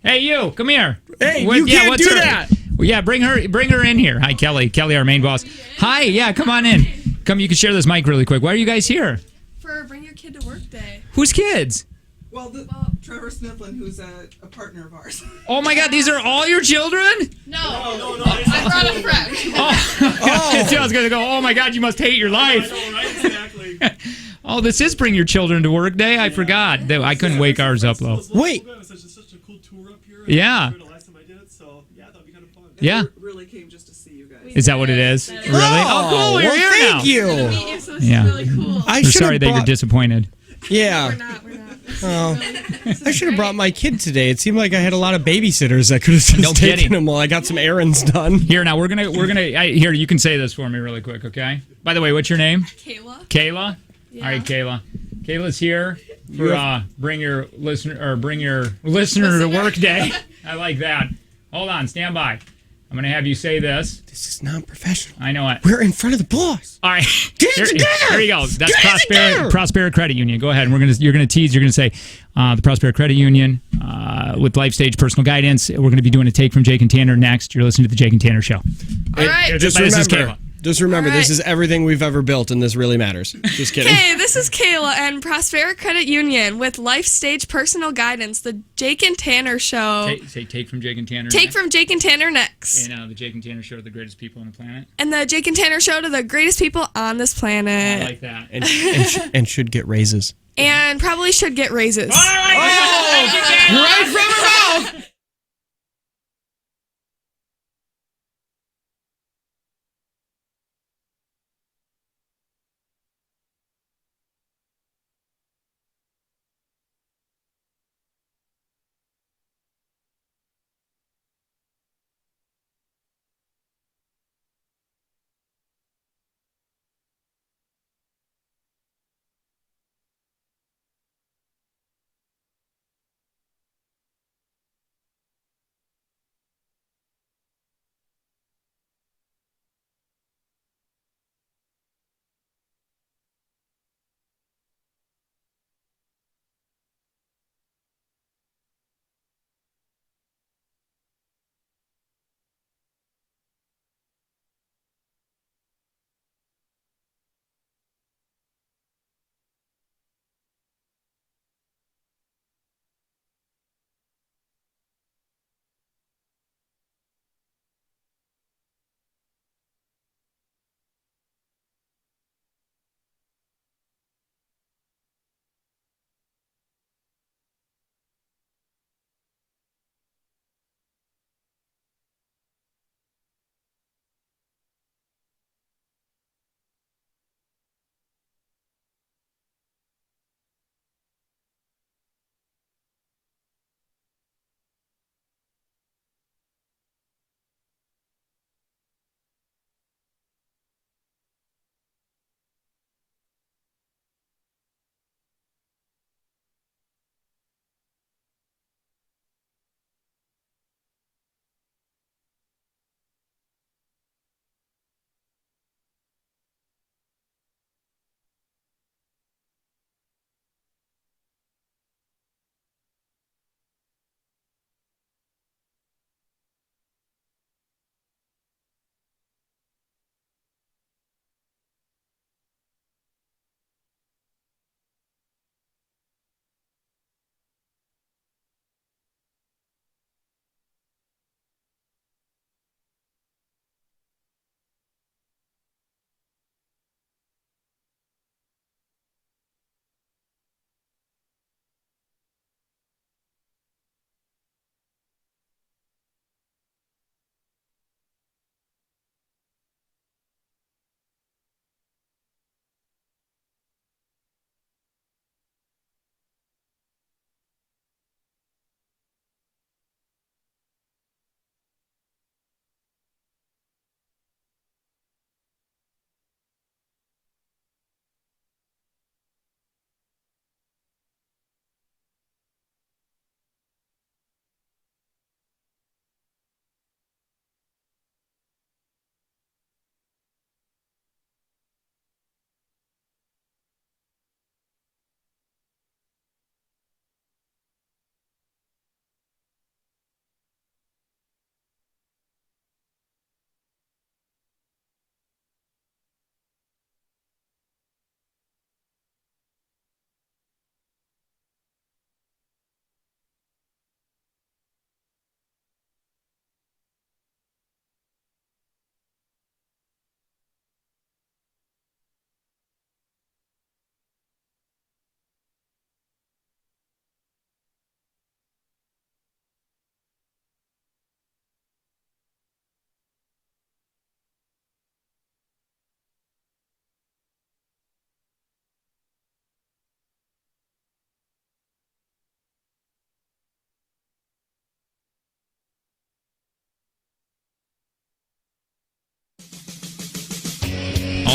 Hey, you, come here. Hey, you can't do that. Well, yeah, bring her in here. Hi, Kelly. Kelly, our main boss. Hi, yeah, come on in. Come, you can share this mic really quick. Why are you guys here? For Bring Your Kid to Work Day. Whose kids? Well, Trevor Smithlin, who's a partner of ours. Oh my God, these are all your children? No, I brought a friend. I was going to go, oh my God, you must hate your life. Exactly. Oh, this is Bring Your Children to Work Day? I forgot. I couldn't wake ours up, though. Wait. Such a cool tour up here. Yeah. The last time I did it, so yeah, that'd be kind of fun. Yeah. Really came just to see you guys. Is that what it is? Really? Oh, cool. You're here now. Thank you. Yeah. Really cool. We're sorry that you're disappointed. Yeah. We're not. Oh, I should have brought my kid today. It seemed like I had a lot of babysitters that could have just taken him while I got some errands done. Here, now we're gonna. Here, you can say this for me really quick, okay? By the way, what's your name? Kayla. Kayla. Yeah. All right, Kayla. Kayla's here for bring your listener to work day. I like that. Hold on, stand by. I'm gonna have you say this. This is non-professional. I know it. We're in front of the boss. All right. Get it together. Here you go. That's Get Prospera Credit Union. Go ahead. And you're gonna tease. You're gonna say the Prospera Credit Union with life stage personal guidance. We're gonna be doing a take from Jake and Tanner next. You're listening to the Jake and Tanner Show. All right. Just remember, this is everything we've ever built, and this really matters. Just kidding. Hey, this is Kayla and Prospera Credit Union with Life Stage Personal Guidance, the Jake and Tanner Show. Take from Jake and Tanner. Take from Jake and Tanner next. And the Jake and Tanner Show to the greatest people on the planet. And the Jake and Tanner Show to the greatest people on this planet. I like that. And should get raises. And probably should get raises. Right from her mouth.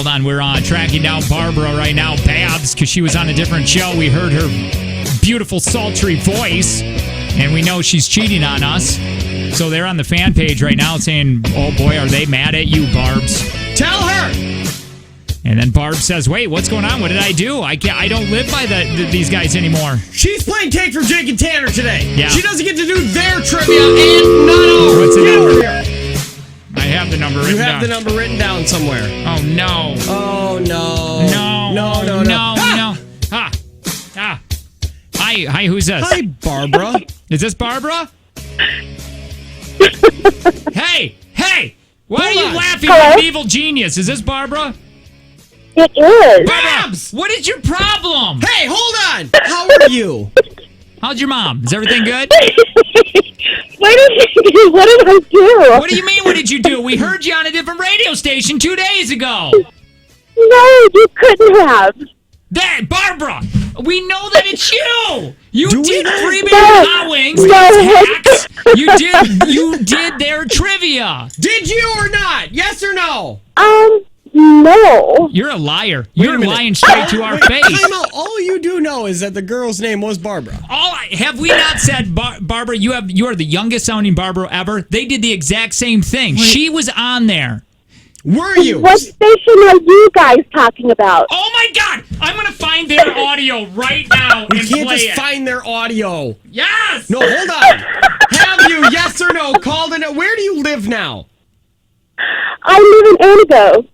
on. We're tracking down Barbara right now, Babs, because she was on a different show. We heard her beautiful, sultry voice, and we know she's cheating on us. So they're on the fan page right now saying, oh boy, are they mad at you, Barbs. Tell her! And then Barb says, wait, what's going on? What did I do? I don't live by these guys anymore. She's playing Take from Jake and Tanner today. Yeah. She doesn't get to do their trivia and none of What's the number? Here. I have the number written down. You have the number written down somewhere. Oh, no. Oh, no. No. Ha. Hi, who's this? Hi, Barbara. Is this Barbara? Hey! Why are you laughing like an evil genius? Is this Barbara? It is. Babs! What is your problem? Hey, hold on! How are you? How's your mom? Is everything good? What did I do? What do you mean, what did you do? We heard you on a different radio station 2 days ago. No, you couldn't have. Barbara, we know that it's you. You did Freeman Hot Wings. You did their trivia. Did you or not? Yes or no? No. You're a liar. You're lying straight to our face. Time out. All you do know is that the girl's name was Barbara. Have we not said, Barbara, you are the youngest sounding Barbara ever? They did the exact same thing. Wait. She was on there. Were you? What station are you guys talking about? Oh my God! I'm gonna find their audio right now and play it. We can't just find their audio. Yes! No, hold on. Have you, yes or no, called in? Where do you live now? I live in Anago.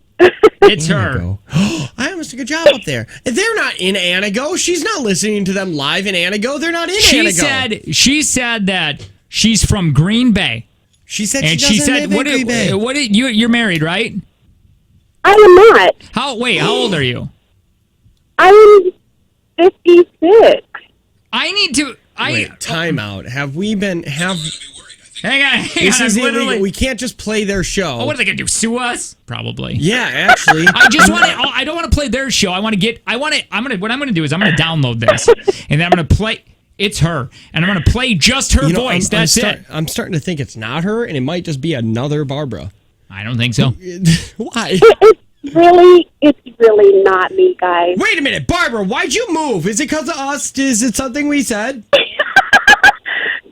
It's her. I almost did a good job up there. They're not in Anago. She's not listening to them live inAnago. They're not in Anago. She said that she's from Green Bay. She said she doesn't live in Green Bay. You're married, right? I am not. How old are you? I'm 56. I need to. Wait, time out. Have we been? Hang on. This is illegal. We can't just play their show. Oh, what are they gonna do? Sue us? Probably. Yeah, actually. I don't want to play their show. What I'm gonna do is I'm gonna download this, and then I'm gonna play. It's her, and I'm gonna play just her voice. That's it. I'm starting to think it's not her, and it might just be another Barbara. I don't think so. Why? It's really not me, guys. Wait a minute, Barbara. Why'd you move? Is it because of us? Is it something we said?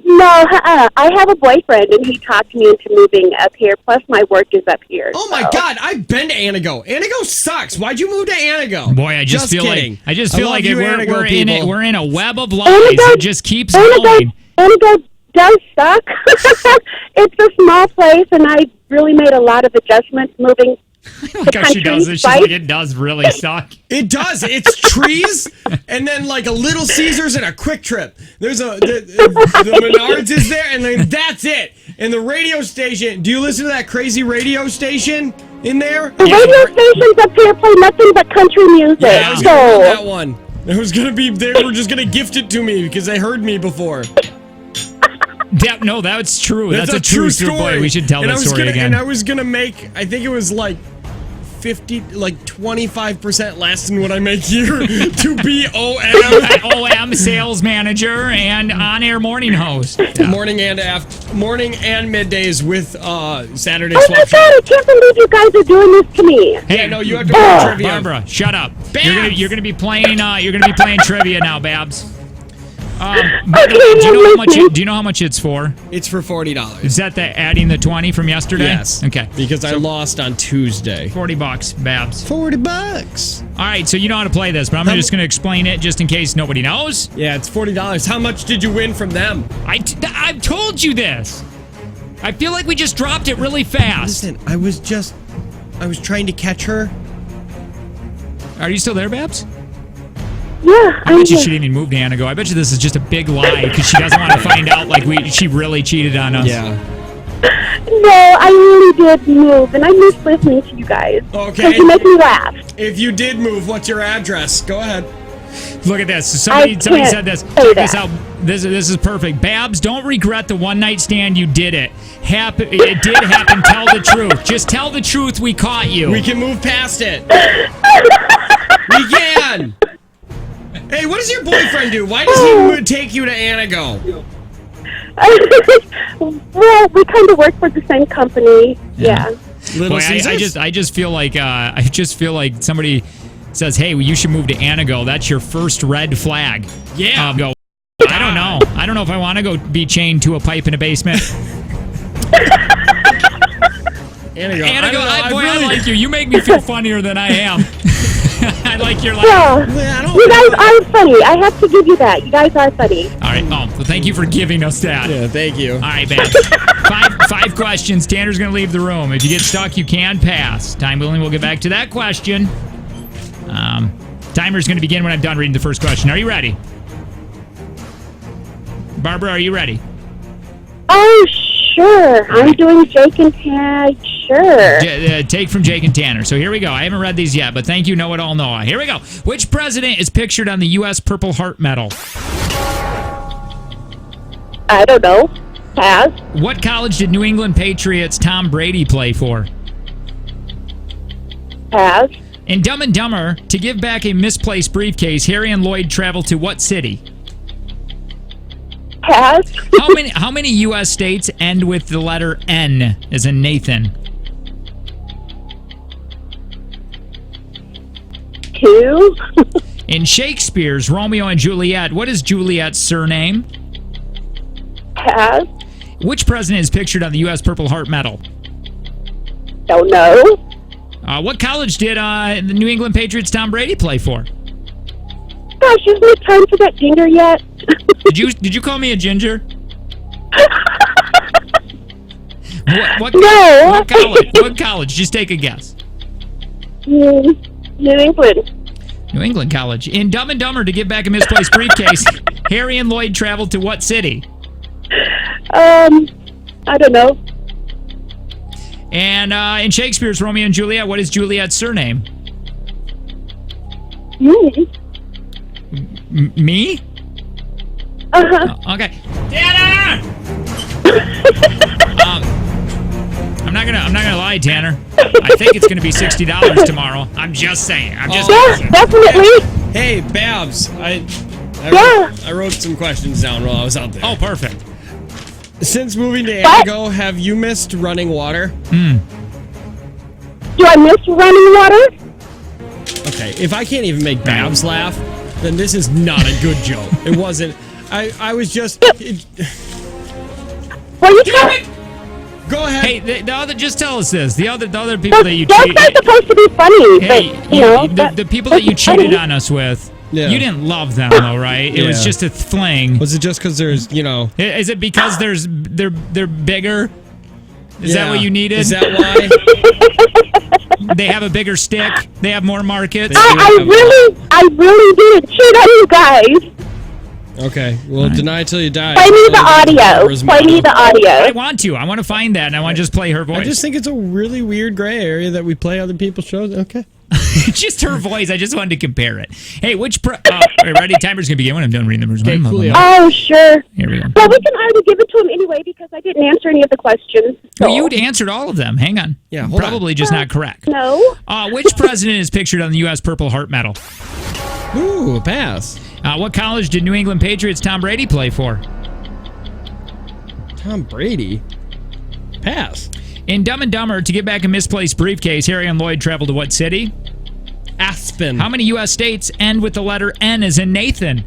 No, I have a boyfriend, and he talked me into moving up here. Plus, my work is up here. Oh my God! I've been to Anago. Anago sucks. Why'd you move to Anago? Boy, I just feel kidding. like we're in a web of lies. Anago, it just keeps going. Anago does suck. It's a small place, and I really made a lot of adjustments moving. She does it. She's like, it does really suck. It does. It's trees, and then like a Little Caesars and a Quick Trip. There's the Menards is there, and then that's it. And the radio station. Do you listen to that crazy radio station in there? The radio stations up here play nothing but country music. Yeah, I was gonna run that one. It was gonna be. They were just gonna gift it to me because they heard me before. No, that's true. That's a true story. Boy, we should tell that story again. And I was gonna make. I think it was like 25% less than what I make here to be OM sales manager and on-air morning host. Yeah. Morning and middays with Saturday Swap. Oh my God! I can't believe you guys are doing this to me. Hey, no, you have to play trivia. Barbara, shut up. You're gonna be playing. You're gonna be playing trivia now, Babs. Do you know how much it's for? It's for $40. Is that adding the 20 from yesterday? Yes. Okay. Because I lost on Tuesday. $40, Babs. $40. All right, so you know how to play this, but I'm just going to explain it just in case nobody knows. Yeah, it's $40. How much did you win from them? I've told you this. I feel like we just dropped it really fast. Listen, I was trying to catch her. Are you still there, Babs? Yeah, I bet you she didn't even move to Anago. I bet you this is just a big lie because she doesn't want to find out she really cheated on us. Yeah. No, I really did move, and I miss listening to you guys. Okay. Because you make me laugh. If you did move, what's your address? Go ahead. Look at this. Somebody said this. Check this out. This is perfect. Babs, don't regret the one-night stand. You did it. It did happen. Tell the truth. Just tell the truth. We caught you. We can move past it. We can. Hey, what does your boyfriend do? Why does he take you to Anago? Well, we kind of work for the same company. Yeah. Little Boy, Caesars? I just feel like somebody says, "Hey, well, you should move to Anago. That's your first red flag." Yeah. Go. I don't know. I don't know if I want to go be chained to a pipe in a basement. Anago, I like you. You make me feel funnier than I am. I like your laugh. Yeah. You guys are funny. I have to give you that. You guys are funny. All right. Oh, well, thank you for giving us that. Yeah, thank you. All right, man. Five questions. Tanner's going to leave the room. If you get stuck, you can pass. Time willing, we'll get back to that question. Timer's going to begin when I'm done reading the first question. Are you ready? Barbara, are you ready? Oh, sure. I'm doing Jake and Tag. Sure. Take from Jake and Tanner. So here we go. I haven't read these yet, but thank you, Know-It-All Noah. Here we go. Which president is pictured on the U.S. Purple Heart Medal? I don't know. Pass. What college did New England Patriots Tom Brady play for? Pass. In Dumb and Dumber, to give back a misplaced briefcase, Harry and Lloyd travel to what city? Pass. How many U.S. states end with the letter N, as in Nathan? 2. In Shakespeare's Romeo and Juliet, what is Juliet's surname? Pass. Which president is pictured on the U.S. Purple Heart Medal? Don't know. What college did the New England Patriots Tom Brady play for? Gosh, isn't it time for that dinner yet? Did you call me a ginger? What college? What college? Just take a guess. New England. New England College. In Dumb and Dumber, to give back a misplaced briefcase, Harry and Lloyd traveled to what city? I don't know. And in Shakespeare's Romeo and Juliet, what is Juliet's surname? Me? Uh-huh. Okay. Tanner! I'm not gonna lie, Tanner. I think it's gonna be $60 tomorrow. I'm just saying. Definitely. Hey, Babs. I wrote some questions down while I was out there. Oh, perfect. Since moving to Anago, have you missed running water? Do I miss running water? Okay, if I can't even make Babs laugh, then this is not a good joke. It wasn't. I was just. What are you talking? Go ahead. Hey, the other, just tell us this. The other people that you That's cheated. not supposed to be funny, Hey, but, you know. the people that you cheated on us with. Yeah. You didn't love them though, right? It was Yeah. just a fling. Was it just because there's, Is it because they're bigger? Is that what you needed? Is that why? They have a bigger stick. They have more markets. I really didn't cheat on you guys. Okay, well, deny till you die. Play me the audio. Play me the audio. I want to. I want to find that, and I want to just play her voice. I just think it's a really weird gray area that we play other people's shows. Okay. Just her voice. I just wanted to compare it. Hey, ready? Timer's going to begin when I'm done reading the Okay, coolio. Oh, sure. Here we go. Well, we can already give it to him anyway because I didn't answer any of the questions. So. Well, you'd answered all of them. Hang on. Yeah, hold Probably just not correct. No. Which president is pictured on the U.S. Purple Heart Medal? Ooh, pass. What college did New England Patriots Tom Brady play for? Tom Brady? Pass. In Dumb and Dumber, to get back a misplaced briefcase, Harry and Lloyd traveled to what city? Aspen. How many U.S. states end with the letter N as in Nathan?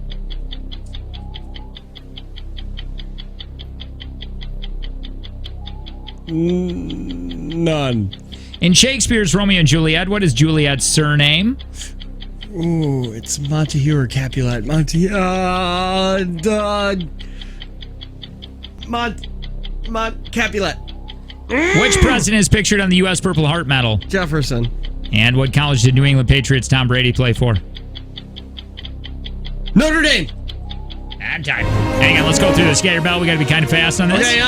None. In Shakespeare's Romeo and Juliet, what is Juliet's surname? Ooh, it's Montague or Capulet. Capulet. Which president is pictured on the U.S. Purple Heart Medal? Jefferson. And what college did New England Patriots Tom Brady play for? Notre Dame. Bad time. Hang on, let's go through the scatter bell. We got to be kind of fast on this. Okay,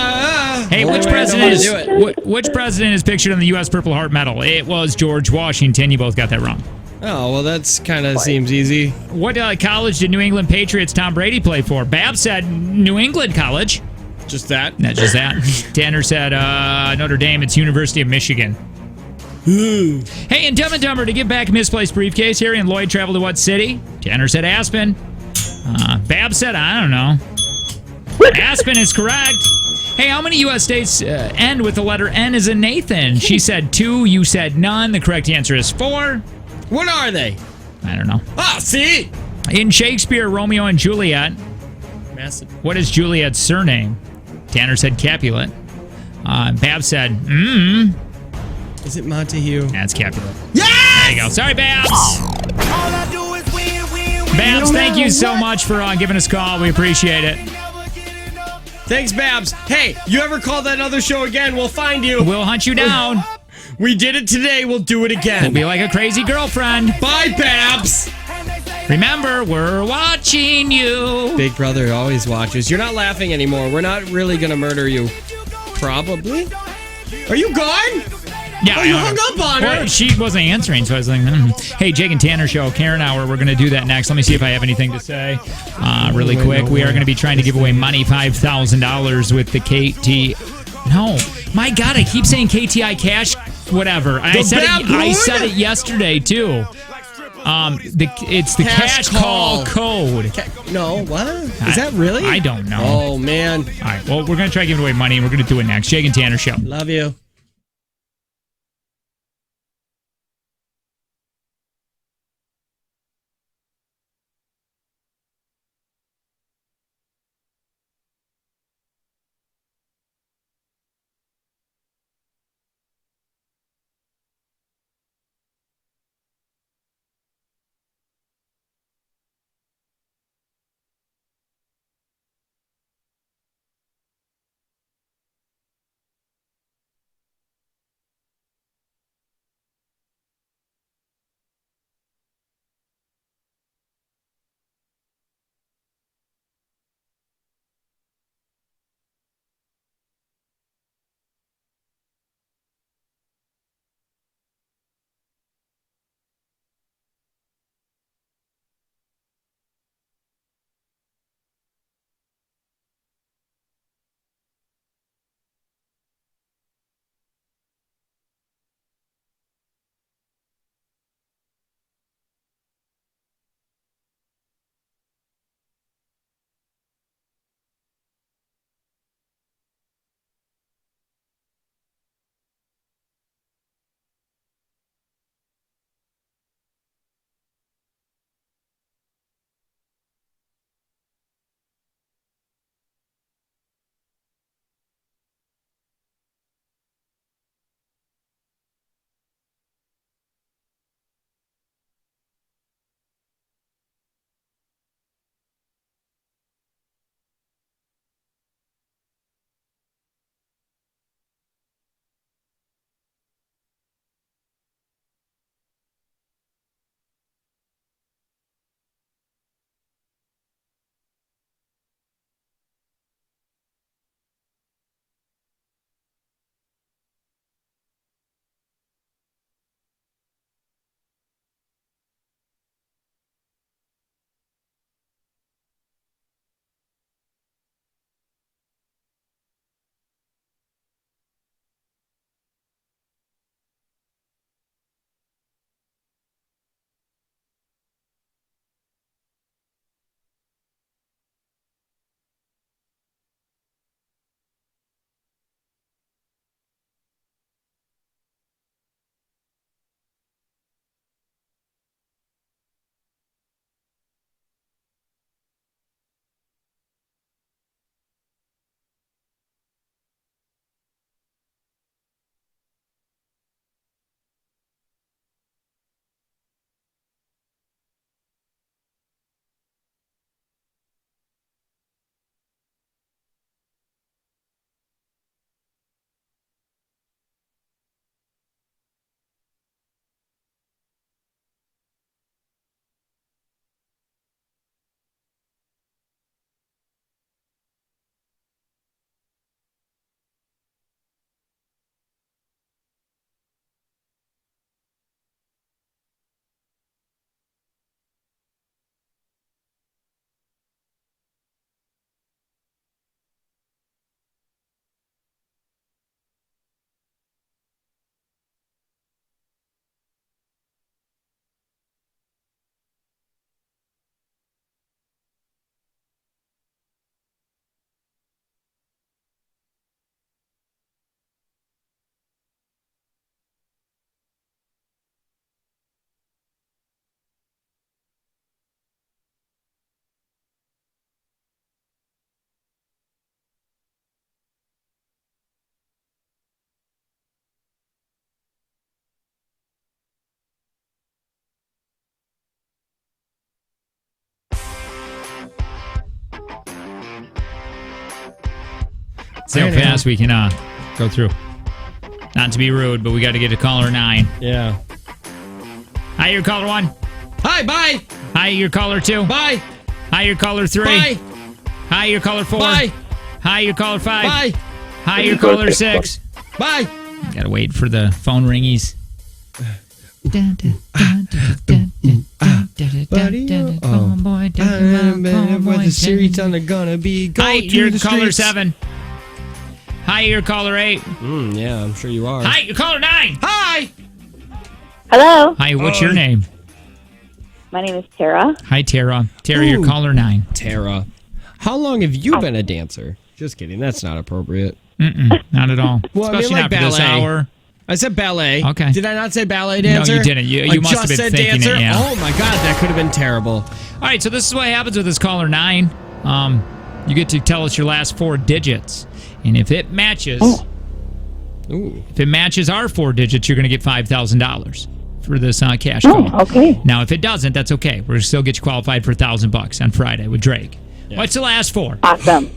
hey, which president is pictured on the U.S. Purple Heart Medal? It was George Washington. You both got that wrong. Oh, well, that's kind of seems easy. What college did New England Patriots Tom Brady play for? Bab said New England College. Just that? Not just that. Tanner said Notre Dame. It's University of Michigan. Hey, in Dumb and Dumber, to give back a misplaced briefcase, Harry and Lloyd traveled to what city? Tanner said Aspen. Bab said, I don't know. Aspen is correct. Hey, how many U.S. states end with the letter N as in Nathan? She said 2. You said none. The correct answer is 4. What are they? I don't know. Ah, see? In Shakespeare, Romeo and Juliet, Massive. what is Juliet's surname? Tanner said Capulet. Bab said, Is it Montague? That's Capulet. Yes! There you go. Sorry, Babs. Babs, thank you so much for giving us a call. We appreciate it. Thanks, Babs. Hey, you ever call that other show again, we'll find you. We'll hunt you down. We did it today. We'll do it again. We'll be like a crazy girlfriend. Bye, Babs. Remember, we're watching you. Big Brother always watches. You're not laughing anymore. We're not really going to murder you. Probably. Are you gone? Yeah, oh, you hung up on her. Well, she wasn't answering, so I was like, Hey, Jake and Tanner show, Karen Hour. We're going to do that next. Let me see if I have anything to say really quick. We are going to be trying to give away money, $5,000 with the KT. No. My God, I keep saying KTI Cash, whatever. I said it yesterday, too. It's the cash call code. No, what? Is that really? I don't know. Oh, man. All right, well, we're going to try giving away money, and we're going to do it next. Jake and Tanner show. Love you. See how fast we can go through. Not to be rude, but we got to get to caller 9. Yeah. Hi, you're caller 1. Hi, bye. Hi, you're caller 2. Bye. Hi, you're caller 3. Bye. Hi, you're caller 4. Bye. Hi, you're caller 5. Bye. Hi, you're caller 6. Bye. Gotta wait for the phone ringies. Where the streets are gonna be. Hi, you're caller 7. Hi, you're caller 8. Yeah, I'm sure you are. Hi, you're caller 9. Hi. Hello. Hi, what's your name? My name is Tara. Hi, Tara. Tara, you're caller 9. Tara. How long have you been a dancer? Just kidding. That's not appropriate. Not at all. Well, Especially I mean, not like for this ballet. hour. I said ballet. Okay. Did I not say ballet dancer? No, you didn't. You must have been said thinking dancer? it, yeah. Oh my God, that could have been terrible. All right, so this is what happens with this caller 9. You get to tell us your last 4 digits, and if it matches, if it matches our 4 digits, you're going to get $5,000 for this cash call. Okay. Now, if it doesn't, that's okay. We'll still get you qualified for $1,000 on Friday with Drake. Yeah. What's the last 4? Awesome.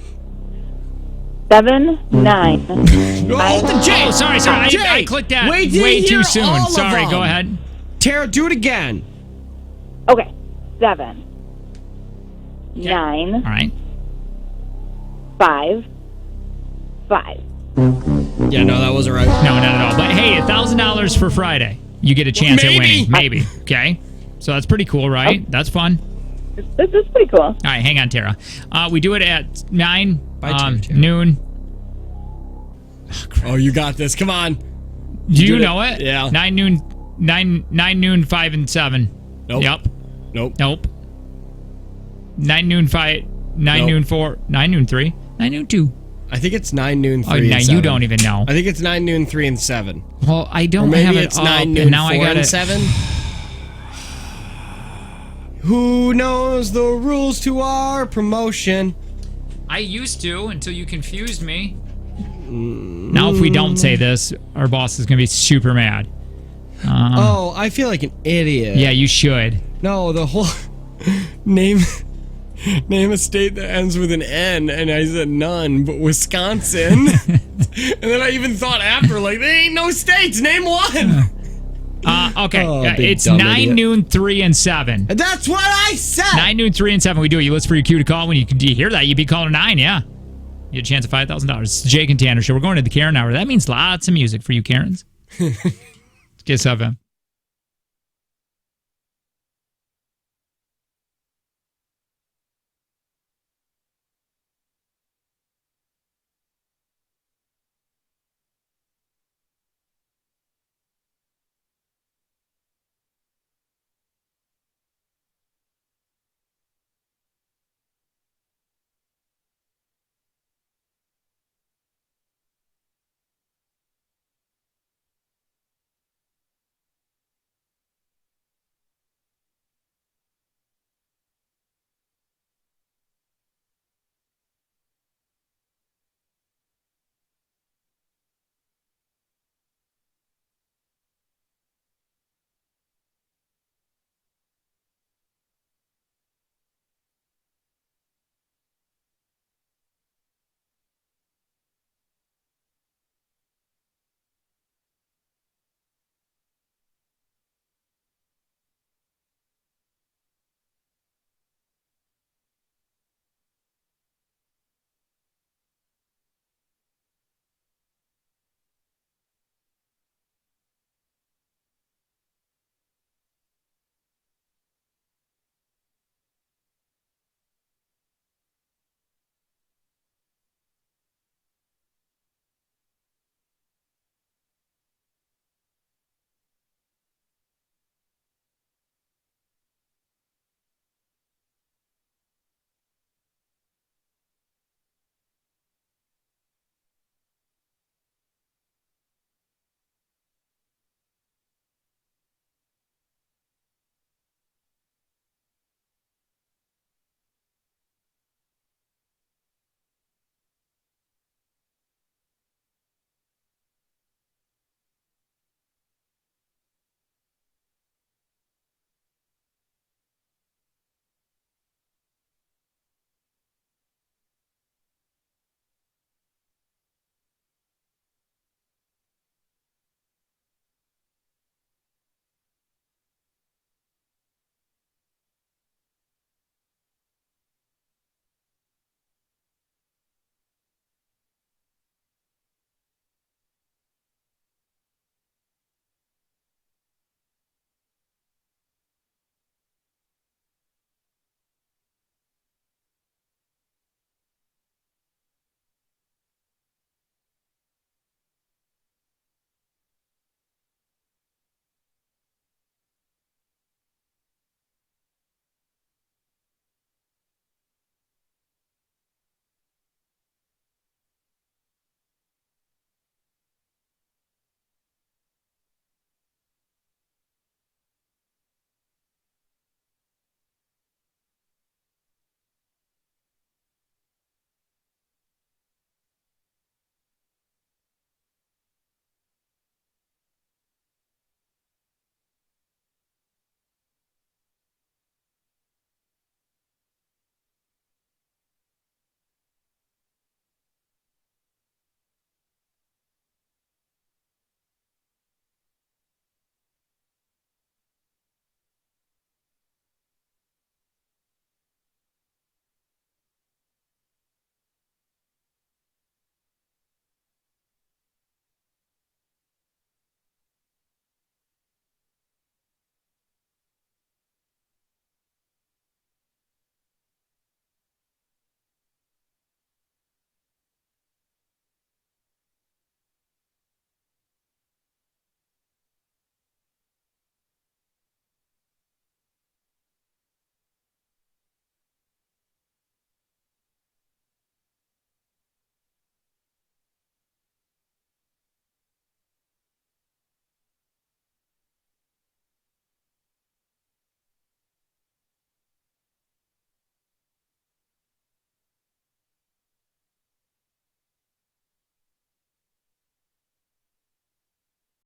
7, 9. Oh, the J. Oh, sorry. I clicked that Wait, did way you too hear soon. all of Sorry, them? go ahead. Tara, do it again. Okay. 7, 9. All right. 5, 5. Yeah, no, that wasn't right. No, not at all. But hey, $1,000 for Friday. You get a chance at winning. Maybe. Okay. So that's pretty cool, right? That's fun. This is pretty cool. All right, hang on, Tara. We do it at 9 Tara. noon. Oh, you got this. Come on. Do you know it? Yeah. 9 noon, 5 and 7. Nope. Yep. Nope. 9 noon, 5, 9 noon, 4, 9 noon, 3, 9 noon, 2. I think it's 9 noon, 3, Oh, and now 7. you don't even know. I think it's 9 noon, 3, and 7. Well, I Or don't maybe have it it's up, 9 and noon, now 4, I got and it. 7. Who knows the rules to our promotion? I used to until you confused me. Now, if we don't say this, our boss is going to be super mad. Oh, I feel like an idiot. Yeah, you should. No, the whole name a state that ends with an N, and I said none, but Wisconsin. And then I even thought after, like, there ain't no states. Name one. Okay, Oh, big it's dumb 9 idiot. noon, 3 and 7. That's what I said. 9 noon, 3 and 7. We do it. You listen for your cue to call. When you hear that, you'd be calling 9. Yeah, you get a chance at $5,000. It's the Jake and Tanner Show. We're going to the Karen Hour. That means lots of music for you, Karens. Kiss FM.